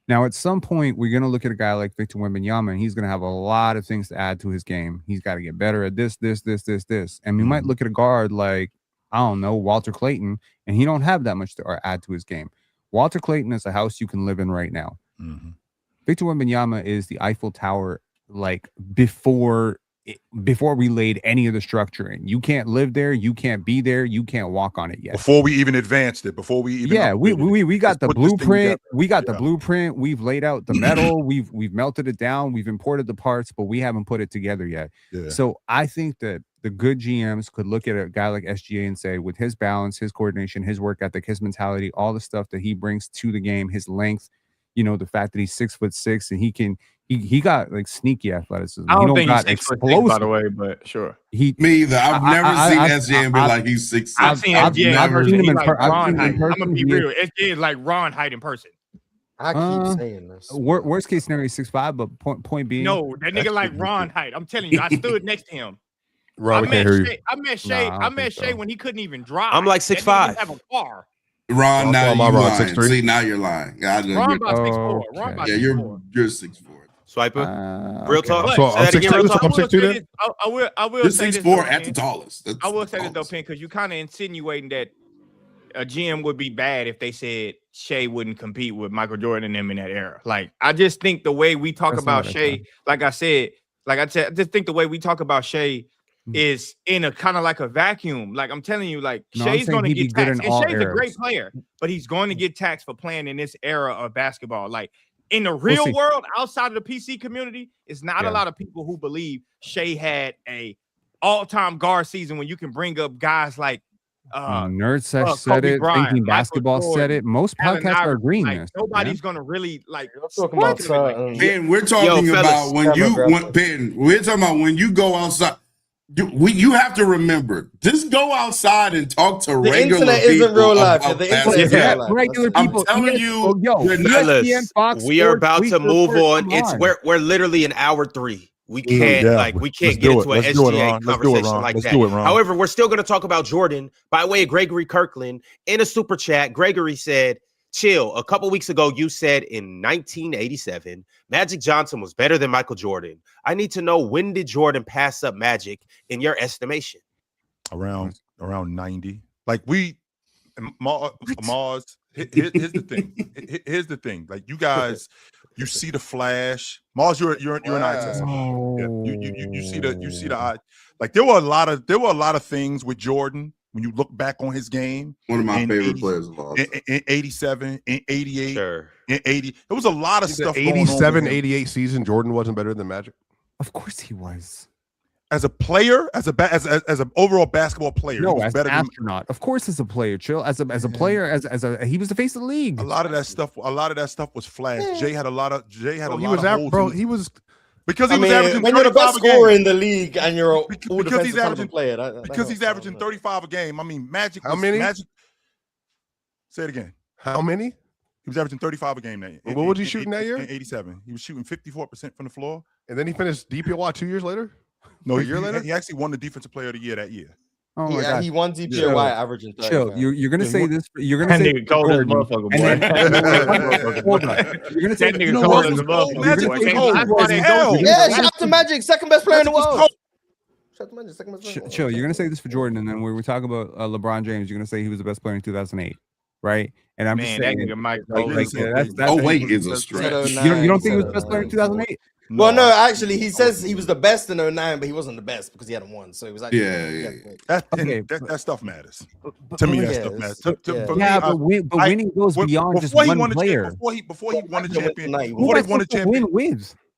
Now, at some point, we're gonna look at a guy like Victor Wembanyama, and he's gonna have a lot of things to add to his game. He's got to get better at this, and we might look at a guard like, I don't know, Walter Clayton, and he don't have that much to add to his game. Walter Clayton is a house you can live in right now. Victor Wembanyama is the Eiffel Tower, like before we laid any of the structure in. You can't live there, you can't be there, you can't walk on it yet. Before we even advanced it, before we even we got the blueprint. We got the blueprint. We've laid out the metal. we've melted it down. We've imported the parts, but we haven't put it together yet. Yeah. So I think that the good GMs could look at a guy like SGA and say, with his balance, his coordination, his work ethic, his mentality, all the stuff that he brings to the game, his length, the fact that he's 6'6" and he got like sneaky athleticism. I don't think he's 6'6", by the way, but sure. Me either. I've never seen SGA and be like he's 6'6". I've seen SGA. I've seen him like Ron height. I'm gonna be real. SGA is like Ron height in person. I keep saying this. Worst case scenario, 6'5", but point being, no, that nigga like Ron height. I'm telling you, I stood next to him. Ron, I met Shea when he couldn't even drive. I'm like 6'5". Have a car. Ron, now you lying. 6'3". See, now you're lying. Ron about 6'4". Ron about 6'4". You're 6'4". Swiper, real talk. So I'm 6'2". Then I will you're say 6'4" at the tallest. I will say this though, Pin, because you kind of insinuating that a GM would be bad if they said Shea wouldn't compete with Michael Jordan and them in that era. Like, I just think the way we talk about Shea, like I said, I just think the way we talk about Shea is in a kind of like a vacuum. Like, I'm telling you, like, Shea's going to get taxed. And Shea's a great player, but he's going to get taxed for playing in this era of basketball. Like, in the real world, outside of the PC community, it's not a lot of people who believe Shea had a all-time guard season when you can bring up guys like Nerd Sesh said it, Bryant, Thinking Basketball Jordan, said it. Most podcasts are agreeing like, this. Nobody's gonna really like talking about Ben, we're talking about when you go outside. You have to remember, just go outside and talk to regular internet people. Isn't real life. About The internet is real life. Regular people. I'm telling you, fellas, we are about to move on. We're literally in hour 3. we can't get into an SGA conversation like that. However, we're still going to talk about Jordan by way of Gregory Kirkland in a super chat. Gregory said, "Chill. A couple weeks ago, you said in 1987, Magic Johnson was better than Michael Jordan. I need to know, when did Jordan pass up Magic in your estimation?" Around 90. Like Mars. Here's the thing. Here's the thing. Like you guys, you see the flash. Mars, you're an eye test. Yeah. You see the eye. Like there were a lot of things with Jordan when you look back on his game. One of my favorite players of all time. In 87, in 88, sure. In 80. There was a lot of stuff. 87, 88 season, Jordan wasn't better than Magic. Of course he was. As a player, as an overall basketball player, no, as an astronaut. Of course, as a player, chill. As a player, he was the face of the league. A lot of that stuff was flash. Yeah. Jay had a lot of. He was because he was averaging. When you're the best scorer in the league and you're because he's averaging player, because he's averaging 35 a game. I mean, Magic. How many? Magic. Say it again. How many? He was averaging 35 a game that year. What was he shooting that year? In 87. He was shooting 54% from the floor. And then he finished DPOY 2 years later? No, a year later? He actually won the Defensive Player of the Year that year. Oh my God. He won DPOY averaging 30. Chill. You're gonna say this. You're gonna say cold as motherfucker, boy. Hold on. You're gonna say that nigga cold as a motherfucker. Yeah, shout out to Magic, second best player in the world. Shout out to Magic, second best player in the world. Chill. You're gonna say this for Jordan, and then when we talk about LeBron James, you're gonna say he was the best player in 2008, right? And I'm just saying, that nigga Mike. Is a stretch. You don't think he was the best player in 2008? No. Well, no, actually, he says he was the best in 09, but he wasn't the best because he hadn't won. So it was actually that stuff matters. To me, that stuff matters. For me, but winning goes beyond just one player. Before he won a championship,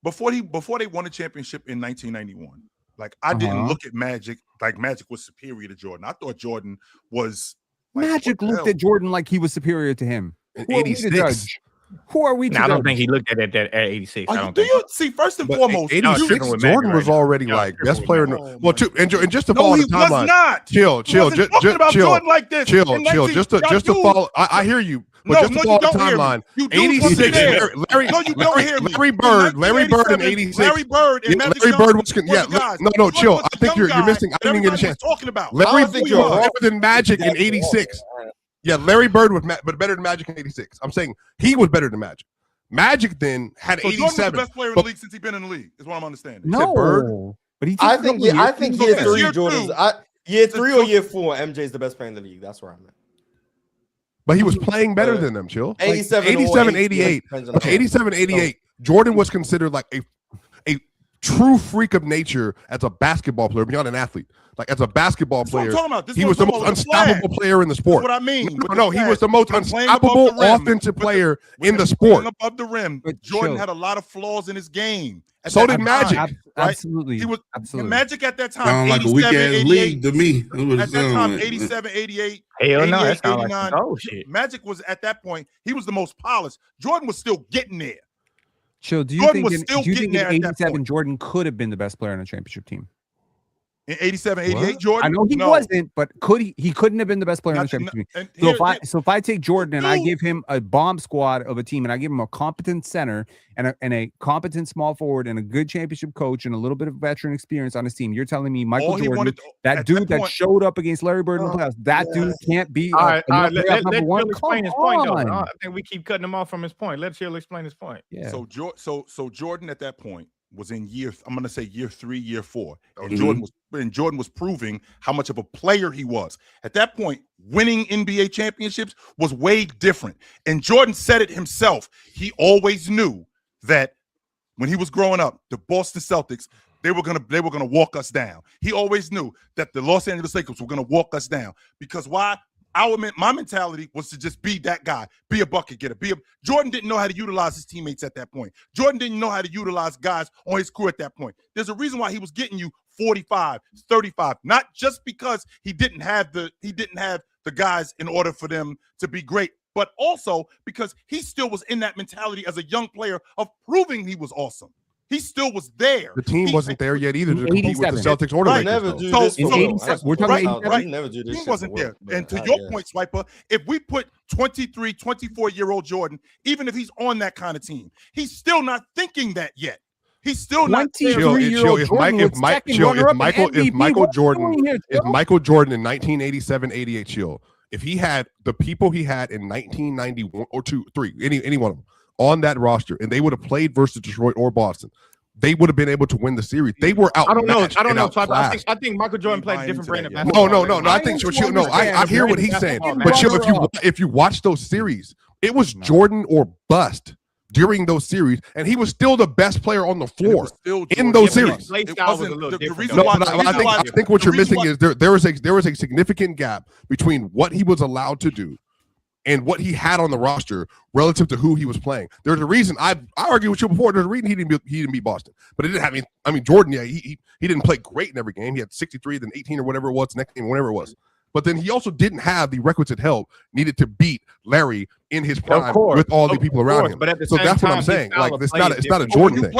before they won a championship in 1991, like I didn't look at Magic like Magic was superior to Jordan. I thought Jordan was. Magic looked at Jordan like he was superior to him. In 86. Who are we to I don't think he looked at it at 86. I don't do think. you see? First and foremost, 86, Jordan was already like best player. And just to follow the timeline. Was not. Chill. Just Jordan like this. Chill. Just to follow. I hear you. But just to follow the timeline. 86. Larry Bird in 86. Larry Bird and Magic Larry Bird was. No, chill. I think you're missing. I didn't get a chance. Larry Bird was better than Magic in 86. Yeah, Larry Bird was but better than Magic in 86. I'm saying he was better than Magic. Magic then had 87. Jordan was the best player in the league since he's been in the league, is what I'm understanding. No, but I think year three, Jordan's year 3 or year 4, MJ's the best player in the league. That's where I'm at. But he was playing better than them, chill. 87, 88. 87, 88. Jordan was considered like a true freak of nature as a basketball player, beyond an athlete. Like as a basketball player, he was the most unstoppable player in the sport. That's what I mean. No, he was the most unstoppable offensive player in the sport. Above the rim, but Jordan had a lot of flaws in his game. So did Magic. Absolutely. He was absolutely. Magic at that time. Sound like a weak ass league to me. At that time, 87, 88. Hell no, that's 89. like oh shit. Magic was at that point. He was the most polished. Jordan was still getting there. Chill. Do you think in 87 Jordan could have been the best player on a championship team? In 87, 88, Jordan? I know he wasn't, but he couldn't have been the best player on the championship team. So if I take Jordan and I give him a bomb squad of a team and I give him a competent center and a competent small forward and a good championship coach and a little bit of veteran experience on his team, you're telling me Michael Jordan, that dude that showed up against Larry Bird in the playoffs, that dude can't be let Chill explain his point, though. I think we keep cutting him off from his point. Let Chill explain his point. Yeah. So Jordan at that point was in year 3, year 4. And Jordan was proving how much of a player he was. At that point, winning NBA championships was way different. And Jordan said it himself. He always knew that when he was growing up, the Boston Celtics, they were gonna walk us down. He always knew that the Los Angeles Lakers were gonna walk us down. Because why? My mentality was to just be that guy, be a bucket getter. Jordan didn't know how to utilize his teammates at that point. Jordan didn't know how to utilize guys on his crew at that point. There's a reason why he was getting you 45, 35, not just because he didn't have the guys in order for them to be great, but also because he still was in that mentality as a young player of proving he was awesome. He still was there. The team wasn't there yet either to compete with the Celtics or the Lakers. We're talking about 87. Never do this. He wasn't there. And to your point, Swiper, if we put 23, 24-year-old Jordan, even if he's on that kind of team, he's still not thinking that yet. He's still not Chill, if Michael Jordan in 1987, 88, chill. If he had the people he had in 1991 or 2, 3, any one of them on that roster, and they would have played versus Detroit or Boston, they would have been able to win the series. They were out. I don't know. So I think Michael Jordan played a different brand of basketball. No. I think I hear what he's saying. But chill, if you watch those series, it was Jordan or bust during those series, and he was still the best player on the floor in those series. I think what you're missing is there was a significant gap between what he was allowed to do and what he had on the roster relative to who he was playing. There's a reason I argued with you before. There's a reason he didn't beat Boston, but it didn't have. I mean, Jordan, yeah, he didn't play great in every game. He had 63, then 18 or whatever it was next game, whatever it was. But then he also didn't have the requisite help needed to beat Larry in his prime with all the people around him. But so that's what I'm saying. Like it's not a Jordan thing.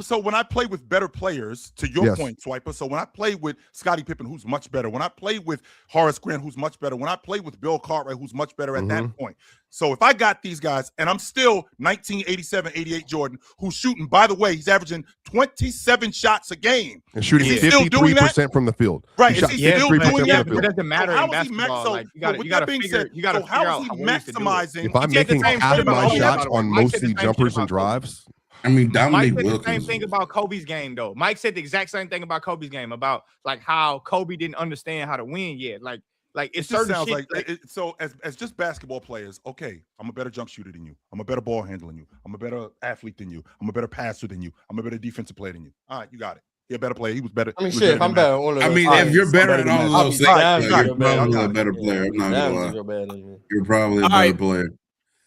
So when I play with better players, to your point, Swiper. So when I play with Scottie Pippen, who's much better, when I play with Horace Grant, who's much better, when I play with Bill Cartwright, who's much better at that point. So if I got these guys, and I'm still 1987, 88 Jordan, who's shooting, by the way, he's averaging 27 shots a game. And shooting 53% from the field. Right. Is he still doing that? But it doesn't matter in basketball. Like, you got to figure out how is he maximizing? If I'm making half of my shots on mostly jumpers and drives, I mean, Mike said the same thing about Kobe's game, though. Mike said the exact same thing about Kobe's game, about like how Kobe didn't understand how to win yet. Like it sounds like so as just basketball players, okay, I'm a better jump shooter than you. I'm a better ball handler than you. I'm a better athlete than you. I'm a better passer than you. I'm a better defensive player than you. All right, you got it. You're a better player. He was better. I mean, shit, if I'm better, if you're better at all of those things, you're probably a better player. I'm not gonna lie. You're probably a better player.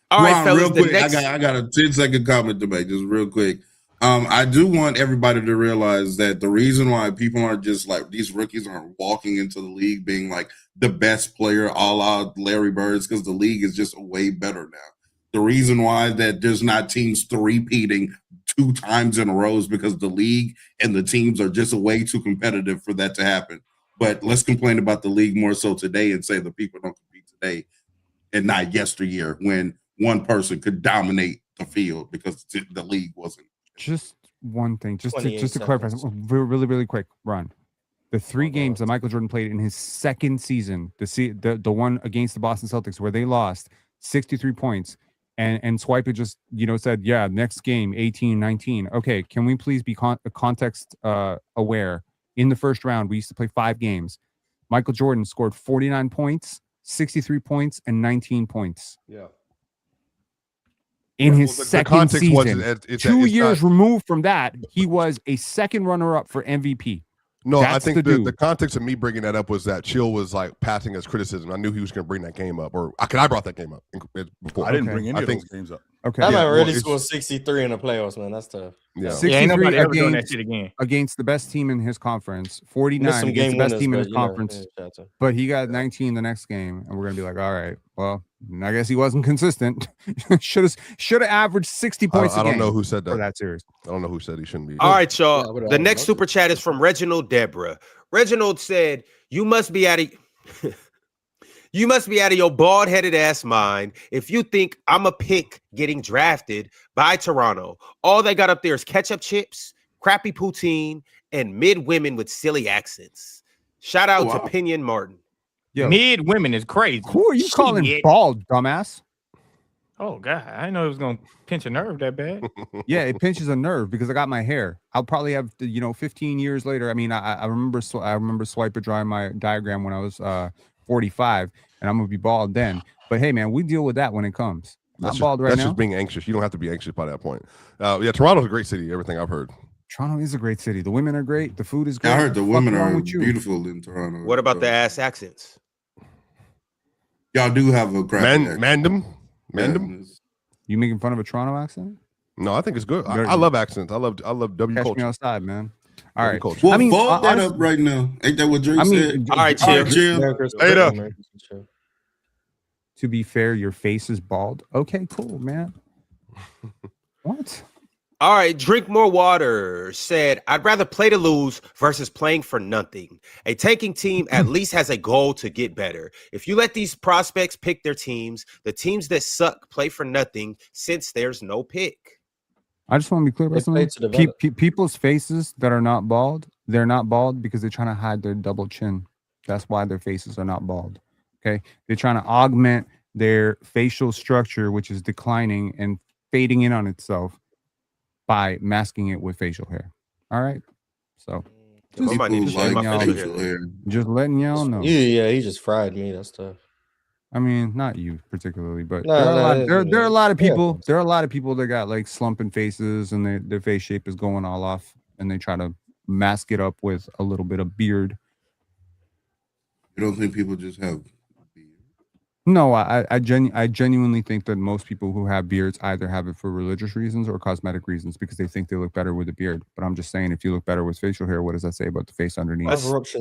All right, fellas, real quick, I got a 10-second comment to make, just real quick. I do want everybody to realize that the reason why people aren't just like these rookies aren't walking into the league being like the best player, a la Larry Bird, because the league is just way better now. The reason why that there's not teams three-peating 2 times in a row is because the league and the teams are just way too competitive for that to happen. But let's complain about the league more so today and say the people don't compete today and not yesteryear when one person could dominate the field because the league wasn't. Just one thing, just to clarify, really, really quick, Ron. The 3 games that Michael Jordan played in his second season, the one against the Boston Celtics where they lost 63 points, and Swiper just said, yeah, next game 18-19. Okay, can we please be context aware? In the first round, we used to play 5 games. Michael Jordan scored 49 points, 63 points, and 19 points. Yeah. In his second season, 2 years removed from that, he was a second runner-up for MVP. No, I think the context of me bringing that up was that Chill was like passing as criticism. I knew he was going to bring that game up, or I brought that game up before. I didn't bring any of those games up. Okay, that man really scored 63 in the playoffs, man. That's tough. Yeah, 63 ever doing that shit again against the best team in his conference. 49 against the best team in his conference. But he got 19 the next game, and we're gonna be like, all right, well, I guess he wasn't consistent. should have averaged 60 points. I don't know who said that for that series. I don't know who said he shouldn't be. All right, y'all. The next super chat is from Reginald Deborah. Reginald said, "You must be out of." You must be out of your bald-headed ass mind if you think I'm a pick getting drafted by Toronto. All they got up there is ketchup chips, crappy poutine, and mid women with silly accents. Shout out to Pinion Martin. Yo, mid women is crazy. Who are you calling bald, dumbass? Oh God, I didn't know it was gonna pinch a nerve that bad. Yeah, it pinches a nerve because I got my hair. I'll probably have 15 years later. I mean, I remember Swiper drawing my diagram when I was 45. And I'm gonna be bald then. But hey, man, we deal with that when it comes. I'm bald right now. That's just being anxious. You don't have to be anxious by that point. Yeah, Toronto's a great city. Everything I've heard. Toronto is a great city. The women are great. The food is great. I heard the women are beautiful in Toronto. What about the ass accents? Y'all do have a crap. Mandem. You making fun of a Toronto accent? No, I think it's good. I love accents. I love W Catch culture. me outside, man. All right. Well, I mean, vote that up right now. Ain't that what Drake said? All right, chill. Later. To be fair, your face is bald. Okay, cool, man. What? All right, Drink More Water said, I'd rather play to lose versus playing for nothing. A tanking team at least has a goal to get better. If you let these prospects pick their teams, the teams that suck play for nothing since there's no pick. I just want to be clear They about play something. to develop. People's faces that are not bald, they're not bald because they're trying to hide their double chin. That's why their faces are not bald. Okay, they're trying to augment their facial structure, which is declining and fading in on itself by masking it with facial hair. All right, so I might need to shave my facial hair. Just letting y'all know. Yeah, he just fried me. That's tough. I mean, not you particularly, but No, there are a lot of yeah. people. There are a lot of people that got like slumping faces, and their face shape is going all off, and they try to mask it up with a little bit of beard. You don't think people just have beard? No, I genuinely think that most people who have beards either have it for religious reasons or cosmetic reasons because they think they look better with a beard. But I'm just saying, if you look better with facial hair, what does that say about the face underneath?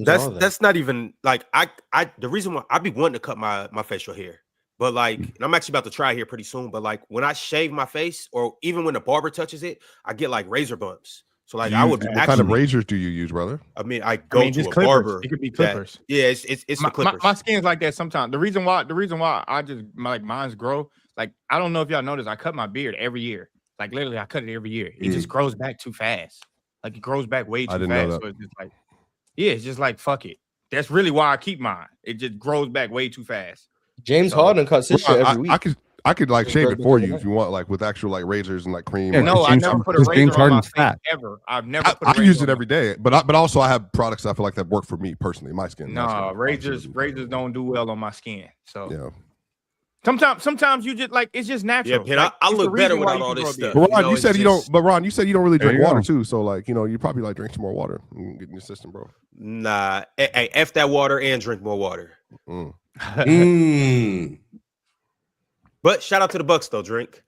That's not even like I the reason why I be wanting to cut my facial hair, but like, and I'm actually about to try here pretty soon. But like when I shave my face, or even when the barber touches it, I get like razor bumps. So like I would what kind of razors do you use, brother? I mean, I go to just a clippers. barber. It could be clippers. Yeah, it's the clippers. My skin's like that sometimes. The reason why I just like mine's grow. Like I don't know if y'all notice, I cut my beard every year. Like literally, I cut it every year. It just grows back too fast. Like it grows back way too fast. So it's just like, yeah, it's just like fuck it. That's really why I keep mine. It just grows back way too fast. James Harden cuts his shit every week. I could like shave it for you if you want, like with actual like razors and like cream. Yeah, like, no, I never put a razor on my face fat. ever. I've never put a razor I use it on every day, but also I have products I feel like that work for me personally, my skin. No, razors don't do well on my skin. So yeah. Sometimes you just like it's just natural. Yeah, like, I look better without all this stuff. But Ron, you said you don't. But Ron, you said you don't really drink water go. too. So like, you probably like drink some more water and get in your system, bro. Nah, hey, F that water and drink more water. But shout out to the Bucks though, drink.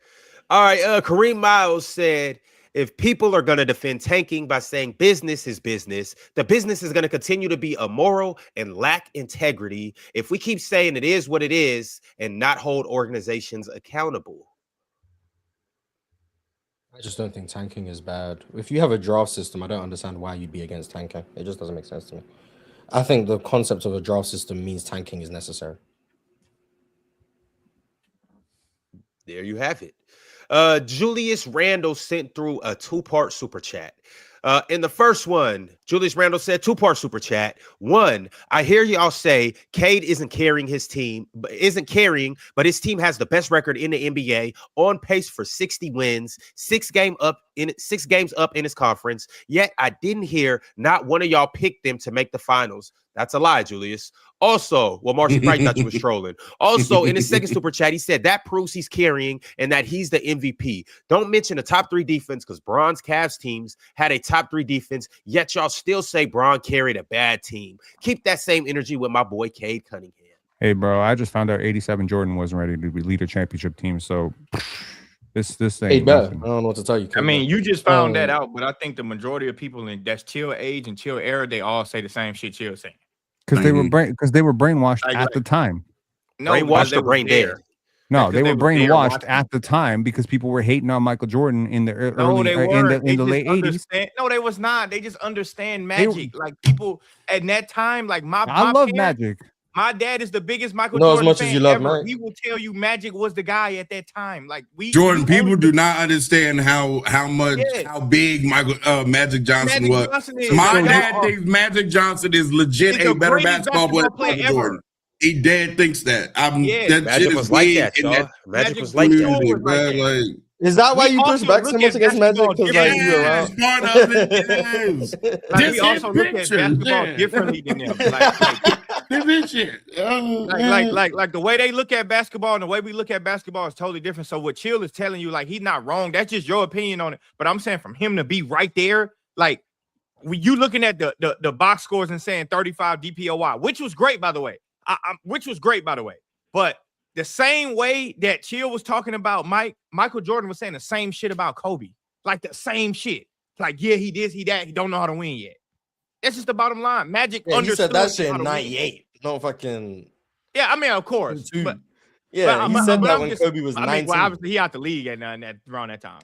All right, Kareem Miles said, if people are going to defend tanking by saying business is business, the business is going to continue to be immoral and lack integrity if we keep saying it is what it is and not hold organizations accountable. I just don't think tanking is bad. If you have a draft system, I don't understand why you'd be against tanking. It just doesn't make sense to me. I think the concept of a draft system means tanking is necessary. There you have it. Julius Randall sent through a 2-part super chat. In the first one, Julius Randall said 2-part super chat. 1, I hear y'all say Cade isn't carrying, but his team has the best record in the NBA, on pace for 60 wins, 6 games up in his conference. Yet I didn't hear not one of y'all pick them to make the finals. That's a lie, Julius. Also, well, Marcy probably thought you was trolling. Also, in his second super chat, he said that proves he's carrying and that he's the MVP. Don't mention the top 3 defense because Bron's Cavs teams had a top 3 defense, yet y'all still say Bron carried a bad team. Keep that same energy with my boy Cade Cunningham. Hey, bro, I just found out 87 Jordan wasn't ready to lead a championship team, so this thing. Hey, I don't know what to tell you. I mean, you just found that out, but I think the majority of people in that's chill age and chill era, they all say the same shit Chill saying. Because they were brainwashed at the time. No, brainwashed or brain dead? No, they were brainwashed at the time because people were hating on Michael Jordan in the early in the late 80s. No, they was not. They just understand Magic. Like people at that time, like I love Magic. My dad is the biggest Michael Jordan as much fan as you love ever. Mike. He will tell you Magic was the guy at that time. Like Jordan, people do not understand how big Magic Johnson was. My dad thinks Magic Johnson is legit a better basketball player than Jordan. He dead thinks that. Magic was like that, y'all. Magic was like that. Is that why you push back so much against Magic? Because like you around. Part of it. Like, we also look at basketball differently than them. Like the way they look at basketball and the way we look at basketball is totally different. So what Chill is telling you, like he's not wrong. That's just your opinion on it. But I'm saying from him to be right there, like you looking at the box scores and saying 35 DPOY, which was great by the way. But the same way that Chill was talking about Michael Jordan was saying the same shit about Kobe. Like the same shit. Like, yeah, he this, he that. He don't know how to win yet. That's just the bottom line. Magic understood. He said that shit in 98. No fucking. Yeah, I mean, of course. He said that when Kobe was 19. Well, obviously, he out the league around that time.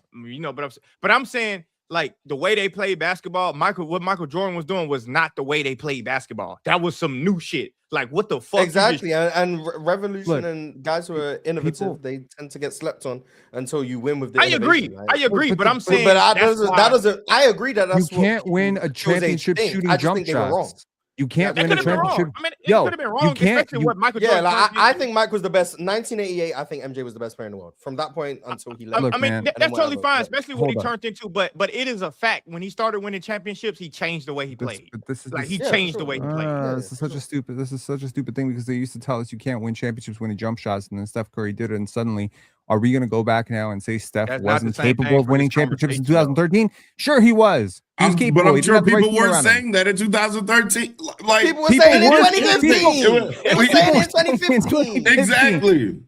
But I'm saying like the way they played basketball, what Michael Jordan was doing was not the way they played basketball. That was some new shit. Like, what the fuck? Exactly. And revolution and guys who are innovative, they tend to get slept on until you win with the innovation. I agree, but I'm saying that doesn't. I agree that that's you can't win a championship shooting jump shots. You can't win a championship. I mean, it could have been wrong. You can't. What Michael Jordan. I think Mike was the best. 1988, I think MJ was the best player in the world. From that point until he left. I mean, that's totally fine, especially what he turned into. But it is a fact. When he started winning championships, he changed the way he played. He changed the way he played. This is such a stupid thing because they used to tell us you can't win championships winning jump shots, and then Steph Curry did it, and suddenly. Are we going to go back now and say Steph wasn't capable of winning championships in 2013? Sure, he was. He was capable. But I'm sure people were saying that in 2013. Like people were saying it in 2015. They were saying it in 2015. Exactly.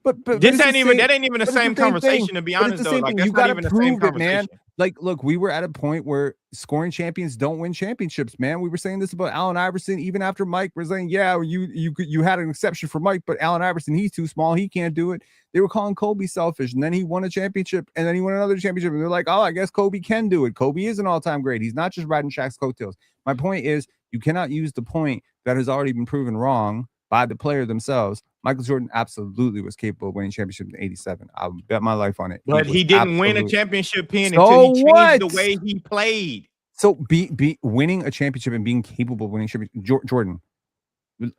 But that ain't even the same conversation, to be honest, though. Like, you got to prove it, man. Like, look, we were at a point where scoring champions don't win championships, man. We were saying this about Allen Iverson, even after Mike was saying, yeah, you had an exception for Mike, but Allen Iverson, he's too small, he can't do it. They were calling Kobe selfish, and then he won a championship, and then he won another championship, and they're like, oh, I guess Kobe can do it. Kobe is an all-time great. He's not just riding Shaq's coattails. My point is, you cannot use the point that has already been proven wrong by the player themselves. Michael Jordan absolutely was capable of winning championships in 87. I'll bet my life on it. But he didn't win a championship pin until he changed the way he played. So be winning a championship and being capable of winning championship. Jordan,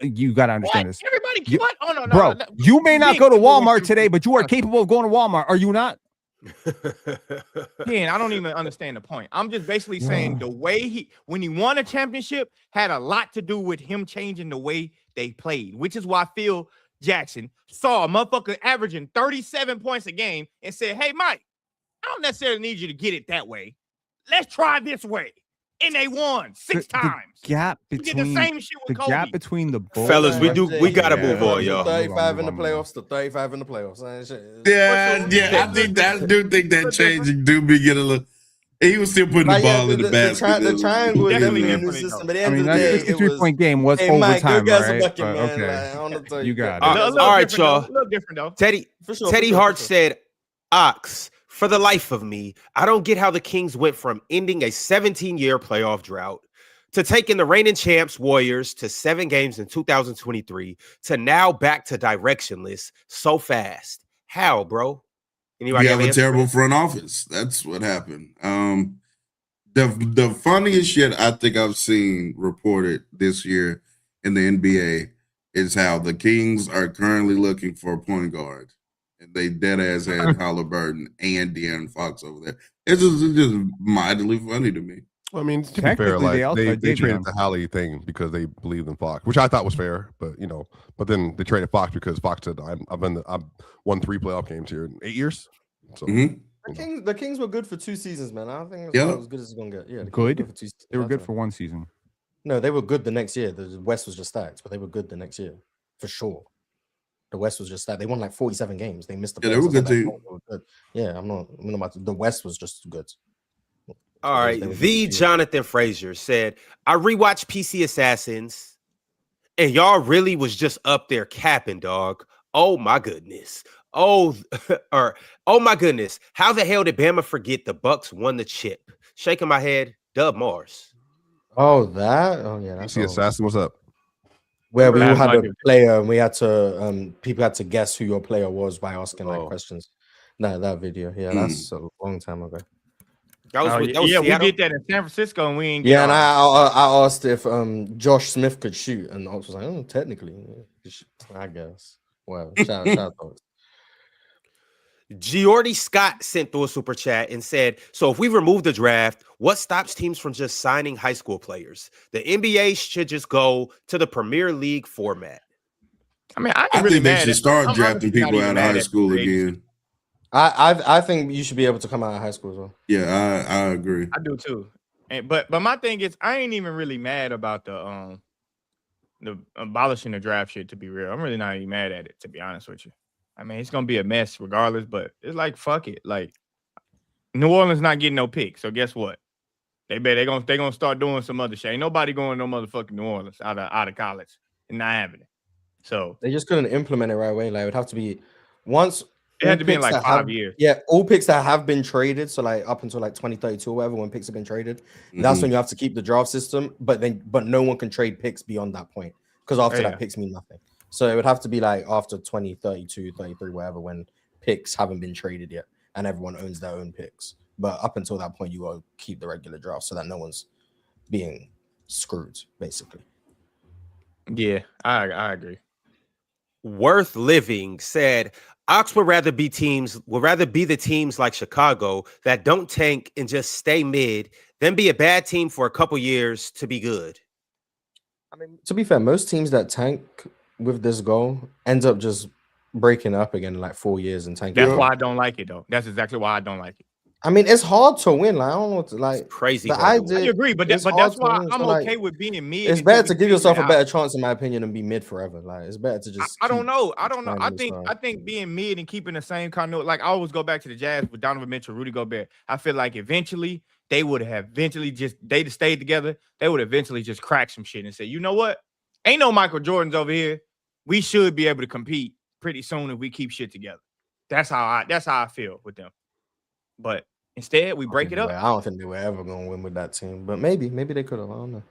you got to understand this. Everybody, what? Oh, no. Bro, you may not go to Walmart today, but you are capable of going to Walmart. Are you not? I don't even understand the point. I'm just basically saying the way when he won a championship had a lot to do with him changing the way they played, which is why Phil Jackson saw a motherfucker averaging 37 points a game and said, hey, Mike, I don't necessarily need you to get it that way. Let's try this way. And they won 6 times. The gap between the same shit with Kobe. Gap between the balls. Fellas, we gotta move on, y'all. 35 in the playoffs to 35 in the playoffs. Yeah. I do think that changing do be get a little. He was still putting the ball in the basket. The triangle was definitely in the system. But at the end of the day, the 63-point game was overtime, right? Okay, you got it. All right, y'all. A little different though. Teddy Hart said, "Ox, for the life of me, I don't get how the Kings went from ending a 17-year playoff drought to taking the reigning champs Warriors to 7 games in 2023 to now back to directionless so fast. How, bro?" Anybody have a terrible front office. That's what happened. The funniest shit I think I've seen reported this year in the NBA is how the Kings are currently looking for a point guard. And they dead ass had Halliburton and De'Aaron Fox over there. It's just mildly funny to me. Well, I mean, to be fair, like they traded the Hallie thing because they believed in Fox, which I thought was fair, but but then they traded Fox because Fox said I've won 3 playoff games here in 8 years. So the Kings were good for 2 seasons, man. I don't think it was as good as it's gonna get. Yeah, good. They were good for 1 season. No, they were good the next year. The West was just stacked, but they were good the next year for sure. The West was just stacked. They won like 47 games. They missed the playoffs. Yeah, they were good too. Yeah, I'm not about the West was just good. All right. The Jonathan Frazier said, I rewatched PC Assassins and y'all really was just up there capping, dog. Oh my goodness. Oh my goodness. How the hell did Bama forget the Bucks won the chip? Shaking my head, Dub Mars. Oh, that? Oh yeah. PC Assassin, what's up? Where we all had a player and we had to people had to guess who your player was by asking like questions. No, that video. Yeah, that's a long time ago. We did that in San Francisco and we ain't and I asked if Josh Smith could shoot, and I was like, oh, technically, I guess. Well, shout out. Giordi Scott sent through a super chat and said, so if we remove the draft, what stops teams from just signing high school players? The NBA should just go to the Premier League format. I mean, I think they should start drafting people out of high school again. I think you should be able to come out of high school as well. Yeah, I agree. I do too. But my thing is, I ain't even really mad about the abolishing the draft shit. To be real, I'm really not even mad at it. To be honest with you, I mean it's gonna be a mess regardless. But it's like fuck it. Like New Orleans not getting no pick. So guess what? They gonna start doing some other shit. Ain't nobody going no motherfucking New Orleans out of college and not having it. So they just couldn't implement it right away. Like it would have to be once It had to be in like 5 years. Yeah, all picks that have been traded, so like up until like 2032 or whatever, when picks have been traded, that's when you have to keep the draft system. But no one can trade picks beyond that point because after that, picks mean nothing. So it would have to be like after 2032, 33, whatever, when picks haven't been traded yet and everyone owns their own picks. But up until that point, you got to keep the regular draft so that no one's being screwed, basically. Yeah, I agree. Worth Living said Ox would rather be the teams like Chicago that don't tank and just stay mid than be a bad team for a couple years to be good. I mean, to be fair, most teams that tank with this goal ends up just breaking up again in like 4 years and tanking. That's why I don't like it, though. That's exactly why I don't like it. I mean, it's hard to win. Like, I don't know what to, like. It's crazy. I agree, but that's why I'm okay with being mid. It's better to give yourself a better chance, in my opinion, than be mid forever. Like, it's better to just. I don't know. I think being mid and keeping the same continuity. Like, I always go back to the Jazz with Donovan Mitchell, Rudy Gobert. I feel like eventually they would have they'd stayed together. They would eventually just crack some shit and say, you know what? Ain't no Michael Jordans over here. We should be able to compete pretty soon if we keep shit together. That's how I feel with them. But instead, we break it up. I don't think they were ever going to win with that team, but maybe they could have. I don't know.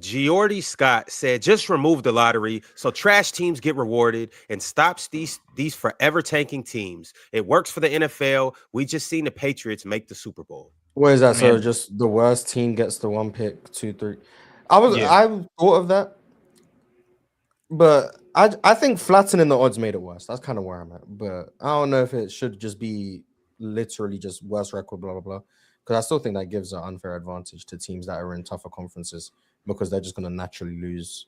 Geordie Scott said, just remove the lottery so trash teams get rewarded and stops these forever tanking teams. It works for the NFL. We just seen the Patriots make the Super Bowl. What is that? So just the worst team gets the 1 pick, 2, 3. I thought of that, but I think flattening the odds made it worse. That's kind of where I'm at. But I don't know if it should just be literally just worse record, blah blah blah. Because I still think that gives an unfair advantage to teams that are in tougher conferences because they're just going to naturally lose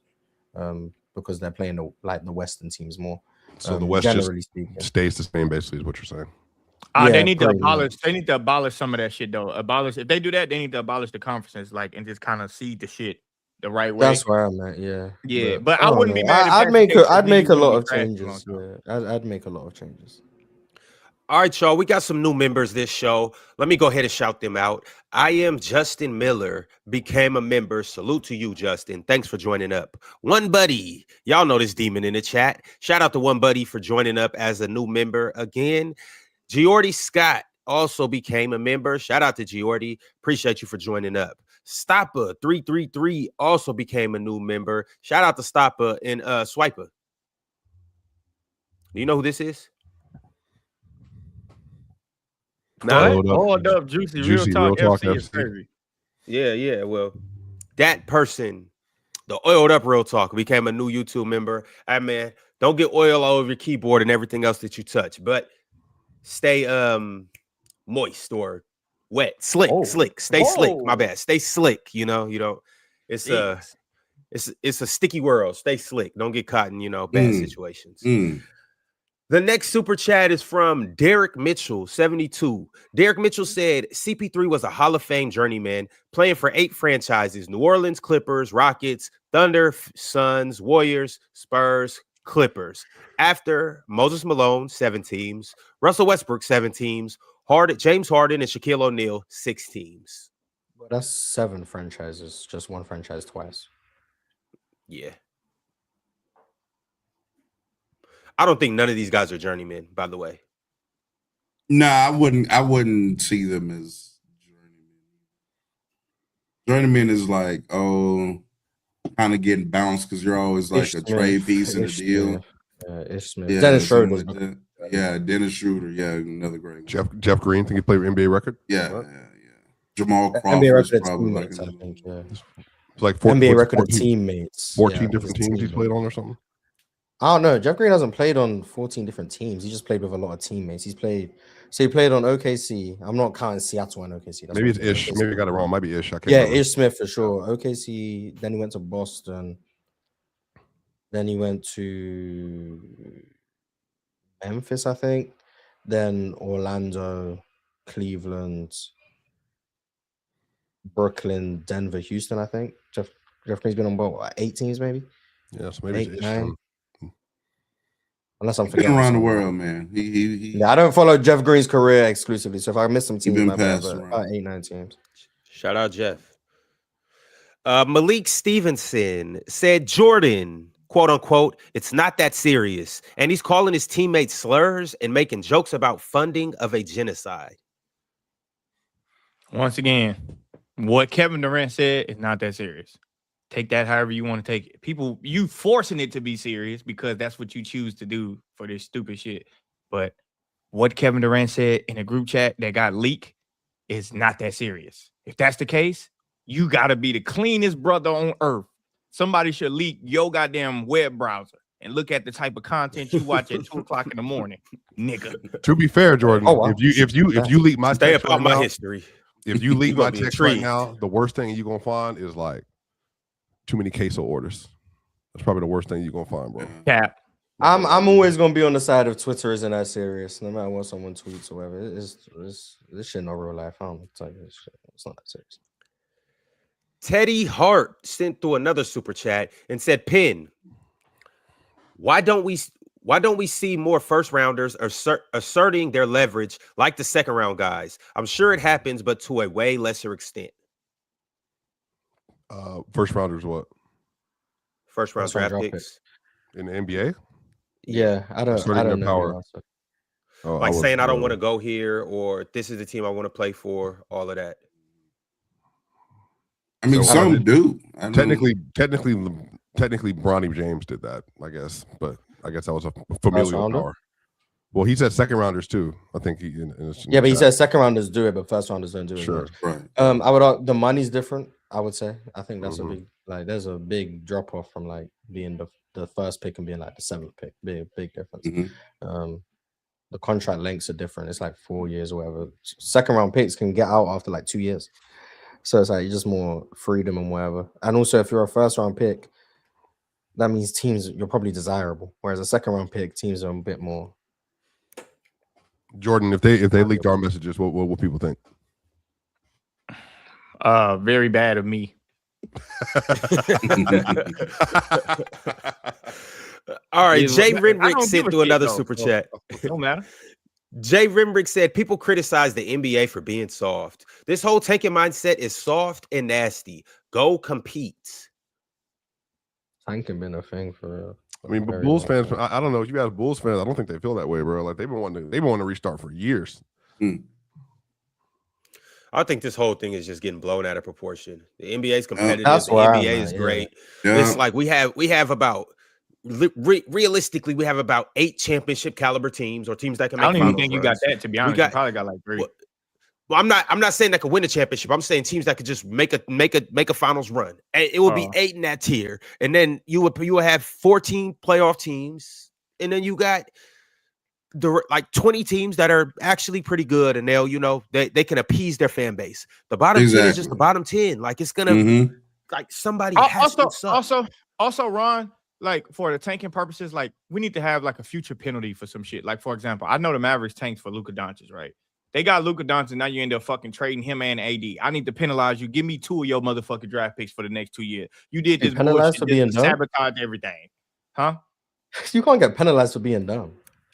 because they're playing the Western teams more. So the West just stays the same, basically, is what you're saying. They need to abolish. They need to abolish some of that shit, though. If they do that, they need to abolish the conferences, and just kind of seed the shit the right way. That's where I'm at. Yeah. But I wouldn't be mad. I'd make a lot of changes. I'd make a lot of changes. All right, y'all. We got some new members this show. Let me go ahead and shout them out. I am Justin Miller, became a member. Salute to you, Justin. Thanks for joining up. One Buddy. Y'all know this demon in the chat. Shout out to One Buddy for joining up as a new member again. Geordie Scott also became a member. Shout out to Geordie. Appreciate you for joining up. Stopper 333 also became a new member. Shout out to Stopper and Swiper. Do you know who this is? Hold up, juicy real talk FC is crazy. Yeah. Well, that person, the oiled up real talk, became a new YouTube member. Hey, man, don't get oil all over your keyboard and everything else that you touch, but stay moist or wet, slick. Stay slick. My bad. Stay slick. You don't. It's a sticky world. Stay slick. Don't get caught in bad situations. The next super chat is from Derek Mitchell, 72. Derek Mitchell said CP3 was a Hall of Fame journeyman, playing for 8 franchises: New Orleans, Clippers, Rockets, Thunder, Suns, Warriors, Spurs, Clippers. After Moses Malone, 7 teams, Russell Westbrook, 7 teams, James Harden and Shaquille O'Neal, 6 teams. Well, that's 7 franchises, just one franchise twice. Yeah. I don't think none of these guys are journeymen, by the way. Nah, I wouldn't see them as journeymen. Journeyman is like, kind of getting bounced because you're always like a trade piece in the deal. Yeah, Dennis Schroeder. Dennis Schroeder. Yeah, another great Jeff Green. Think he played NBA record? Yeah. Jamal Crawford. NBA record probably teammates, like I think. Yeah. It's like NBA record of teammates. 14 different teams he's played on or something. I don't know. Jeff Green hasn't played on 14 different teams. He just played with a lot of teammates. He played on OKC. I'm not counting Seattle and OKC. Maybe it's Ish. Maybe I got it wrong. Might be Ish. Ish Smith for sure. OKC. Then he went to Boston. Then he went to Memphis, I think. Then Orlando, Cleveland, Brooklyn, Denver, Houston, I think. Jeff Green's been on about 8 teams, maybe. Yeah, so maybe 8, 9. Unless I'm forgetting. Been around the world, man. Yeah, I don't follow Jeff Green's career exclusively. So if I miss some teams, about 8, 9 teams. Shout out Jeff. Malik Stevenson said Jordan, quote unquote, it's not that serious. And he's calling his teammates slurs and making jokes about funding of a genocide. Once again, what Kevin Durant said is not that serious. Take that however you want to take it. People, you forcing it to be serious because that's what you choose to do for this stupid shit. But what Kevin Durant said in a group chat that got leaked is not that serious. If that's the case, you got to be the cleanest brother on earth. Somebody should leak your goddamn web browser and look at the type of content you watch at 2 o'clock in the morning, nigga. To be fair, Jordan, wow. if you leak my Stay text about right my now, history. if you leak my be text right intrigued. now, the worst thing you're gonna find is like too many queso orders. That's probably the worst thing you're gonna find, bro. Cap. I'm always gonna be on the side of Twitter isn't that serious, no matter what someone tweets or whatever. This shit no real life. I don't tell you this shit. It's not that serious. Teddy Hart sent through another super chat and said, "Pin, why don't we see more first rounders asserting their leverage like the second round guys? I'm sure it happens, but to a way lesser extent." First rounders, what First round draft picks in the NBA? Yeah, I don't know power. the answer. Like saying I don't want to go here, or this is the team I want to play for, all of that. I mean, some do. Technically, Bronny James did that, I guess. But I guess that was a familial power. Well, he said second rounders too. I think he. Yeah, but he said second rounders do it, but first rounders don't do it. Sure, right. I would. The money's different. I would say. I think that's a big There's a big drop off from like being the first pick and being like the seventh pick. Big difference. The contract lengths are different. It's like 4 years or whatever. Second round picks can get out after like 2 years. So it's like just more freedom and whatever. And also, if you're a first round pick, that means teams you're probably desirable. Whereas a second round pick, teams are a bit more. Jordan, if they leaked our messages, what will people think? Very bad of me. All right, Jay Renrick sent through another super chat. Don't matter. Jay Renrick said, people criticize the NBA for being soft. This whole tanking mindset is soft and nasty. Go compete. Tanking been a thing for. I mean, but Bulls fans, I don't know. If you ask Bulls fans, I don't think they feel that way, bro. Like they've been wanting to restart for years. I think this whole thing is just getting blown out of proportion. The NBA is competitive. That's the why NBA is great. It's like we have about realistically, we have about 8 championship caliber teams or teams that can make. I don't even think you got that. To be honest, you probably got like 3. Well, I'm not saying that could win a championship. I'm saying teams that could just make a finals run. And it would be 8 in that tier, and then you would have 14 playoff teams, and then you got like 20 teams that are actually pretty good, and they'll they can appease their fan base. The bottom 10 is just the bottom 10. Like it's gonna like somebody has to suck. Also, Ron. Like for the tanking purposes, like we need to have like a future penalty for some shit. Like for example, I know the Mavericks tanked for Luka Doncic, right? They got Luka Doncic, now you end up fucking trading him and AD. I need to penalize you. Give me 2 of your motherfucking draft picks for the next 2 years. You did this bullshit for being dumb? Sabotage everything, huh? You can't get penalized for being dumb.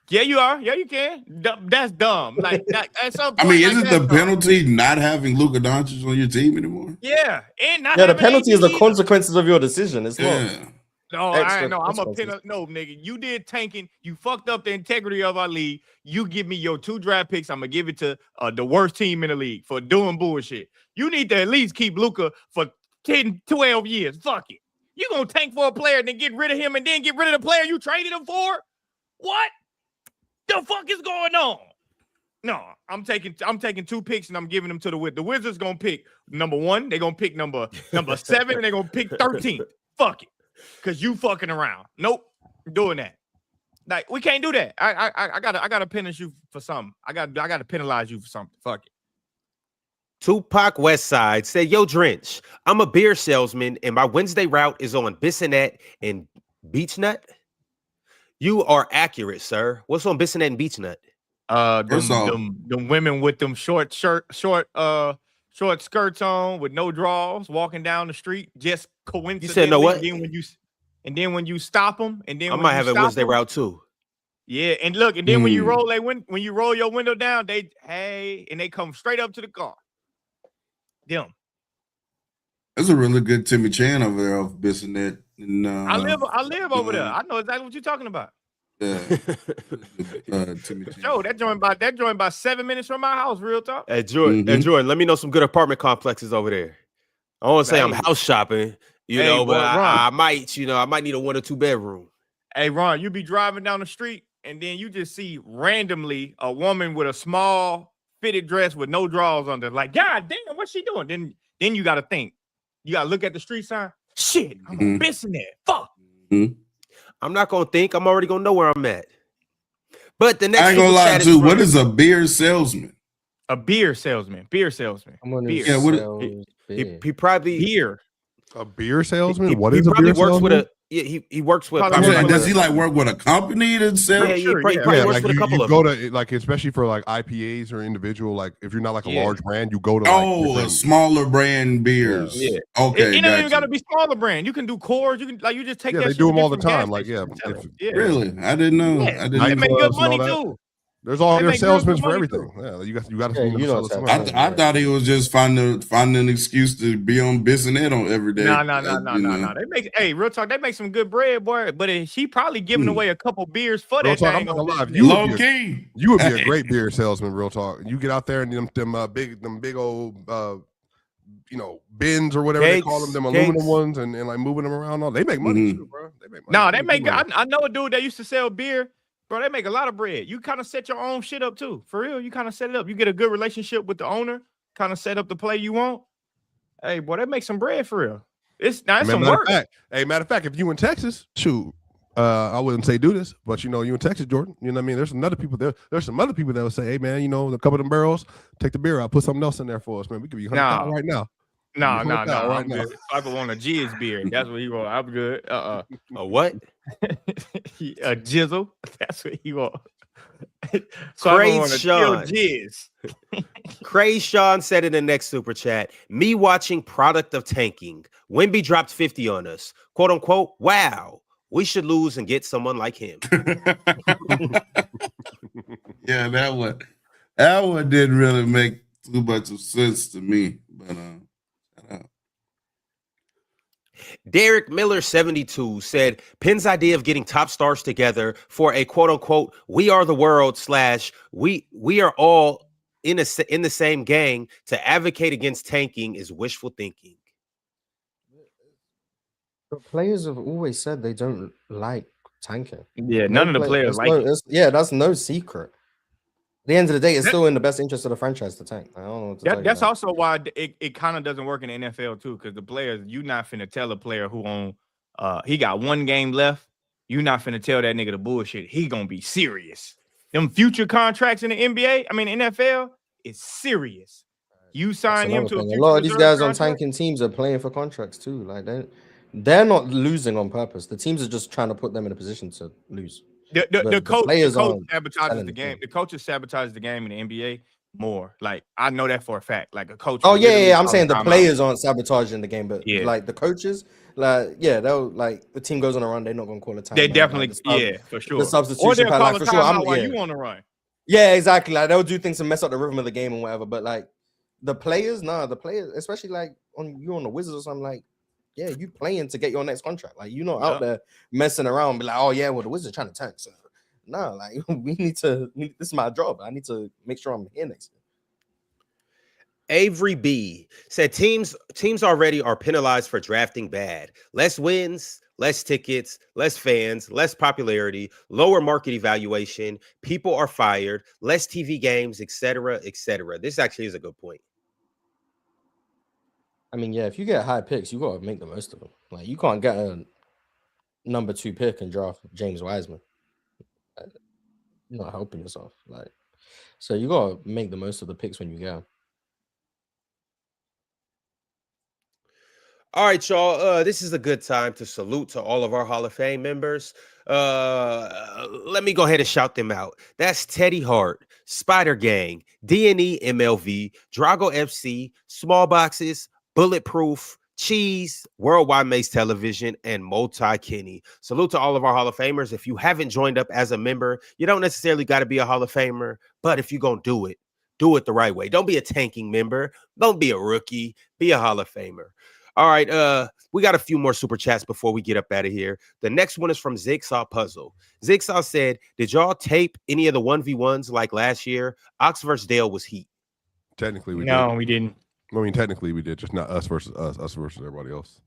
Yeah, you are. Yeah, you can. That's dumb. Like at some point, I mean, isn't the penalty not having Luka Doncic on your team anymore? Yeah, and not the penalty is the consequences of your decision. It's not. No, I know. I'm a no, nigga. You did tanking. You fucked up the integrity of our league. You give me your 2 draft picks. I'm gonna give it to the worst team in the league for doing bullshit. You need to at least keep Luka for 10, 12 years. Fuck it. You gonna tank for a player and then get rid of him and then get rid of the player you traded him for? What the fuck is going on? No, I'm taking 2 picks and I'm giving them to the Wizards. Gonna pick number 1. They're gonna pick number 7 and they're gonna pick 13th. Fuck it. Cause you fucking around. Nope, I'm doing that. Like we can't do that. I gotta punish you for something. I gotta penalize you for something. Fuck it. Tupac Westside said, "Yo, Drench, I'm a beer salesman, and my Wednesday route is on Bissonnette and Beechnut." You are accurate, sir. What's on Bissonnette and Beechnut? Them women with them short skirts on with no drawers, walking down the street, just coincidentally. You said no what? And then when you stop them, and then I might have a Wednesday route too. Yeah, and look, and then when you roll when you roll your window down, and they come straight up to the car. Them. There's a really good Timmy Chan over there off Bissonnette. No, I live over there. I know exactly what you're talking about. Yeah. Joe, that joint about 7 minutes from my house. Real talk. Hey Jordan, let me know some good apartment complexes over there. I don't want to say I'm house shopping, but I might need a 1 or 2 bedroom. Hey, Ron, you be driving down the street and then you just see randomly a woman with a small fitted dress with no drawers under. Like, God damn, what's she doing? Then you got to think. You got to look at the street sign. Shit, I'm gonna miss in there. Fuck. I'm not gonna think. I'm already gonna know where I'm at. But the next, I ain't gonna lie to you. What is a beer salesman? A beer salesman. Beer salesman. Beer. Yeah, he probably beer. A beer salesman? He What is a beer salesman? He works with. Does he like work with a company to sell? Yeah, he probably works with a couple you of go them. to like, especially for like IPAs or individual, like if you're not like a large brand, you go to a smaller brand beers. Yeah. Okay. It don't even got to be smaller brand. You can do cores. You can you just take that. They do them all the time. Like really, I didn't know. Yeah. They make good money too. There's there's salesmen for everything. Yeah, you got to. I thought he was just finding an excuse to be on Bissonnet on every day. No. They make real talk. They make some good bread, boy. But he probably giving away a couple beers for real that. Talk, I'm not gonna lie. You would be a great beer salesman. Real talk. You get out there and them big old bins or whatever they call them aluminum ones, and like moving them around. They make money too, bro. They make money. I know a dude that used to sell beer. Bro, they make a lot of bread. You kind of set your own shit up too. For real, you kind of set it up. You get a good relationship with the owner, kind of set up the play you want. Hey, boy, they make some bread for real. It's some work. Matter of fact, if you in Texas, shoot, I wouldn't say do this, but you in Texas, Jordan, you know what I mean? There's some other people there. There's some other people that would say, hey man, a couple of them barrels, take the beer out, put something else in there for us, man. We could be $100 right now. No. I'm good. I want a jizz beer. That's what he want. I'm good. A what? A jizzle. That's what he want. So Crazy Sean said in the next super chat, me watching product of tanking. Wemby dropped 50 on us. Quote unquote. Wow. We should lose and get someone like him. Yeah, that one didn't really make too much of sense to me. But Derek Miller 72 said Penn's idea of getting top stars together for a quote unquote we are the world / we are all in the same gang to advocate against tanking is wishful thinking. But players have always said they don't like tanking. Yeah, none of the players like it. Yeah, that's no secret. At the end of the day, it's still in the best interest of the franchise to tank. I don't know what to tell you. That's also why it kind of doesn't work in the NFL too, because the players, you're not finna tell a player who he got 1 game left, you're not finna tell that nigga the bullshit. He gonna be serious. Them future contracts in the NBA, I mean NFL, is serious. You sign him to a lot of these guys on tanking teams are playing for contracts too. Like they're not losing on purpose. The teams are just trying to put them in a position to lose. The coach sabotages the game. The coaches sabotage the game in the NBA more. Like I know that for a fact. Like a coach. Oh yeah. I'm saying the players aren't sabotaging the game, but like the coaches, they'll like the team goes on a run. They're not gonna call a time. They definitely, for sure. The substitution pad, like for sure. You on the run? Yeah, exactly. Like they'll do things to mess up the rhythm of the game and whatever. But like the players, especially like on the Wizards or something like. Yeah, you playing to get your next contract. Like you're not out there messing around. Be like, oh yeah, well the Wizards trying to tank. So no, like this is my job. I need to make sure I'm here next year. Avery B said teams already are penalized for drafting bad. Less wins, less tickets, less fans, less popularity, lower market evaluation. People are fired, less TV games, etc., etc. This actually is a good point. I mean, yeah, if you get high picks, you got to make the most of them. Like, you can't get a number 2 pick and draft James Wiseman. You're not helping yourself. Like, so you got to make the most of the picks when you get them. All right, y'all. This is a good time to salute to all of our Hall of Fame members. Let me go ahead and shout them out. That's Teddy Hart, Spider Gang, D&E MLV, Drago FC, Small Boxes, Bulletproof, Cheese, Worldwide Mace Television, and Multi Kenny. Salute to all of our Hall of Famers. If you haven't joined up as a member, you don't necessarily got to be a Hall of Famer, but if you're going to do it the right way. Don't be a tanking member. Don't be a rookie. Be a Hall of Famer. All right, we got a few more super chats before we get up out of here. The next one is from Zigsaw Puzzle. Zigsaw said, "Did y'all tape any of the 1v1s like last year? Ox versus Dale was heat." Technically, we No, did. we didn't. I mean, technically, we did. Just not us versus us versus everybody else.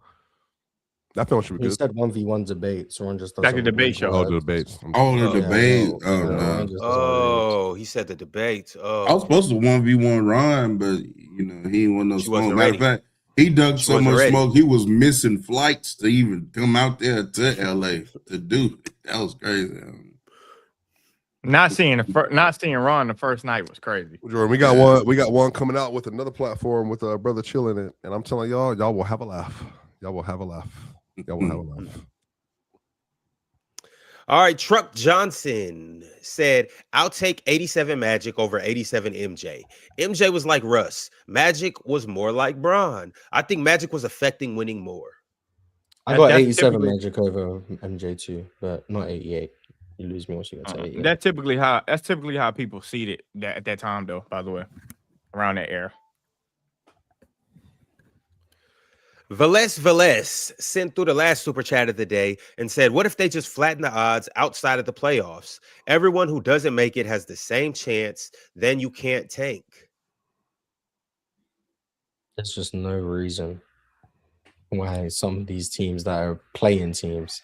That film should be He good. said 1v1 debates. Ron just does Like a debate show. Oh, the debates. The debate. He said the debate. Oh, I was supposed to 1v1 Ron, but he ain't want no smoke. Matter of fact, he dug so much smoke, he was missing flights to even come out there to LA to do it. That was crazy. Not seeing Ron the first night was crazy. Jordan, we got one. We got one coming out with another platform with Brother Chill in it, and I'm telling y'all will have a laugh. Y'all will have a laugh. Y'all will have a laugh. All right, Truck Johnson said, "I'll take 87 Magic over 87 MJ. MJ was like Russ. Magic was more like Bron. I think Magic was affecting winning more." I got 87 Magic over MJ too, but not 88. You lose me once you get to 88. That's typically how people see it at that time, though. By the way, around that era. Velez sent through the last super chat of the day and said, "What if they just flatten the odds outside of the playoffs? Everyone who doesn't make it has the same chance. Then you can't tank." There's just no reason why some of these teams that are playing teams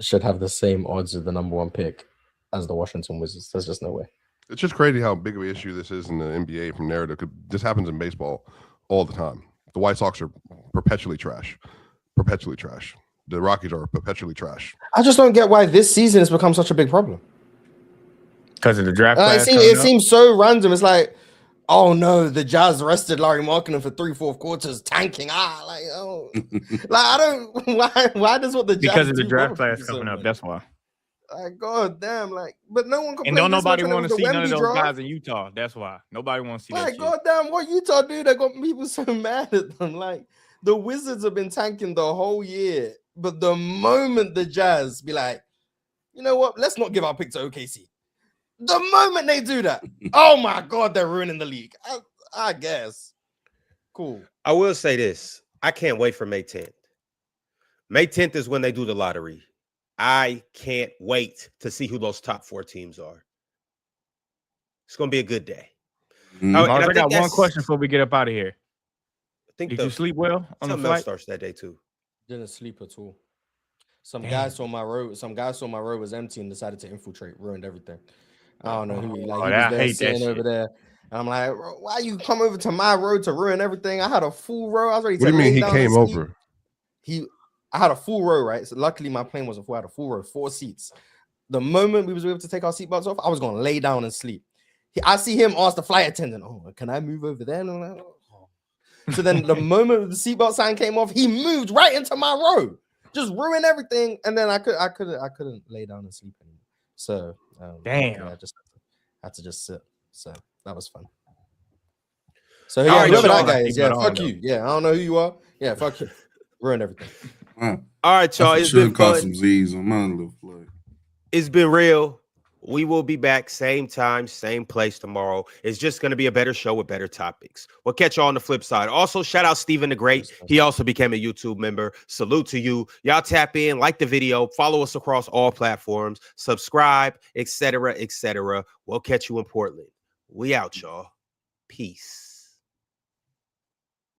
should have the same odds of the number one pick as the Washington Wizards. There's just no way. It's just crazy how big of an issue this is in the NBA from narrative. This happens in baseball all the time. The White Sox are perpetually trash. Perpetually trash. The Rockies are perpetually trash. I just don't get why this season has become such a big problem. Because of the draft class. It seems so random. It's like, oh no, the Jazz rested Larry Markkinen for 3/4 quarters, tanking. Like I don't. Why does what the Jazz because of the draft class coming up? That's why. Like, god damn, but no one can. And don't nobody want to see none of those guys in Utah. That's why nobody wants to see that shit. God damn, what Utah do? They got people so mad at them. Like the Wizards have been tanking the whole year, but the moment the Jazz be like, you know what? Let's not give our pick to OKC. The moment they do that, oh my god, they're ruining the league. I guess. Cool. I will say this: I can't wait for May 10th. May 10th is when they do the lottery. I can't wait to see who those top 4 teams are. It's going to be a good day. I got one question before we get up out of here. Did you sleep well on the flight? Starts that day too. Didn't sleep at all. Some guy saw my road was empty and decided to infiltrate, ruined everything. I don't know who. Like, he was there sitting over there. And I'm like, why you come over to my road to ruin everything? I had a full row. I was ready to. What do you mean he came over? I had a full row, right? So luckily my plane wasn't full. I had a full row, 4 seats. The moment we was able to take our seatbelts off, I was gonna lay down and sleep. I see him ask the flight attendant, "Oh, can I move over there?" And I'm like, oh. So then the moment the seatbelt sign came off, he moved right into my row, just ruined everything. And then I couldn't lay down and sleep anymore. So damn, I just had to just sit. So that was fun. So yeah, whoever that guy is, fuck you. Yeah, I don't know who you are. Yeah, fuck you. Ruined everything. All right, y'all. It's been fun. Some Z's on my little flight. It's been real. We will be back same time, same place tomorrow. It's just going to be a better show with better topics. We'll catch y'all on the flip side. Also, shout out Stephen the Great. He also became a YouTube member. Salute to you. Y'all tap in, like the video, follow us across all platforms, subscribe, etc., etc. We'll catch you in Portland. We out, y'all. Peace.